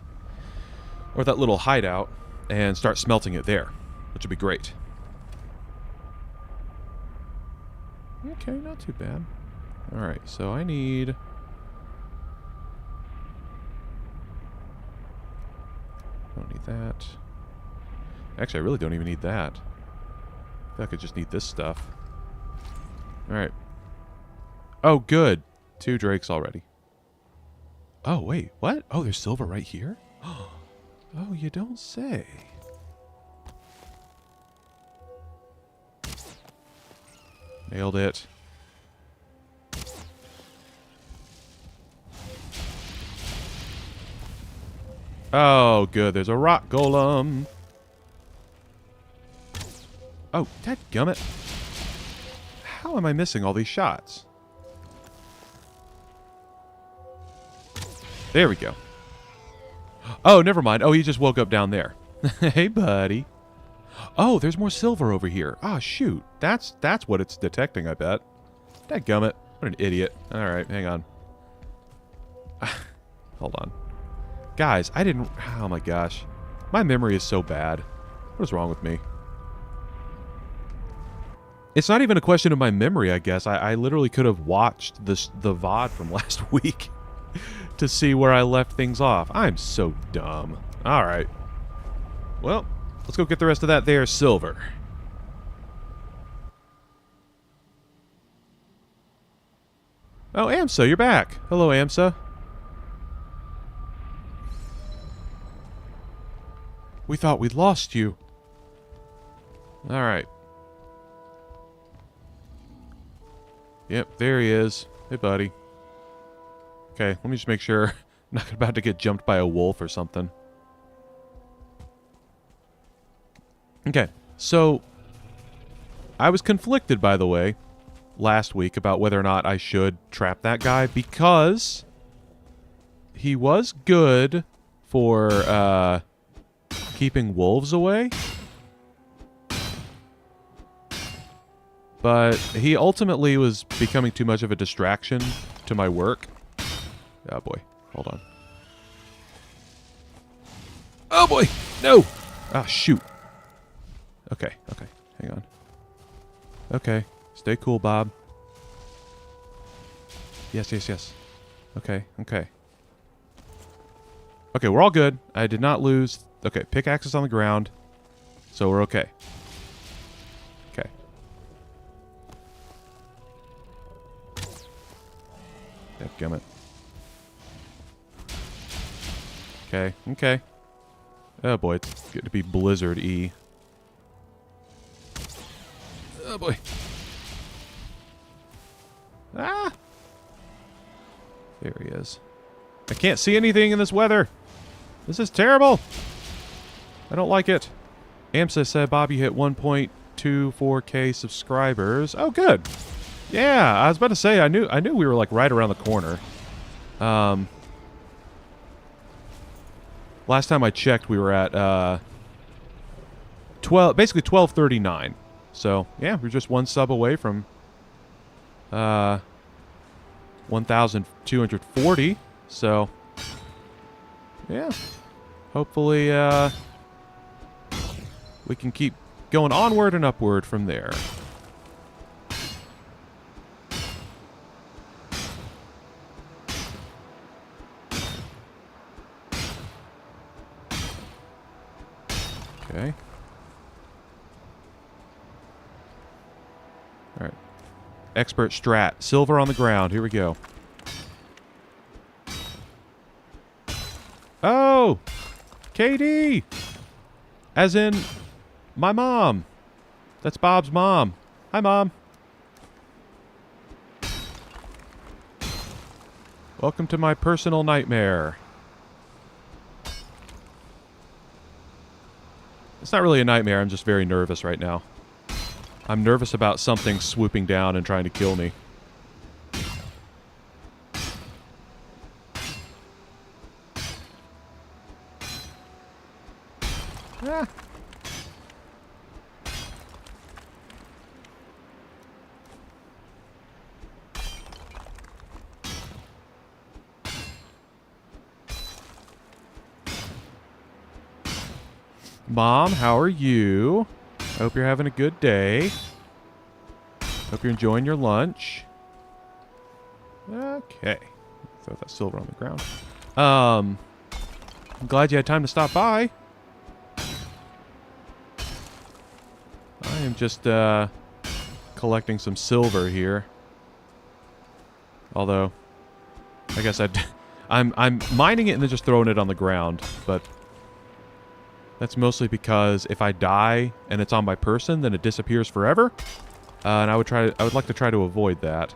or that little hideout and start smelting it there, which would be great. Okay, not too bad. Alright, so I need... Don't need that. Actually, I really don't even need that. I feel like I just need this stuff. Alright. Oh, good. 2 drakes already. Oh, wait. What? Oh, there's silver right here? Oh, you don't say. Nailed it. Oh, good. There's a rock golem. Oh, dadgummit. How am I missing all these shots? There we go. Oh, never mind. Oh, he just woke up down there. Hey, buddy. Oh, there's more silver over here. Ah, oh, shoot. That's what it's detecting, I bet. Dadgummit. What an idiot. All right, hang on. Hold on. Guys, I didn't... Oh, my gosh. My memory is so bad. What is wrong with me? It's not even a question of my memory, I guess. I literally could have watched the VOD from last week to see where I left things off. I'm so dumb. All right. Well, let's go get the rest of that there silver. Oh, Amsa, you're back. Hello, Amsa. We thought we'd lost you. All right. Yep, there he is. Hey, buddy. Okay, let me just make sure I'm not about to get jumped by a wolf or something. Okay, so I was conflicted, by the way, last week about whether or not I should trap that guy because he was good for keeping wolves away. But he ultimately was becoming too much of a distraction to my work. Oh boy, hold on. Oh boy, no! Ah, shoot. Okay, hang on. Okay, stay cool, Bob. Yes, yes, yes. Okay, okay. Okay, we're all good. I did not lose. Okay, pickaxe is on the ground. So we're okay. Okay. Dadgummit. Okay, okay. Oh boy, it's good to be Blizzard-y. Oh boy. Ah! There he is. I can't see anything in this weather. This is terrible. I don't like it. Amsa said Bobby hit 1.24k subscribers. Oh, good. Yeah, I was about to say I knew we were like right around the corner. Last time I checked, we were at 1239. So yeah, we're just one sub away from 1,240. So yeah, hopefully we can keep going onward and upward from there. Okay. All right. Expert strat. Silver on the ground. Here we go. Oh! KD! As in, my mom. That's Bob's mom. Hi, Mom. Welcome to my personal nightmare. It's not really a nightmare. I'm just very nervous right now. I'm nervous about something swooping down and trying to kill me. Ah. Mom, how are you? I hope you're having a good day. Hope you're enjoying your lunch. Okay. Throw that silver on the ground. I'm glad you had time to stop by. I am just collecting some silver here. Although, I guess I'm mining it and then just throwing it on the ground, but that's mostly because if I die and it's on my person, then it disappears forever. And I would like to try to avoid that.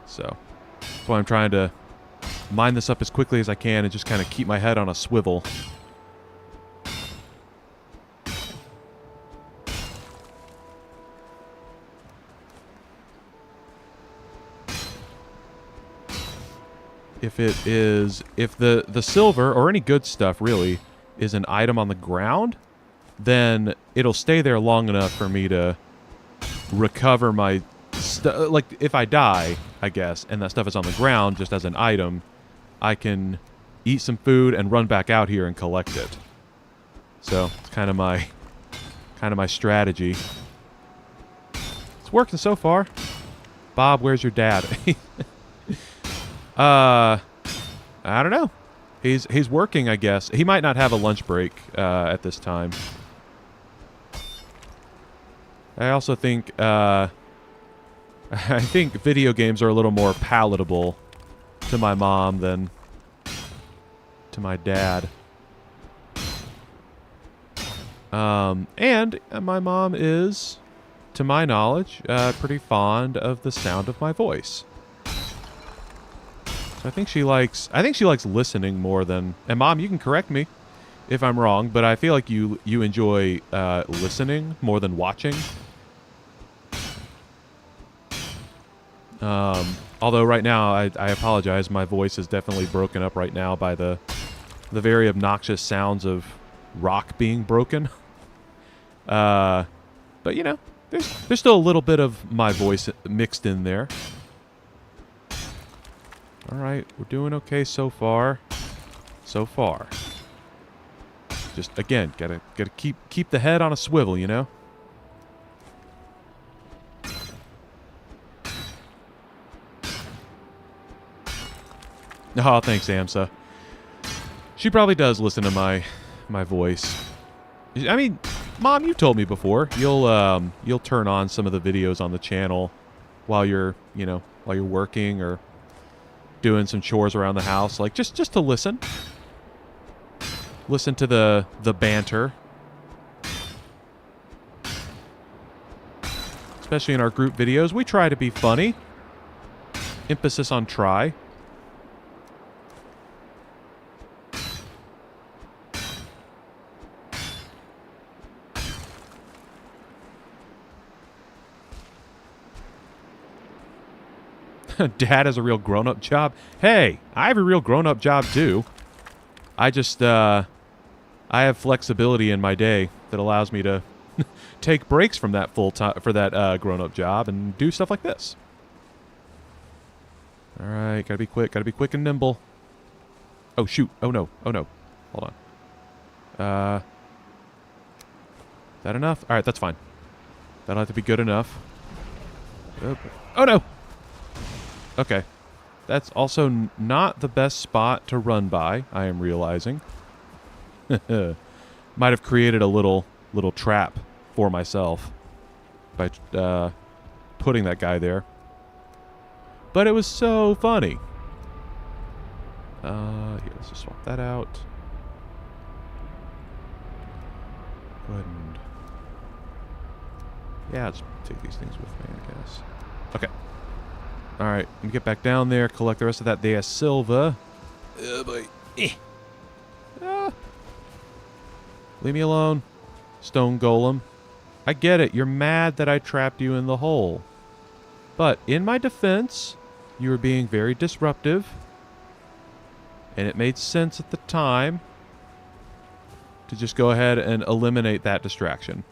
So that's why I'm trying to mine this up as quickly as I can and just kind of keep my head on a swivel. If the silver or any good stuff really is an item on the ground, then it'll stay there long enough for me to recover my stuff. Like if I die, I guess, and that stuff is on the ground just as an item, I can eat some food and run back out here and collect it. So it's kind of my strategy. It's working so far. Bob, where's your dad? I don't know. He's working, I guess. He might not have a lunch break at this time. I also think I think video games are a little more palatable to my mom than to my dad. And my mom is, to my knowledge, pretty fond of the sound of my voice. So I think she likes listening more than. And Mom, you can correct me if I'm wrong, but I feel like you enjoy listening more than watching. Although right now I apologize, my voice is definitely broken up right now by the very obnoxious sounds of rock being broken. But you know, there's still a little bit of my voice mixed in there. All right, we're doing okay so far. So far. Just again, gotta keep the head on a swivel, you know. Oh, thanks, Amsa. She probably does listen to my voice. I mean, Mom, you told me before you'll turn on some of the videos on the channel while you're working or doing some chores around the house, like just to listen to the banter, especially in our group videos. We try to be funny. Emphasis on try. Dad has a real grown-up job. Hey, I have a real grown-up job too. I just I have flexibility in my day that allows me to take breaks from that grown-up job and do stuff like this. All right, gotta be quick and nimble. Oh shoot! Oh no! Hold on. That enough? All right, that's fine. That'll have to be good enough. Oh no! Okay. That's also not the best spot to run by, I am realizing. Might have created a little trap for myself by putting that guy there. But it was so funny. Here, let's just swap that out. Go ahead and... Yeah, let's take these things with me, I guess. Okay. Alright, let me get back down there, collect the rest of that there silver. Oh boy. Ah. Leave me alone, stone golem. I get it, you're mad that I trapped you in the hole. But in my defense, you were being very disruptive. And it made sense at the time to just go ahead and eliminate that distraction.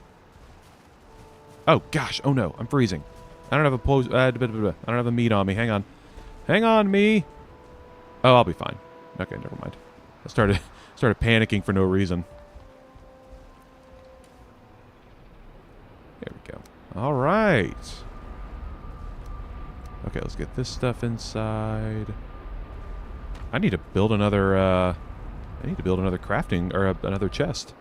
Oh gosh, oh no, I'm freezing. I don't have I don't have a meat on me. Hang on, me. Oh, I'll be fine. Okay, never mind. I started panicking for no reason. There we go. All right. Okay, let's get this stuff inside. I need to build another. I need to build another crafting or another chest.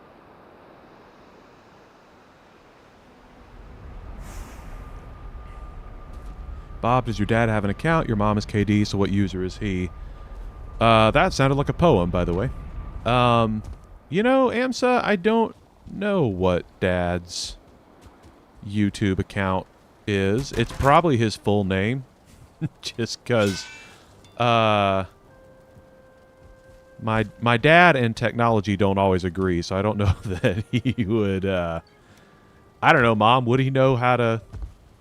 Bob, does your dad have an account? Your mom is KD, so what user is he? That sounded like a poem, by the way. You know, Amsa, I don't know what Dad's YouTube account is. It's probably his full name. Just because, my dad and technology don't always agree, so I don't know that he would, I don't know, Mom, would he know how to...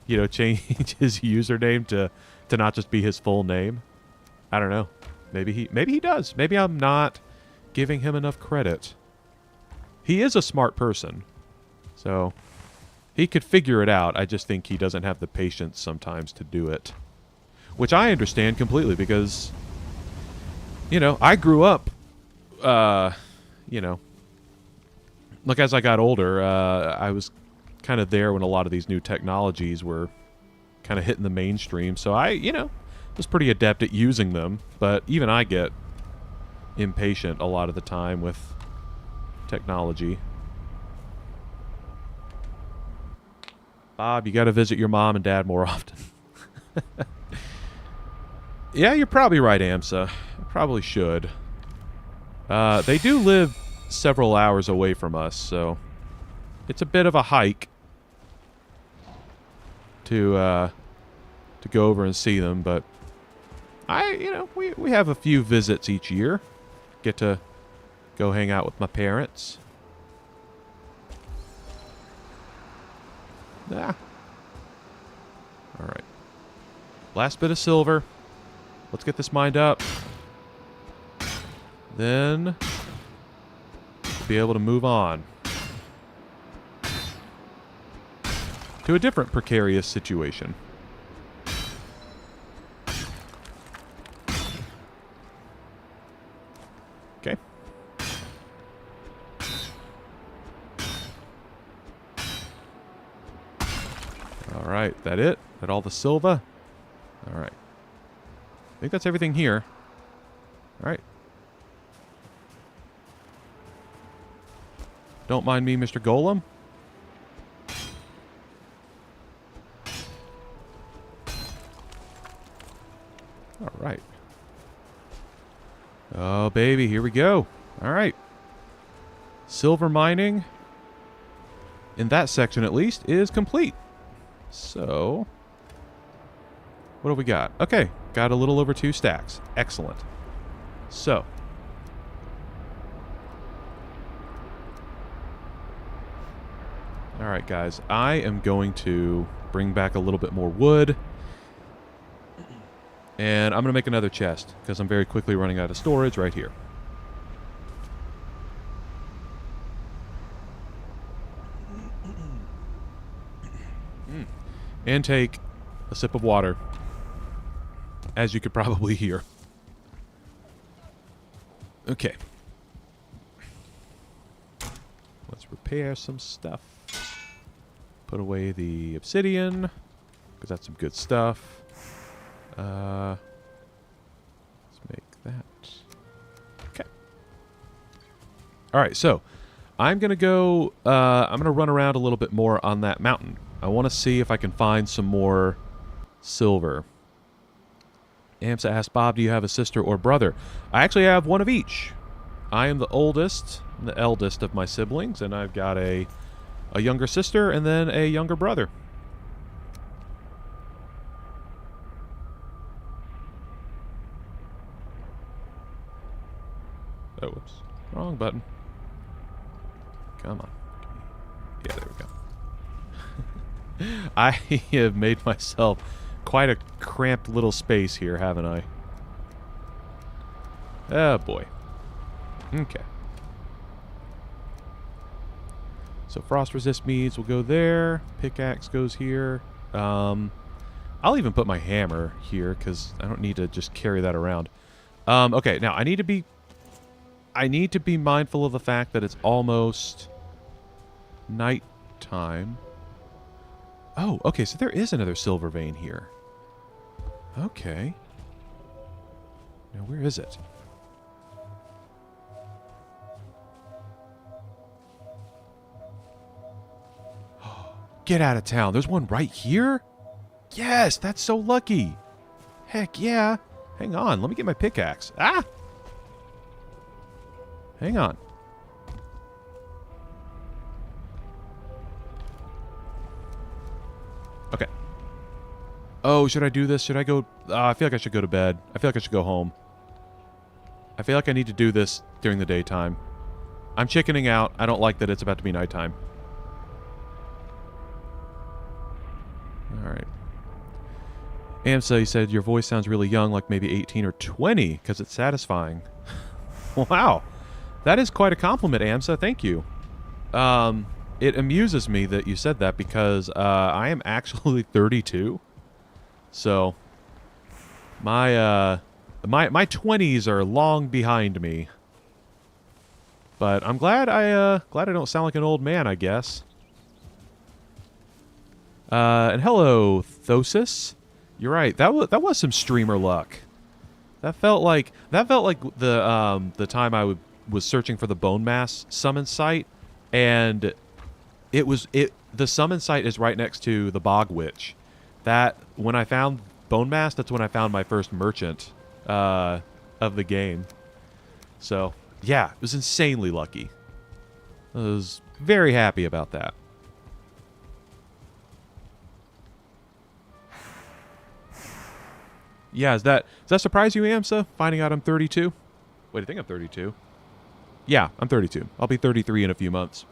you know, change his username to not just be his full name? I don't know. Maybe he does. Maybe I'm not giving him enough credit. He is a smart person, so he could figure it out. I just think he doesn't have the patience sometimes to do it, which I understand completely because, you know, I grew up, you know, like as I got older, I was kind of there when a lot of these new technologies were kind of hitting the mainstream. So I, you know, was pretty adept at using them. But even I get impatient a lot of the time with technology. Bob, you got to visit your mom and dad more often. Yeah, you're probably right, Amsa. I probably should. They do live several hours away from us, so it's a bit of a hike to go over and see them, but you know, we have a few visits each year. Get to go hang out with my parents. Ah. All right. Last bit of silver. Let's get this mined up. Then we'll be able to move on to a different precarious situation. Okay. All right, that it? That all the silver? All right. I think that's everything here. All right. Don't mind me, Mr. Golem. All right. Oh, baby, here we go. All right. Silver mining, in that section at least, is complete. So, what do we got? Okay, got a little over 2 stacks. Excellent. So, all right, guys, I am going to bring back a little bit more wood. And I'm going to make another chest, because I'm very quickly running out of storage right here. And take a sip of water, as you could probably hear. Okay. Let's repair some stuff. Put away the obsidian, because that's some good stuff. Let's make that. Okay. All right, so I'm going to go, I'm going to run around a little bit more on that mountain. I want to see if I can find some more silver. Amsa asked, Bob, do you have a sister or brother? I actually have one of each. I am the oldest, the eldest of my siblings, and I've got a younger sister and then a younger brother. Oh, whoops. Wrong button. Come on. Yeah, there we go. I have made myself quite a cramped little space here, haven't I? Oh, boy. Okay. So frost resist meads will go there. Pickaxe goes here. I'll even put my hammer here, because I don't need to just carry that around. Okay, now I need to be mindful of the fact that it's almost nighttime. Oh, okay, so there is another silver vein here. Okay. Now, where is it? Get out of town. There's one right here? Yes, that's so lucky. Heck yeah. Hang on, let me get my pickaxe. Ah! Hang on. Okay. Oh, should I do this? Should I go? I feel like I should go to bed. I feel like I should go home. I feel like I need to do this during the daytime. I'm chickening out. I don't like that it's about to be nighttime. Alright. Amsa, you said your voice sounds really young, like maybe 18 or 20, because it's satisfying. Wow. That is quite a compliment, Amsa. Thank you. It amuses me that you said that, because I am actually 32. So, my 20s are long behind me. But I'm glad I don't sound like an old man, I guess. And hello, Thosis. You're right. That was some streamer luck. That felt like the time I was searching for the bone mass summon site, and the summon site is right next to the bog witch. That when I found bone mass, that's when I found my first merchant of the game. So yeah, it was insanely lucky. I was very happy about that. Yeah, does that surprise you, Amsa, finding out I'm 32? Wait, I think I'm 32. Yeah, I'm 32. I'll be 33 in a few months.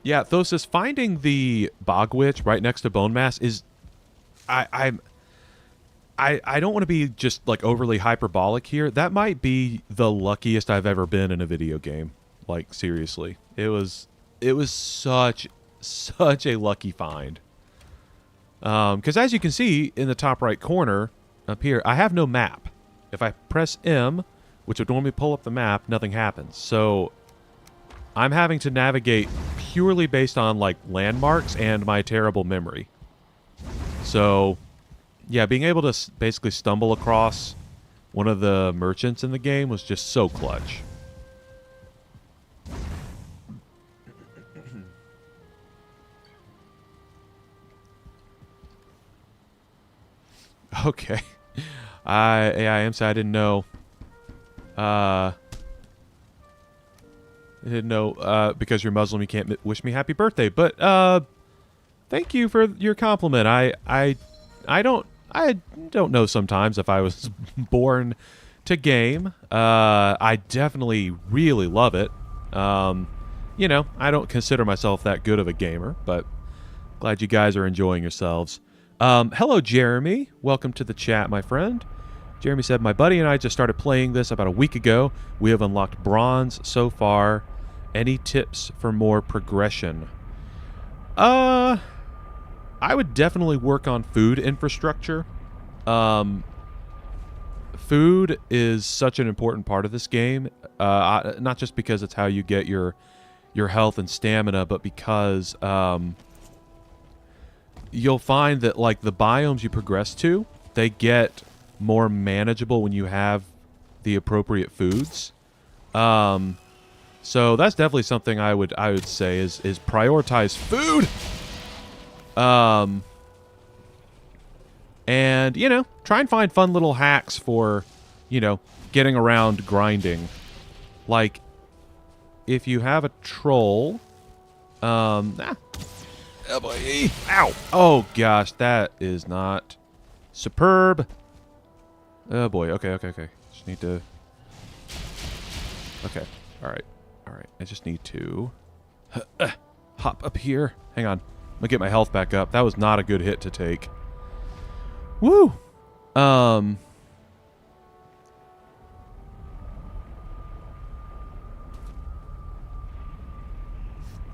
Yeah, Thosis, finding the bog witch right next to bone mass is... I don't want to be just like overly hyperbolic here. That might be the luckiest I've ever been in a video game. Like, seriously. It was such a lucky find. Because as you can see in the top right corner up here, I have no map. If I press M, which would normally pull up the map, nothing happens. So I'm having to navigate purely based on like landmarks and my terrible memory. So, yeah, being able to basically stumble across one of the merchants in the game was just so clutch. Okay. I am sad. I didn't know. I didn't know because you're Muslim you can't wish me happy birthday. But thank you for your compliment. I don't know sometimes if I was born to game. I definitely really love it. You know, I don't consider myself that good of a gamer, but glad you guys are enjoying yourselves. Hello, Jeremy. Welcome to the chat, my friend. Jeremy said, my buddy and I just started playing this about a week ago. We have unlocked bronze so far. Any tips for more progression? I would definitely work on food infrastructure. Food is such an important part of this game. Not just because it's how you get your health and stamina, but because you'll find that like the biomes you progress to, they get more manageable when you have the appropriate foods. So that's definitely something I would say is prioritize food. And you know, try and find fun little hacks for, you know, getting around grinding. Like if you have a troll, oh boy, ow, oh gosh, that is not superb. Oh boy, okay. Just need to... Okay, alright. I just need to... hop up here. Hang on. I'm gonna get my health back up. That was not a good hit to take. Woo!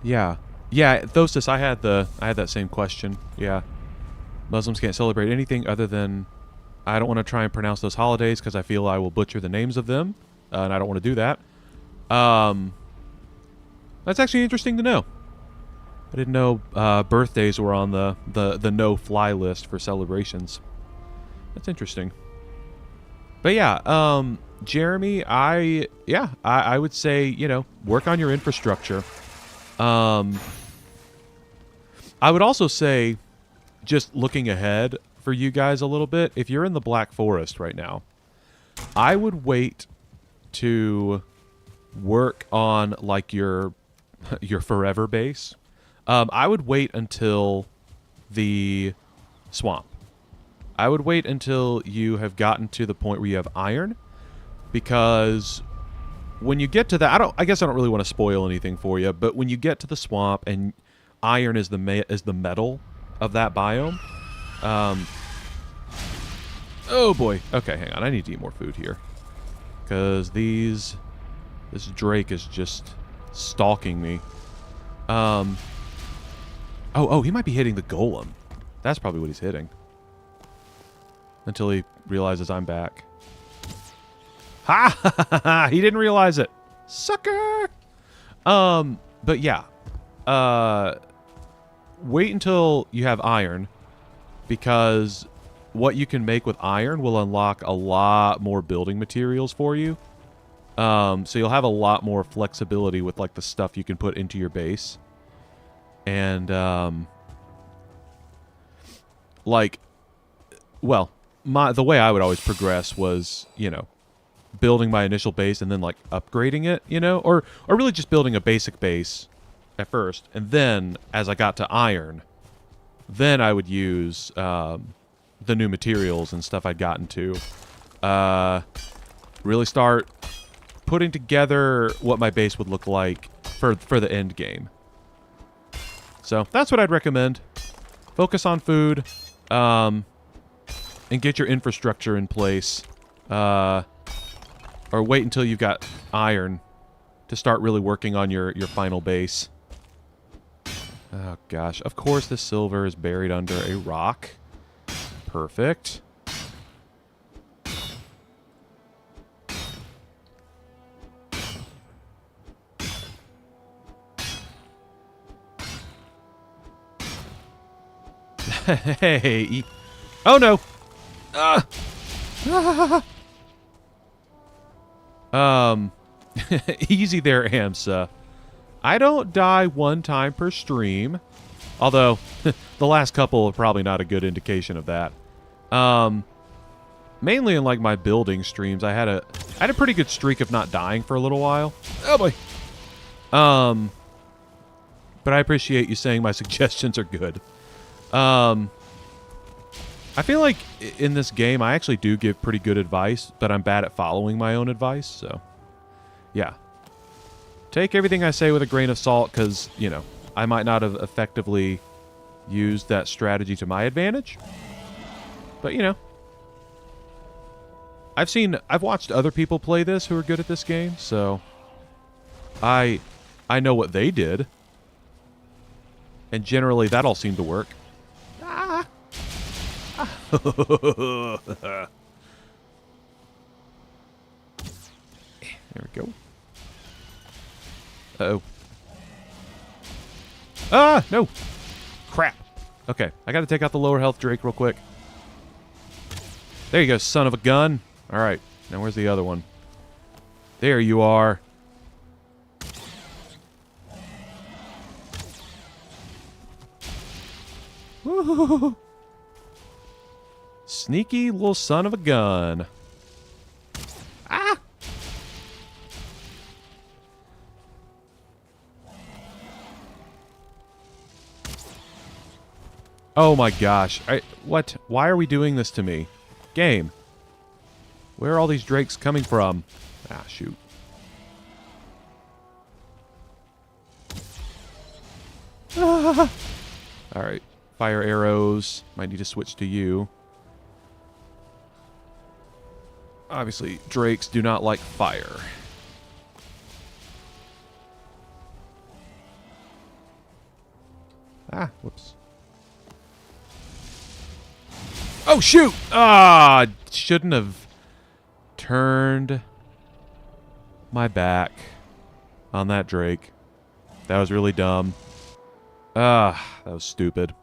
Yeah. Yeah, Thosis, I had that same question. Yeah. Muslims can't celebrate anything other than... I don't want to try and pronounce those holidays because I feel I will butcher the names of them, and I don't want to do that. That's actually interesting to know. I didn't know birthdays were on the no-fly list for celebrations. That's interesting. But yeah, Jeremy, I would say, you know, work on your infrastructure. I would also say, just looking ahead for you guys a little bit, if you're in the Black Forest right now, I would wait to work on like your forever base. I would wait until the swamp. I would wait until you have gotten to the point where you have iron, because when you get to that, I guess I don't really want to spoil anything for you, but when you get to the swamp and iron is the metal of that biome. Oh boy. Okay, hang on. I need to eat more food here, because this Drake is just stalking me. Oh, he might be hitting the golem. That's probably what he's hitting. Until he realizes I'm back. Ha! He didn't realize it. Sucker! But yeah. Wait until you have iron, because what you can make with iron will unlock a lot more building materials for you. So you'll have a lot more flexibility with like the stuff you can put into your base. And like, well, the way I would always progress was, you know, building my initial base and then like upgrading it, you know, or really just building a basic base at first, and then as I got to iron, then I would use the new materials and stuff I'd gotten to really start putting together what my base would look like for the end game. So that's what I'd recommend. Focus on food, and get your infrastructure in place, or wait until you've got iron to start really working on your final base. Oh gosh, of course the silver is buried under a rock. Perfect. Hey. Oh, no. Easy there, Amsa. I don't die one time per stream. Although, the last couple are probably not a good indication of that. Mainly in, like, my building streams, I had a pretty good streak of not dying for a little while. Oh, boy. But I appreciate you saying my suggestions are good. I feel like in this game, I actually do give pretty good advice, but I'm bad at following my own advice, so... Yeah. Take everything I say with a grain of salt, because, you know, I might not have effectively used that strategy to my advantage. But, you know. I've watched other people play this who are good at this game, so... I know what they did. And generally, that all seemed to work. Ah! There we go. Uh-oh. Ah! No! Crap. Okay, I gotta take out the lower health Drake real quick. There you go, son of a gun. Alright, now where's the other one? There you are. Woo-hoo-hoo-hoo. Sneaky little son of a gun. Ah! Oh my gosh. What? Why are we doing this to me? Game. Where are all these drakes coming from? Ah, shoot. Ah! Alright. Fire arrows. Might need to switch to you. Obviously, drakes do not like fire. Ah, whoops. Oh, shoot! Ah, shouldn't have turned my back on that Drake. That was really dumb. Ah, that was stupid.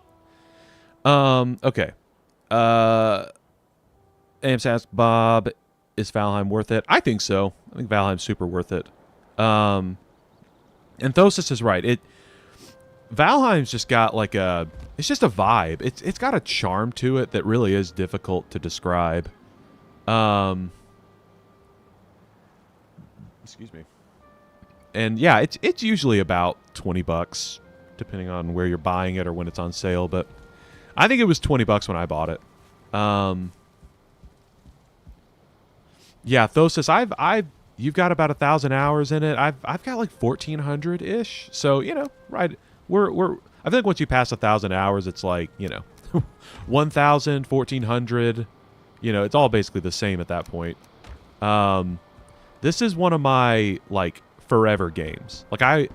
Okay. Amps asked Bob, is Valheim worth it? I think so. I think Valheim's super worth it. And Thosis is right. Valheim's just got like it's just a vibe. It's got a charm to it that really is difficult to describe. Excuse me. And yeah, it's usually about $20, depending on where you're buying it or when it's on sale. But I think it was $20 when I bought it. Yeah, Thosis, you've got about 1,000 hours in it. I've got like 1,400 ish. So you know, right? I think once you pass 1,000 hours, it's like, you know, 1,000, 1,400. You know, it's all basically the same at that point. This is one of my like forever games. Like I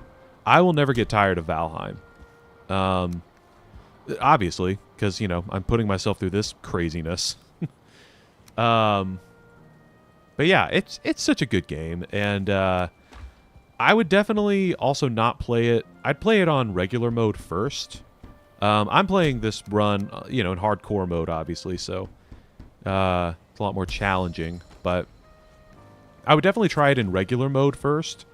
will never get tired of Valheim. Obviously, because you know I'm putting myself through this craziness. But yeah, it's such a good game, and I would definitely also not play it. I'd play it on regular mode first. I'm playing this run, you know, in hardcore mode, obviously, so it's a lot more challenging. But I would definitely try it in regular mode first,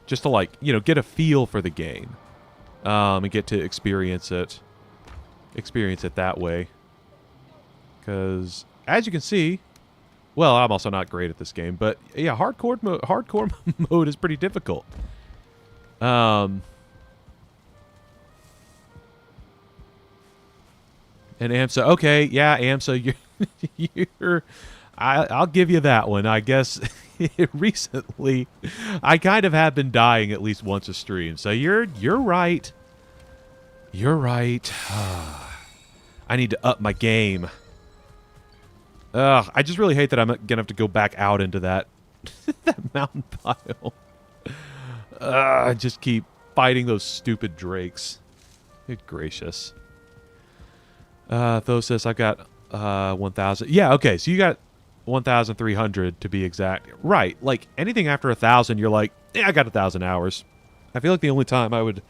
just to like, you know, get a feel for the game, and get to experience it that way. Because as you can see. Well, I'm also not great at this game, but yeah, hardcore mode is pretty difficult. And Amsa, okay, yeah, Amsa, I'll give you that one. I guess recently, I kind of have been dying at least once a stream, so you're right. You're right. I need to up my game. I just really hate that I'm gonna have to go back out into that that mountain pile. I just keep fighting those stupid drakes. Good gracious. Thosis, I've got 1,000. Yeah, okay, so you got 1,300 to be exact. Right, like anything after 1,000, you're like, yeah, I got 1,000 hours. I feel like the only time I would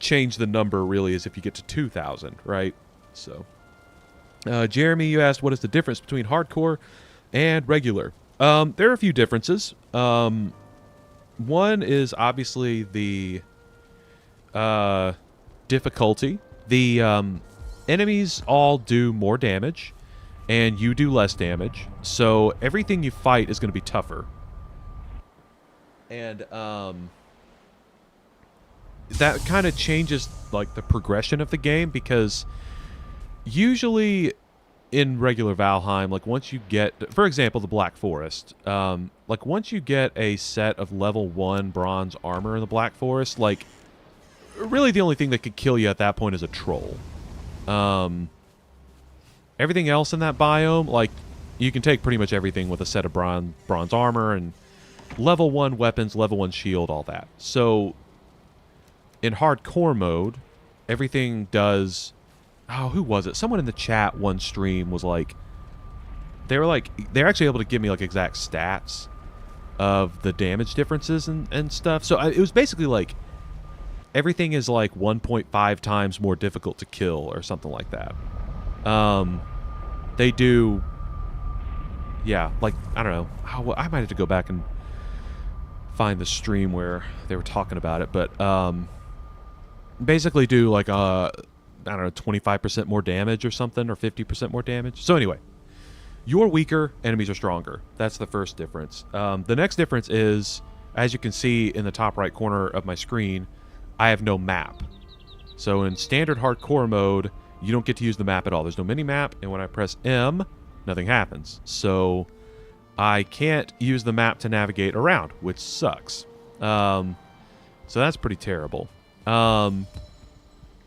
change the number really is if you get to 2,000, right? So, Jeremy, you asked what is the difference between hardcore and regular. There are a few differences. One is obviously the difficulty. The enemies all do more damage, and you do less damage. So everything you fight is going to be tougher. And that kind of changes like the progression of the game, because usually in regular Valheim, like once you get, for example, the Black Forest, like once you get a set of level 1 bronze armor in the Black Forest, like really the only thing that could kill you at that point is a troll. Everything else in that biome, like you can take pretty much everything with a set of bronze armor and level 1 weapons, level 1 shield, all that. So in hardcore mode, everything does... Oh, who was it? Someone in the chat one stream was like... They're actually able to give me like exact stats of the damage differences and stuff. So it was basically like everything is like 1.5 times more difficult to kill or something like that. They do... Yeah, like, I don't know. I might have to go back and find the stream where they were talking about it, but basically do like I don't know, 25% more damage or something, or 50% more damage. So anyway, you're weaker, enemies are stronger. That's the first difference. The next difference is, as you can see in the top right corner of my screen, I have no map. So in standard hardcore mode, you don't get to use the map at all. There's no mini-map, and when I press M, nothing happens. So I can't use the map to navigate around, which sucks. So that's pretty terrible.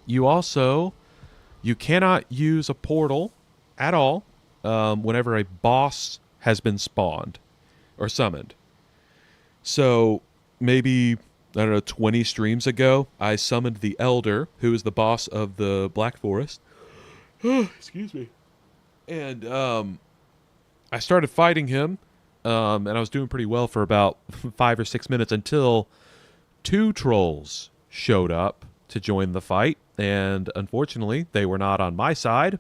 You cannot use a portal at all whenever a boss has been spawned or summoned. So maybe, I don't know, 20 streams ago, I summoned the Elder, who is the boss of the Black Forest. Excuse me. And I started fighting him, and I was doing pretty well for about 5 or 6 minutes until 2 trolls showed up to join the fight, and unfortunately they were not on my side,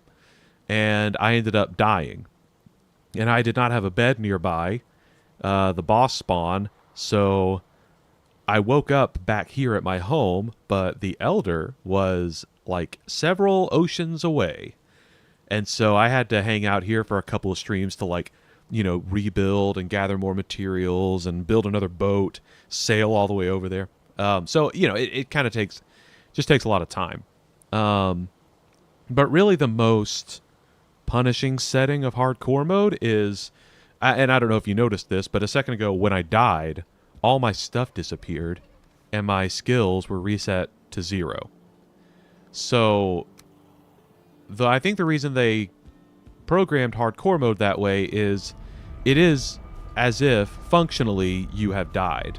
and I ended up dying. And I did not have a bed nearby the boss spawn, so I woke up back here at my home, but the Elder was like several oceans away, and so I had to hang out here for a couple of streams to, like, you know, rebuild and gather more materials and build another boat, sail all the way over there. So, you know, it kind of takes a lot of time. But really the most punishing setting of hardcore mode is, and I don't know if you noticed this, but a second ago when I died, all my stuff disappeared and my skills were reset to 0. So I think the reason they programmed hardcore mode that way is it is as if functionally you have died.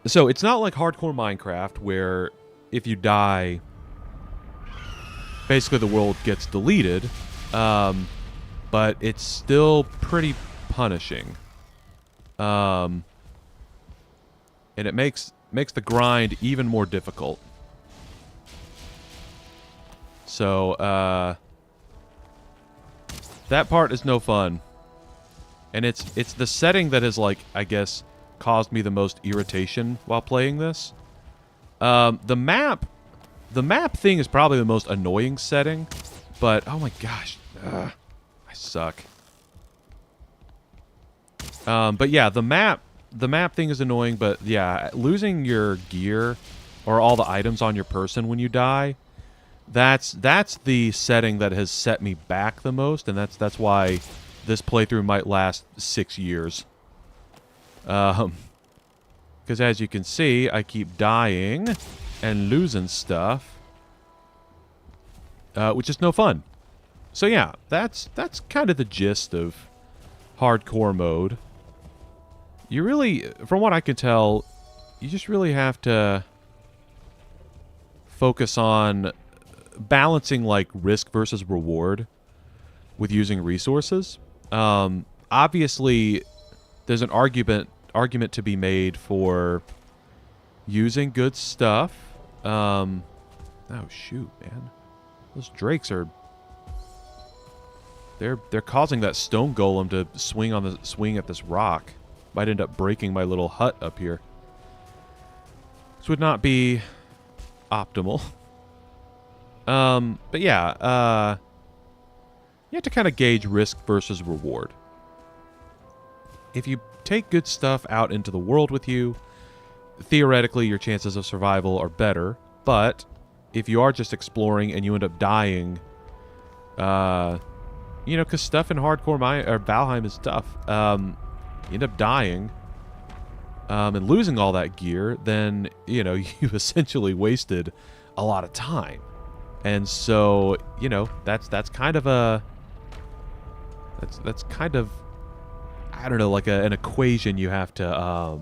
So it's not like hardcore Minecraft where if you die, basically the world gets deleted, but it's still pretty punishing. And it makes the grind even more difficult. So that part is no fun. And it's the setting that has, like, I guess, caused me the most irritation while playing this. The map thing is probably the most annoying setting, but oh my gosh, I suck. But yeah, the map thing is annoying, but yeah, losing your gear or all the items on your person when you die, that's the setting that has set me back the most, and that's why this playthrough might last 6 years. Because as you can see, I keep dying and losing stuff, which is no fun. So yeah, that's kind of the gist of hardcore mode. You really, from what I can tell, you just really have to focus on balancing, like, risk versus reward with using resources. Obviously, there's an argument to be made for using good stuff. Oh shoot, man. Those drakes are... They're causing that stone golem to swing at this rock. Might end up breaking my little hut up here. This would not be optimal. But yeah, you have to kind of gauge risk versus reward. If you take good stuff out into the world with you, theoretically your chances of survival are better. But if you are just exploring and you end up dying, you know, because stuff in hardcore Valheim is tough. You end up dying and losing all that gear, then, you know, you've essentially wasted a lot of time. And so, you know, that's kind of a... That's kind of, I don't know, like an equation you have to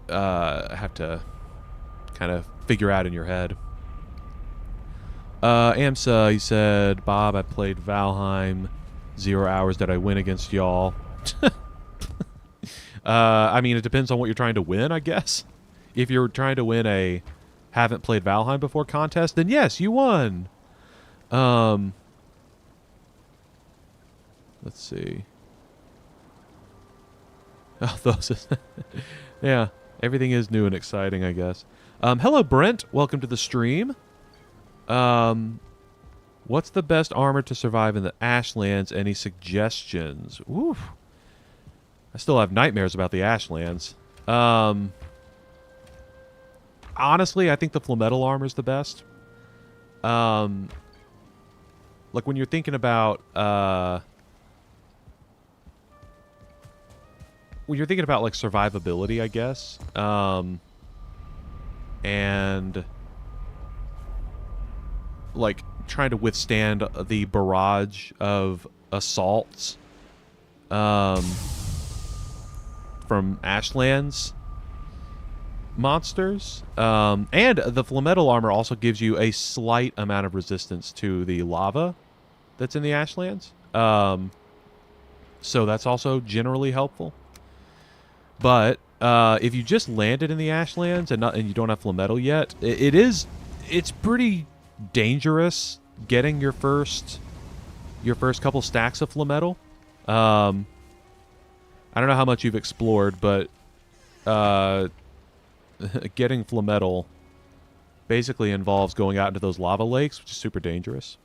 kind of figure out in your head. Amsa, he said, Bob, I played Valheim. 0 hours that I win against y'all. I mean, it depends on what you're trying to win, I guess. If you're trying to win a haven't played Valheim before contest, then yes, you won. Let's see. Oh, those. Yeah, everything is new and exciting, I guess. Hello, Brent. Welcome to the stream. What's the best armor to survive in the Ashlands? Any suggestions? Oof. I still have nightmares about the Ashlands. Honestly, I think the Flametal armor is the best. Like when you're thinking about like survivability, I guess, and like trying to withstand the barrage of assaults from Ashlands monsters, and the Flametal armor also gives you a slight amount of resistance to the lava that's in the Ashlands, so that's also generally helpful. But if you just landed in the Ashlands and you don't have Flametal yet, it's pretty dangerous getting your first couple stacks of Flametal. I don't know how much you've explored, but getting Flametal basically involves going out into those lava lakes, which is super dangerous.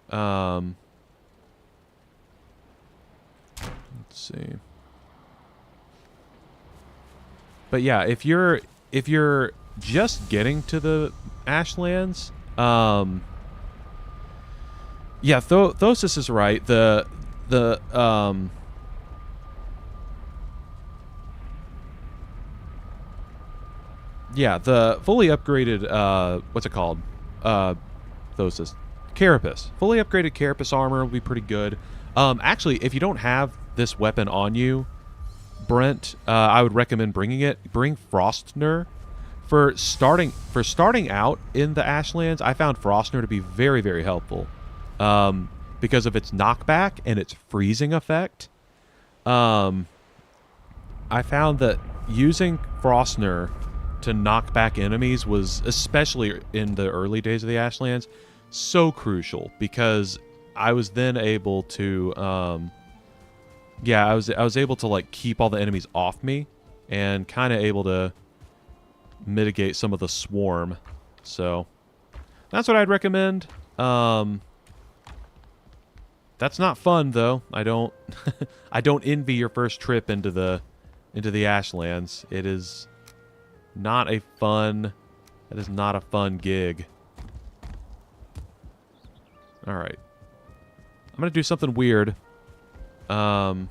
Let's see. But yeah, if you're just getting to the Ashlands, yeah, Thosis is right. Yeah, the fully upgraded what's it called? Thosis. Carapace. Fully upgraded Carapace armor will be pretty good. Actually, if you don't have this weapon on you, Brent, I would recommend bringing it. Bring Frostner. For starting out in the Ashlands, I found Frostner to be very, very helpful because of its knockback and its freezing effect. I found that using Frostner to knock back enemies was, especially in the early days of the Ashlands, so crucial because I was then able to, I was able to like keep all the enemies off me and kind of able to mitigate some of the swarm. So that's what I'd recommend. That's not fun though. I don't I don't envy your first trip into the Ashlands. It is not a fun gig. All right. I'm going to do something weird. I'm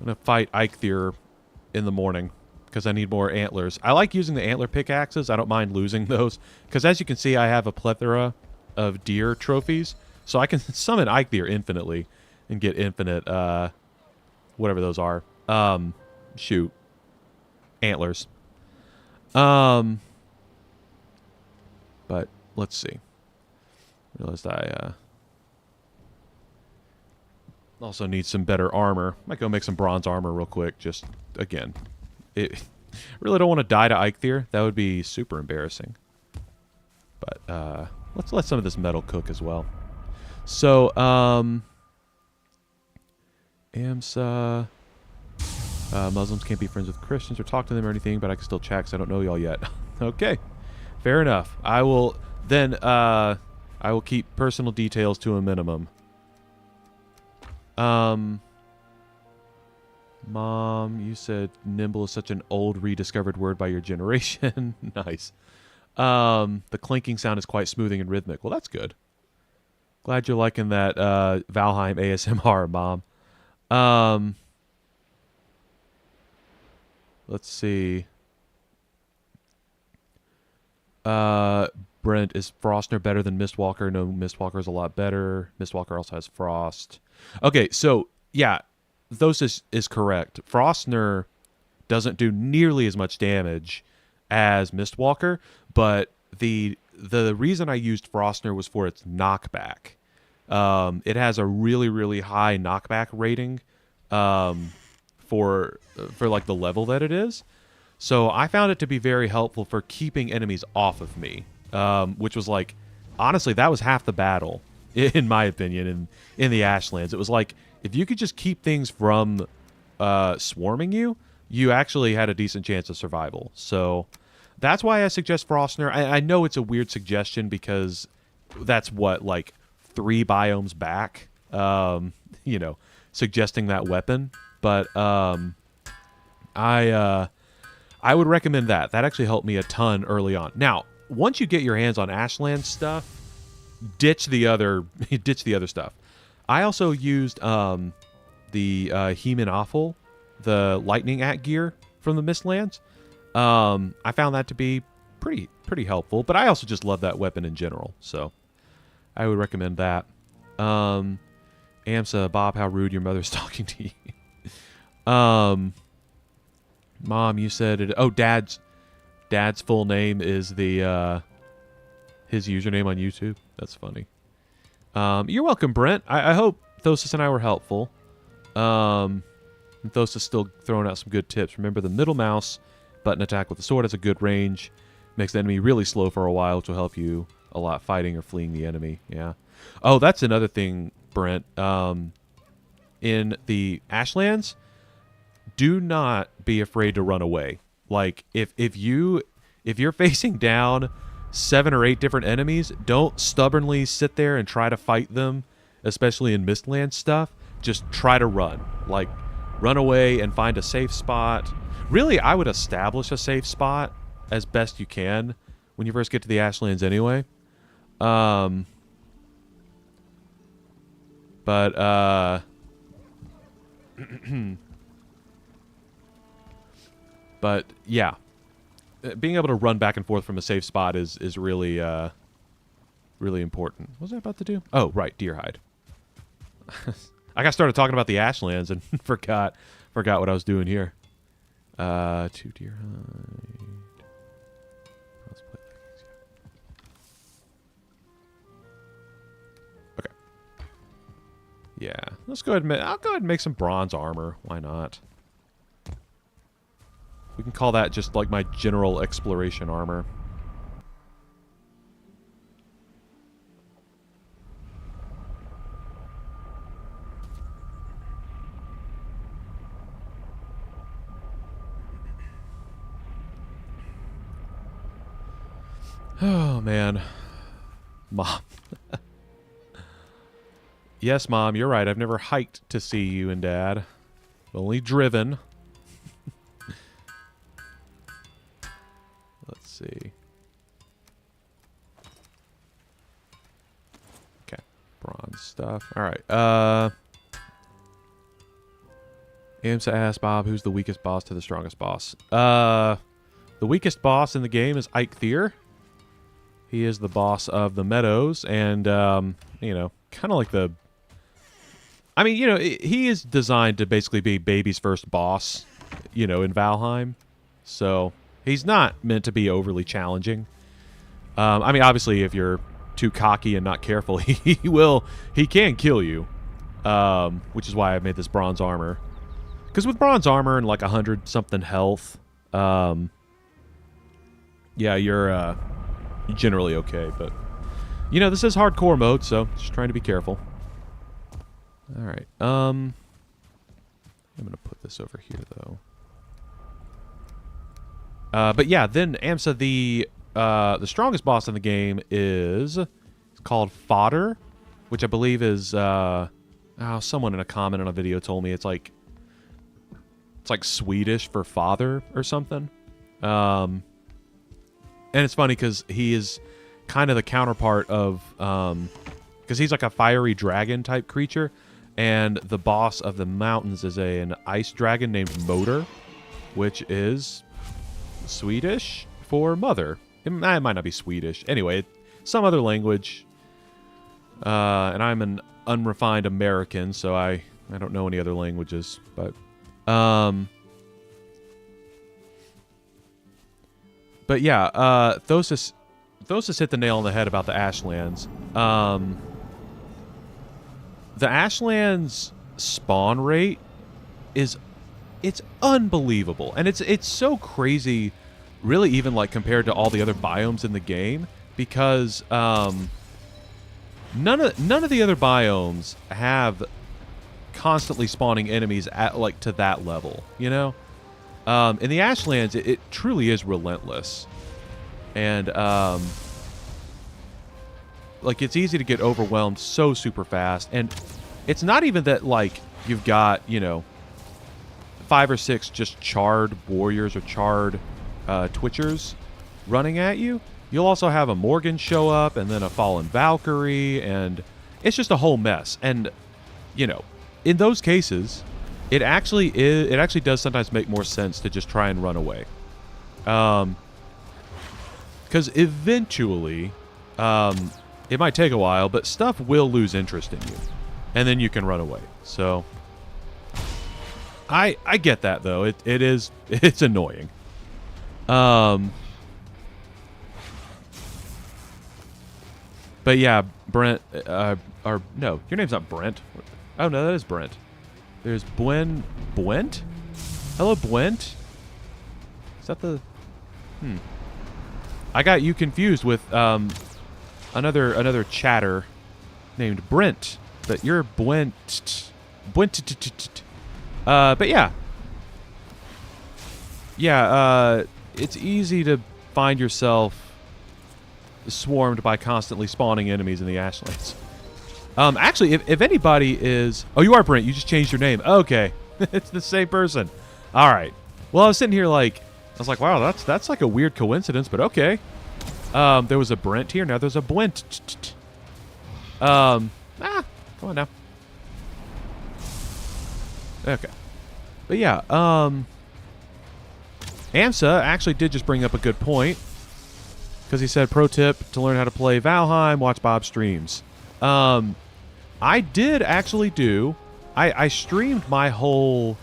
going to fight Eikthyr in the morning because I need more antlers. I like using the antler pickaxes. I don't mind losing those because, as you can see, I have a plethora of deer trophies. So I can summon Eikthyr infinitely and get infinite, whatever those are. Shoot. Antlers. But let's see. Realized Also need some better armor. Might go make some bronze armor real quick. Just, again, really don't want to die to Eikthyr. That would be super embarrassing. But let's let some of this metal cook as well. So, AMSA... Muslims can't be friends with Christians or talk to them or anything, but I can still chat because I don't know y'all yet. Okay. Fair enough. I will keep personal details to a minimum. Mom, you said nimble is such an old rediscovered word by your generation. Nice. The clinking sound is quite smoothing and rhythmic. Well, that's good. Glad you're liking that Valheim ASMR, Mom. Let's see. Brent, is Frostner better than Mistwalker? No, Mistwalker is a lot better. Mistwalker also has Frost. Okay, so, yeah, Thosis is correct. Frostner doesn't do nearly as much damage as Mistwalker, but the reason I used Frostner was for its knockback. It has a really, really high knockback rating for like the level that it is. So I found it to be very helpful for keeping enemies off of me, which was like, honestly, that was half the battle, in my opinion, in the Ashlands. It was like, if you could just keep things from swarming you, you actually had a decent chance of survival. So that's why I suggest Frostner. I know it's a weird suggestion because that's what, like 3 biomes back, suggesting that weapon. But I would recommend that. That actually helped me a ton early on. Now, once you get your hands on Ashland stuff, ditch the other stuff. I also used the Heman Offal, the lightning at gear from the Mistlands. I found that to be pretty helpful, but I also just love that weapon in general, so I would recommend that. Amsa, Bob, how rude, your mother's talking to you. Mom, you said it. Oh, Dad's full name is the his username on YouTube. That's funny. You're welcome, Brent. I hope Thosis and I were helpful. Thosis still throwing out some good tips. Remember, the middle mouse button attack with the sword has a good range. Makes the enemy really slow for a while, which will help you a lot fighting or fleeing the enemy. Yeah. Oh, that's another thing, Brent. In the Ashlands, do not be afraid to run away. Like, if you're facing down 7 or 8 different enemies, don't stubbornly sit there and try to fight them, especially in Mistland stuff. Just try to run. Like, run away and find a safe spot. Really, I would establish a safe spot as best you can when you first get to the Ashlands anyway. But yeah, being able to run back and forth from a safe spot is really really important. What was I about to do? Oh, right, Deerhide. I got started talking about the Ashlands and forgot what I was doing here. To Deerhide. Let's play that. Okay. Yeah, let's go ahead. I'll go ahead and make some bronze armor. Why not? We can call that just like my general exploration armor. Oh, man. Mom. Yes, Mom, you're right. I've never hiked to see you and Dad. Only driven. Let's see. Okay. Bronze stuff. All right. Amsa asked Bob, who's the weakest boss to the strongest boss? The weakest boss in the game is Eikthyr. He is the boss of the Meadows, and, kind of like the... I mean, he is designed to basically be baby's first boss, in Valheim. So, he's not meant to be overly challenging. I mean, obviously, if you're too cocky and not careful, he can kill you. which is why I made this bronze armor. Because with bronze armor and like 100-something health, yeah, you're generally okay. But, you know, this is hardcore mode, so just trying to be careful. All right. I'm going to put this over here, though. But yeah, then Amsa, the strongest boss in the game is called Fodder, which I believe is someone in a comment on a video told me it's like Swedish for father or something. And it's funny because he is kind of the counterpart of because he's like a fiery dragon type creature, and the boss of the mountains is an ice dragon named Motor, which is Swedish for mother. It might not be Swedish. Anyway, some other language. And I'm an unrefined American, so I don't know any other languages. But yeah, Thosis hit the nail on the head about the Ashlands. The Ashlands spawn rate it's unbelievable, and it's so crazy, really, even like compared to all the other biomes in the game, because none of the other biomes have constantly spawning enemies at like to that level, you know. In the Ashlands, it truly is relentless, and like it's easy to get overwhelmed so super fast, and it's not even that like you've got, you know, 5 or 6 just charred warriors or charred twitchers running at you. You'll also have a Morgan show up, and then a fallen Valkyrie, and it's just a whole mess. And, you know, in those cases, it actually does sometimes make more sense to just try and run away. Because eventually, it might take a while, but stuff will lose interest in you, and then you can run away. So I get that, though. It's annoying. But yeah, Brent, or no, your name's not Brent. Oh no, that is Brent. There's Bwent? Hello, Bwent? Is that the... I got you confused with another chatter named Brent, but you're Bwent. But yeah. Yeah, it's easy to find yourself swarmed by constantly spawning enemies in the Ashlands. Actually, if anybody is... Oh, you are Brent. You just changed your name. Okay. It's the same person. All right. Well, I was sitting here like... I was like, wow, that's like a weird coincidence, but okay. There was a Brent here. Now there's a Bwent. Come on now. Okay. But yeah, Amsa actually did just bring up a good point, because he said, pro tip to learn how to play Valheim, watch Bob's streams. I did actually do... I streamed my whole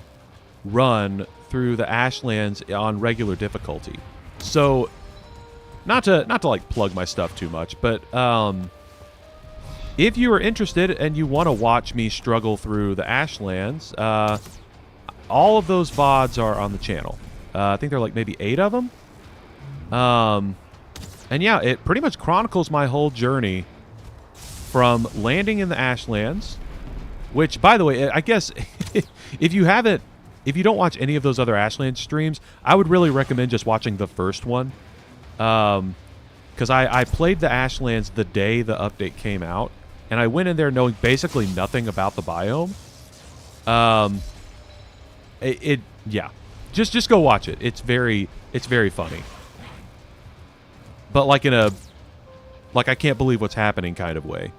run through the Ashlands on regular difficulty. So, not to like plug my stuff too much, but if you are interested and you want to watch me struggle through the Ashlands, all of those VODs are on the channel. I think there are like maybe 8 of them. And yeah, it pretty much chronicles my whole journey from landing in the Ashlands, which, by the way, I guess if you don't watch any of those other Ashlands streams, I would really recommend just watching the first one. Because I played the Ashlands the day the update came out, and I went in there knowing basically nothing about the biome. Yeah. Just go watch it. It's very funny. But like in a I can't believe what's happening kind of way.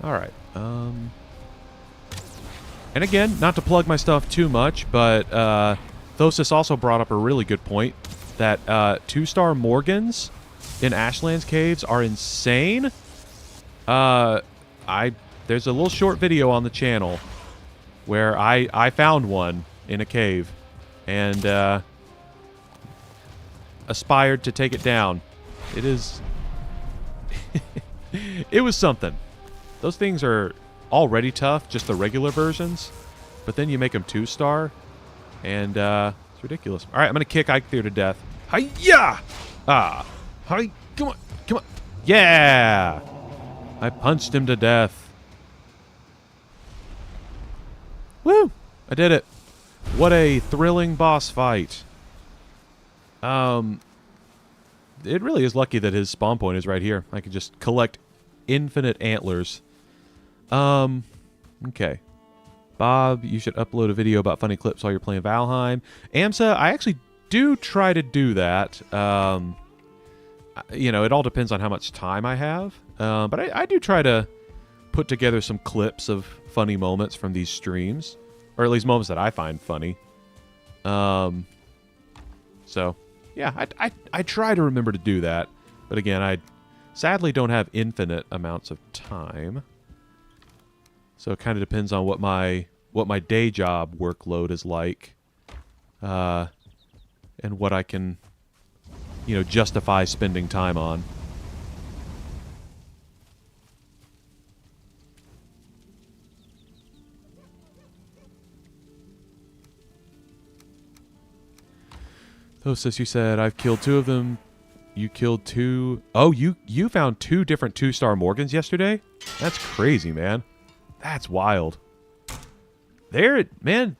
All right. And again, not to plug my stuff too much, but Thosis also brought up a really good point that 2-star Morgans in Ashlands caves are insane. There's a little short video on the channel where I found one in a cave, and aspired to take it down. It is... it was something. Those things are already tough, just the regular versions. But then you make them 2-star, and it's ridiculous. All right, I'm going to kick Eikthyr to death. Hi-ya! Ah. Hi. Come on. Come on. Yeah! I punched him to death. Woo! I did it. What a thrilling boss fight. It really is lucky that his spawn point is right here. I can just collect infinite antlers. Okay. Bob, you should upload a video about funny clips while you're playing Valheim. Amsa, I actually do try to do that. You know, it all depends on how much time I have. But I do try to put together some clips of funny moments from these streams. Or at least moments that I find funny. So, yeah, I try to remember to do that. But again, I sadly don't have infinite amounts of time. So it kind of depends on what my day job workload is like. And what I can, you know, justify spending time on. Thosis, you said, I've killed 2 of them. You killed 2... Oh, you found 2 different 2-star Morgans yesterday? That's crazy, man. That's wild. Man...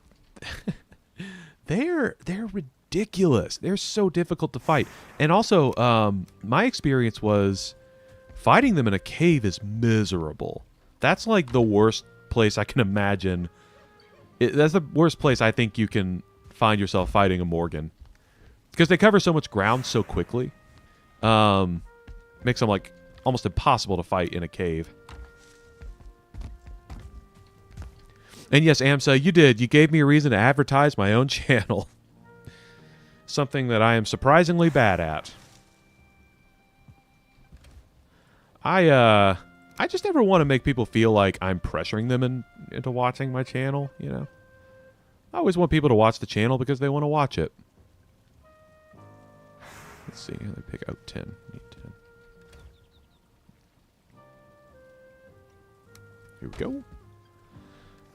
they're ridiculous. They're so difficult to fight. And also, my experience was fighting them in a cave is miserable. That's like the worst place I can imagine. That's the worst place I think you can find yourself fighting a Morgan. Because they cover so much ground so quickly. Makes them, like, almost impossible to fight in a cave. And yes, Amsa, you did. You gave me a reason to advertise my own channel. Something that I am surprisingly bad at. I just never want to make people feel like I'm pressuring them into watching my channel, you know? I always want people to watch the channel because they want to watch it. Let's see. They pick out 10. Need 10. Here we go.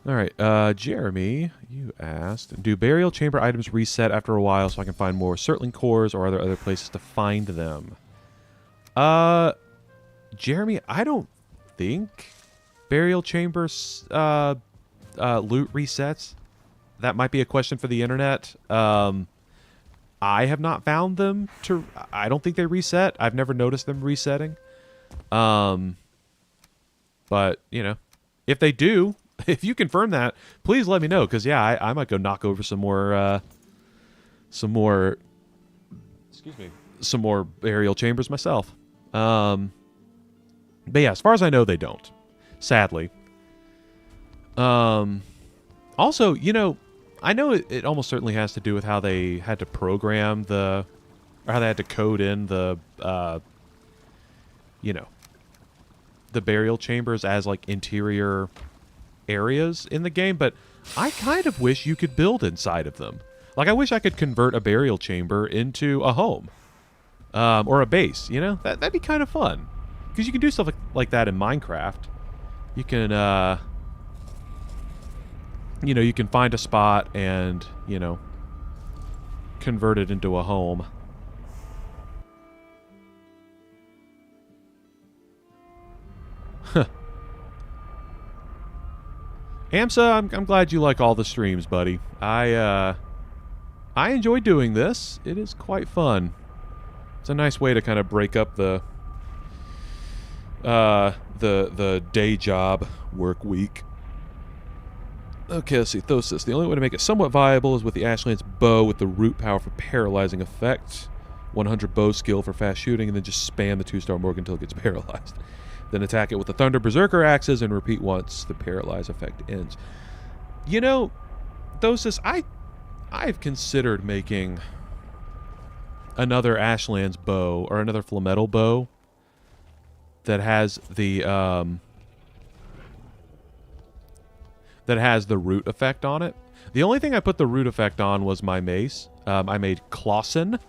All right. Jeremy, you asked, do burial chamber items reset after a while so I can find more Surtling cores, or are there other places to find them? Jeremy, I don't think burial chambers loot resets. That might be a question for the internet. I have not found them to... I don't think they reset. I've never noticed them resetting. But, you know, if they do, if you confirm that, please let me know. Because, yeah, I might go knock over some more... Excuse me. Some more burial chambers myself. But, yeah, as far as I know, they don't. Sadly. Also, you know... I know it almost certainly has to do with how they had to program or how they had to code in the, you know, the burial chambers as, like, interior areas in the game, but I kind of wish you could build inside of them. Like, I wish I could convert a burial chamber into a home, or a base, you know? That'd be kind of fun, because you can do stuff like that in Minecraft. You can, you know, you can find a spot and, you know, convert it into a home. Huh. Amsa, I'm glad you like all the streams, buddy. I enjoy doing this. It is quite fun. It's a nice way to kind of break up the day job work week. Okay, let's see. Thosis. The only way to make it somewhat viable is with the Ashland's bow with the root power for paralyzing effect. 100 bow skill for fast shooting, and then just spam the 2-star Morgan until it gets paralyzed. Then attack it with the Thunder Berserker axes and repeat once the paralyze effect ends. You know, Thosis, I've considered making another Ashland's bow, or another Flametal bow that has the root effect on it. The only thing I put the root effect on was my mace. I made Clausen,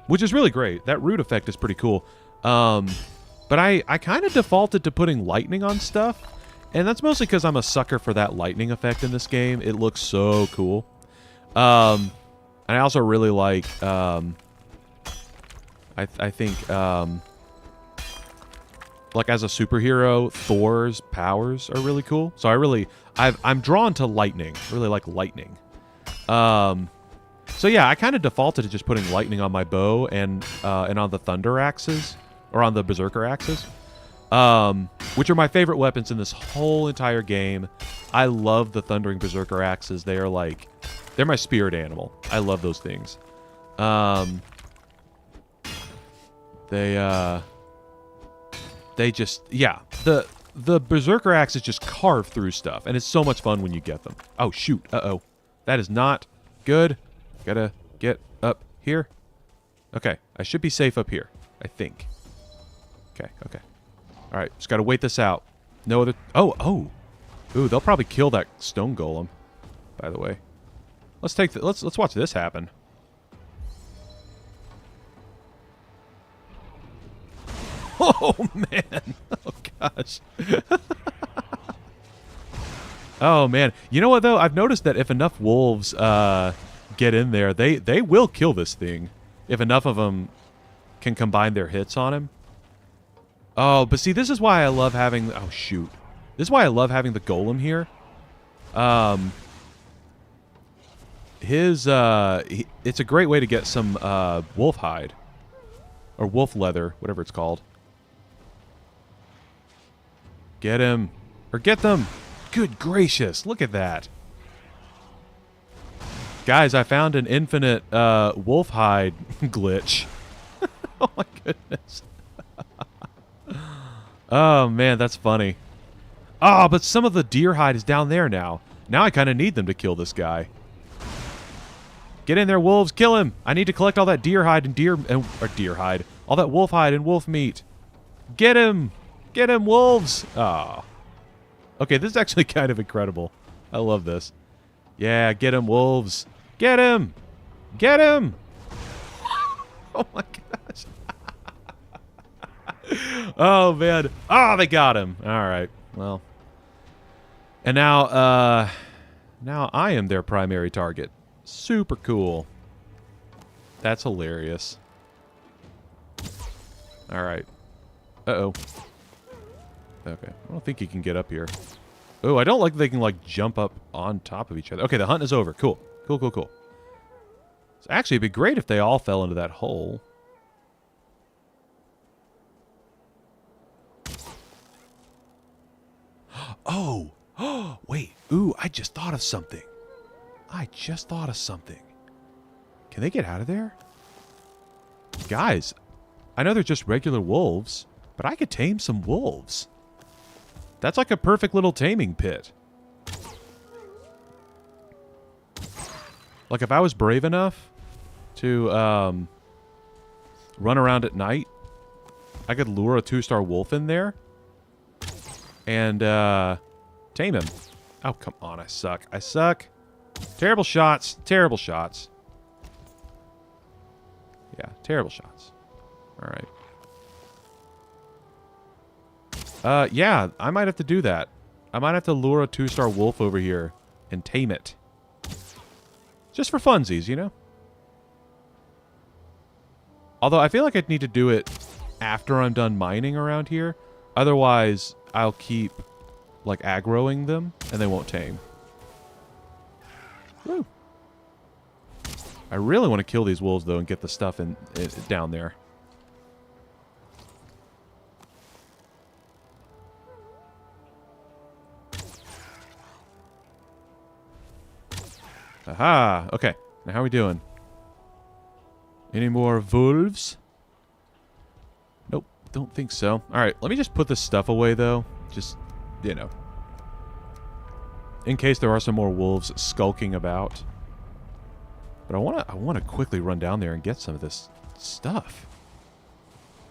which is really great. That root effect is pretty cool. But I kind of defaulted to putting lightning on stuff, and that's mostly because I'm a sucker for that lightning effect in this game. It looks so cool. And I also really like, I think, like as a superhero, Thor's powers are really cool. So I'm drawn to lightning. I really like lightning. So yeah, I kind of defaulted to just putting lightning on my bow and on the thunder axes, or on the berserker axes, which are my favorite weapons in this whole entire game. I love the thundering berserker axes. They're my spirit animal. I love those things. They just, yeah, the berserker axes just carve through stuff, and it's so much fun when you get them. Oh shoot, that is not good. Gotta get up here. Okay, I should be safe up here, I think. Okay. All right, just gotta wait this out. No other. Ooh, they'll probably kill that stone golem. By the way, let's watch this happen. Oh man! Oh gosh! Oh man! You know what though? I've noticed that if enough wolves get in there, they will kill this thing. If enough of them can combine their hits on him. Oh, but see, this is why I love having. Oh shoot! This is why I love having the golem here. It's a great way to get some wolf hide or wolf leather, whatever it's called. Get him. Or get them. Good gracious. Look at that. Guys, I found an infinite wolf hide glitch. Oh my goodness. Oh man, that's funny. Oh, but some of the deer hide is down there now. Now I kind of need them to kill this guy. Get in there, wolves. Kill him. I need to collect all that deer hide and deer hide. All that wolf hide and wolf meat. Get him. Get him, wolves! Oh. Okay, this is actually kind of incredible. I love this. Yeah, get him, wolves. Get him! Get him! Oh my gosh. Oh, man. Oh, they got him. All right. Well. And now, now I am their primary target. Super cool. That's hilarious. All right. Uh-oh. Okay, I don't think he can get up here. Oh, I don't like that they can, like, jump up on top of each other. Okay, the hunt is over. Cool. Cool. So actually, it'd be great if they all fell into that hole. Oh! Wait. Ooh, I just thought of something. Can they get out of there? Guys, I know they're just regular wolves, but I could tame some wolves. That's like a perfect little taming pit. Like if I was brave enough to run around at night, I could lure a 2-star wolf in there and tame him. Oh, come on, I suck. Terrible shots. Yeah, terrible shots. All right. Yeah, I might have to do that. I might have to lure a 2-star wolf over here and tame it. Just for funsies, you know? Although I feel like I'd need to do it after I'm done mining around here. Otherwise, I'll keep, like, aggroing them and they won't tame. Woo. I really want to kill these wolves, though, and get the stuff down there. Aha! Okay. Now how are we doing? Any more wolves? Nope. Don't think so. Alright, let me just put this stuff away, though. Just, you know. In case there are some more wolves skulking about. But I wanna quickly run down there and get some of this stuff.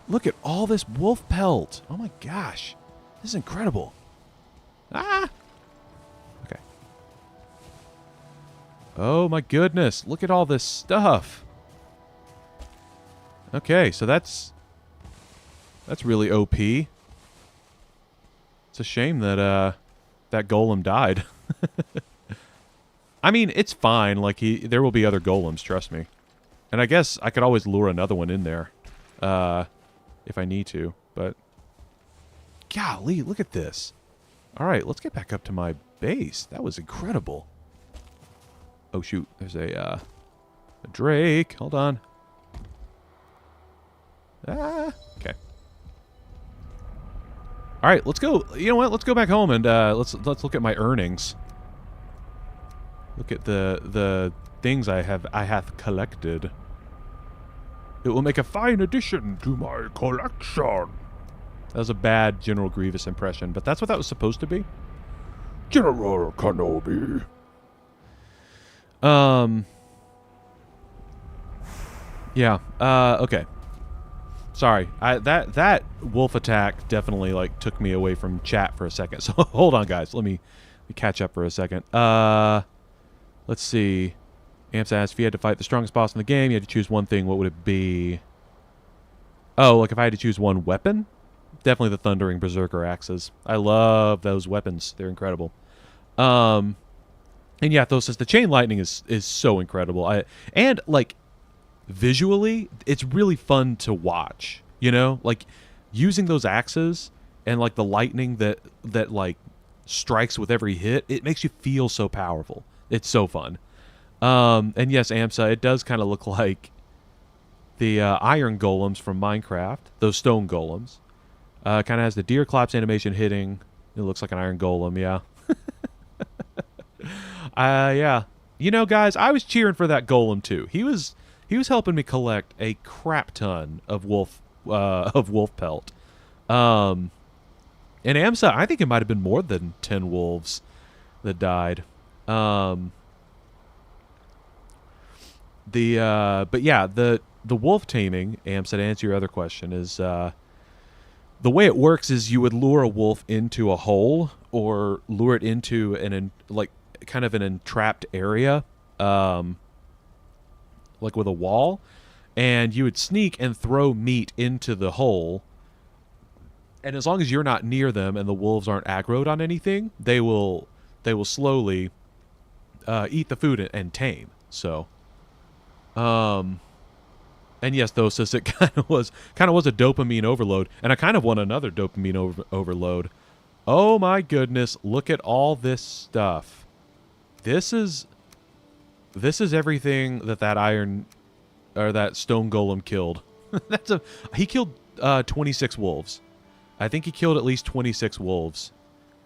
Look at all this wolf pelt! Oh my gosh. This is incredible. Ah! Oh my goodness, look at all this stuff. Okay, so that's really OP. It's a shame that that golem died. I mean, it's fine. Like there will be other golems, trust me. And I guess I could always lure another one in there, if I need to. But golly, look at this. All right, let's get back up to my base. That was incredible. Oh shoot, there's a drake. Hold on. Ah, okay. All right, let's go. You know what? Let's go back home and let's look at my earnings. Look at the things I have collected. It will make a fine addition to my collection. That was a bad General Grievous impression, but that's what that was supposed to be. General Kenobi. Yeah. Okay. Sorry. That wolf attack definitely like took me away from chat for a second. So hold on, guys. Let me catch up for a second. Let's see. Amps asked if you had to fight the strongest boss in the game, you had to choose one thing. What would it be? Oh, like if I had to choose one weapon, definitely the Thundering Berserker axes. I love those weapons. They're incredible. And yeah, Thos says the chain lightning is so incredible. And like visually, it's really fun to watch. You know, like using those axes and like the lightning that like strikes with every hit. It makes you feel so powerful. It's so fun. And yes, Amsa, it does kind of look like the iron golems from Minecraft. Those stone golems. Kind of has the deer claps animation hitting. It looks like an iron golem. Yeah. Yeah. You know, guys, I was cheering for that golem too. He was helping me collect a crap ton of wolf pelt. And Amsa, I think it might have been more than 10 wolves that died. But yeah, the wolf taming, Amsa, to answer your other question, is the way it works is you would lure a wolf into a hole or lure it into kind of an entrapped area, like with a wall, and you would sneak and throw meat into the hole. And as long as you're not near them and the wolves aren't aggroed on anything, they will slowly eat the food and tame. So, and yes, Thos says it kind of was a dopamine overload, and I kind of want another dopamine overload. Oh my goodness! Look at all this stuff. This is everything that iron or that stone golem killed. He killed 26 wolves. I think he killed at least 26 wolves,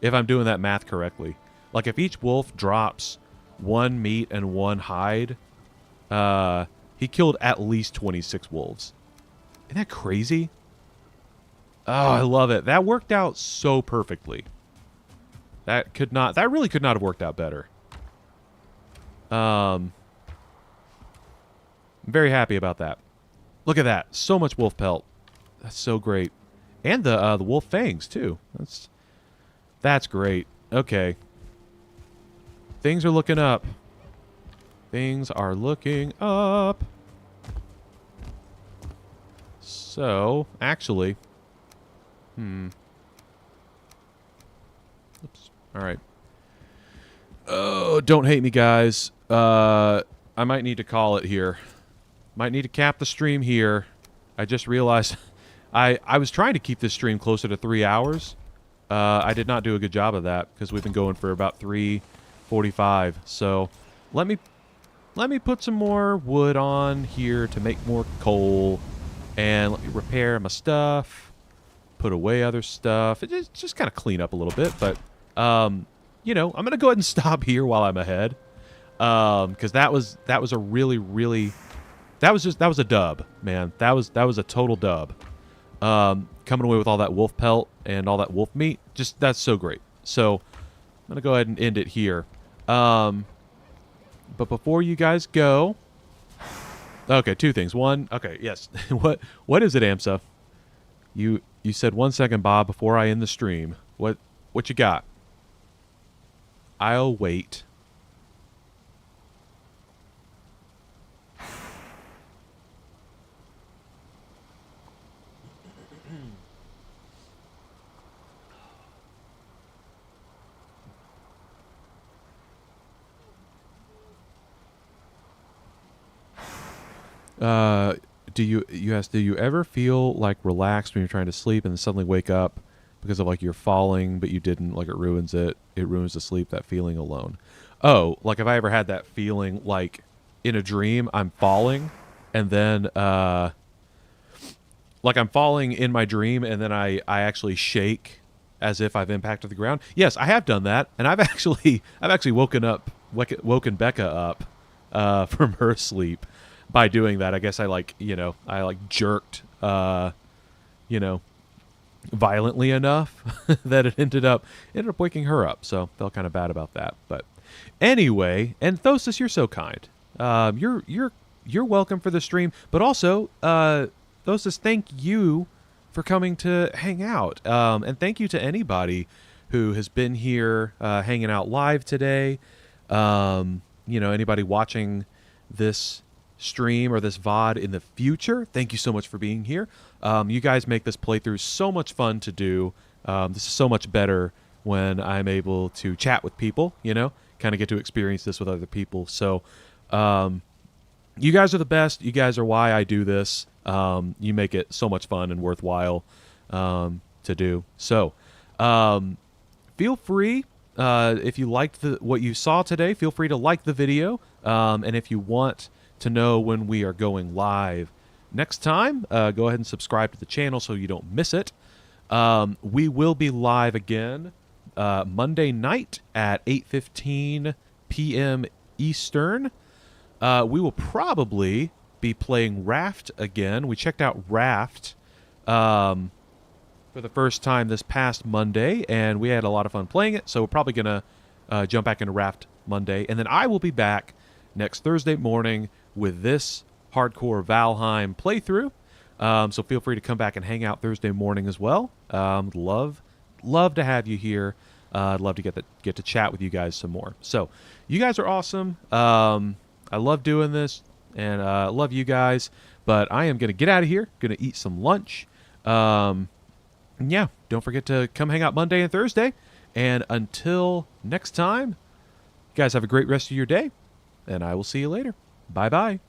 if I'm doing that math correctly. Like if each wolf drops one meat and one hide, he killed at least 26 wolves. Isn't that crazy? Oh, I love it. That worked out so perfectly. That really could not have worked out better. I'm very happy about that. Look at that. So much wolf pelt. That's so great. And the wolf fangs too. That's great. Okay. Things are looking up. Things are looking up. So, actually, oops. All right. Oh, don't hate me, guys. I might need to call it here. Might need to cap the stream here. I just realized I was trying to keep this stream closer to 3 hours. I did not do a good job of that because we've been going for about 3:45. So let me put some more wood on here to make more coal, and let me repair my stuff, put away other stuff. It just kind of clean up a little bit, but you know, I'm gonna go ahead and stop here while I'm ahead, because that was a really that was a dub, man. That was a total dub. Coming away with all that wolf pelt and all that wolf meat, that's so great. So I'm gonna go ahead and end it here. But before you guys go, okay, two things. One, okay, yes. What is it, Amsa? You said 1 second, Bob, before I end the stream. What you got? I'll wait. Do you ever feel like relaxed when you're trying to sleep and then suddenly wake up because of like you're falling but you didn't, like it ruins the sleep, that feeling alone? Oh, like have I ever had that feeling like in a dream I'm falling and then like I'm falling in my dream and then I actually shake as if I've impacted the ground? Yes, I have done that, and I've actually woken Becca up from her sleep by doing that. I guess I jerked violently enough that it ended up waking her up. So felt kind of bad about that. But anyway, and Thosis, you're so kind. You're welcome for the stream, but also Thosis, thank you for coming to hang out. And thank you to anybody who has been here hanging out live today. Anybody watching this stream or this VOD in the future, thank you so much for being here. You guys make this playthrough so much fun to do. This is so much better when I'm able to chat with people, kind of get to experience this with other people. So you guys are the best. You guys are why I do this. You make it so much fun and worthwhile to do. So feel free, if you liked what you saw today, feel free to like the video. And if you want to know when we are going live next time, go ahead and subscribe to the channel so you don't miss it. We will be live again Monday night at 8:15 p.m. Eastern. We will probably be playing Raft again. We checked out Raft for the first time this past Monday, and we had a lot of fun playing it, so we're probably going to jump back into Raft Monday. And then I will be back next Thursday morning with this hardcore Valheim playthrough. So feel free to come back and hang out Thursday morning as well. Love to have you here. I'd love to get to chat with you guys some more. So you guys are awesome. I love doing this, and love you guys. But I am going to get out of here. Going to eat some lunch. Yeah, don't forget to come hang out Monday and Thursday. And until next time, you guys have a great rest of your day, and I will see you later. Bye-bye.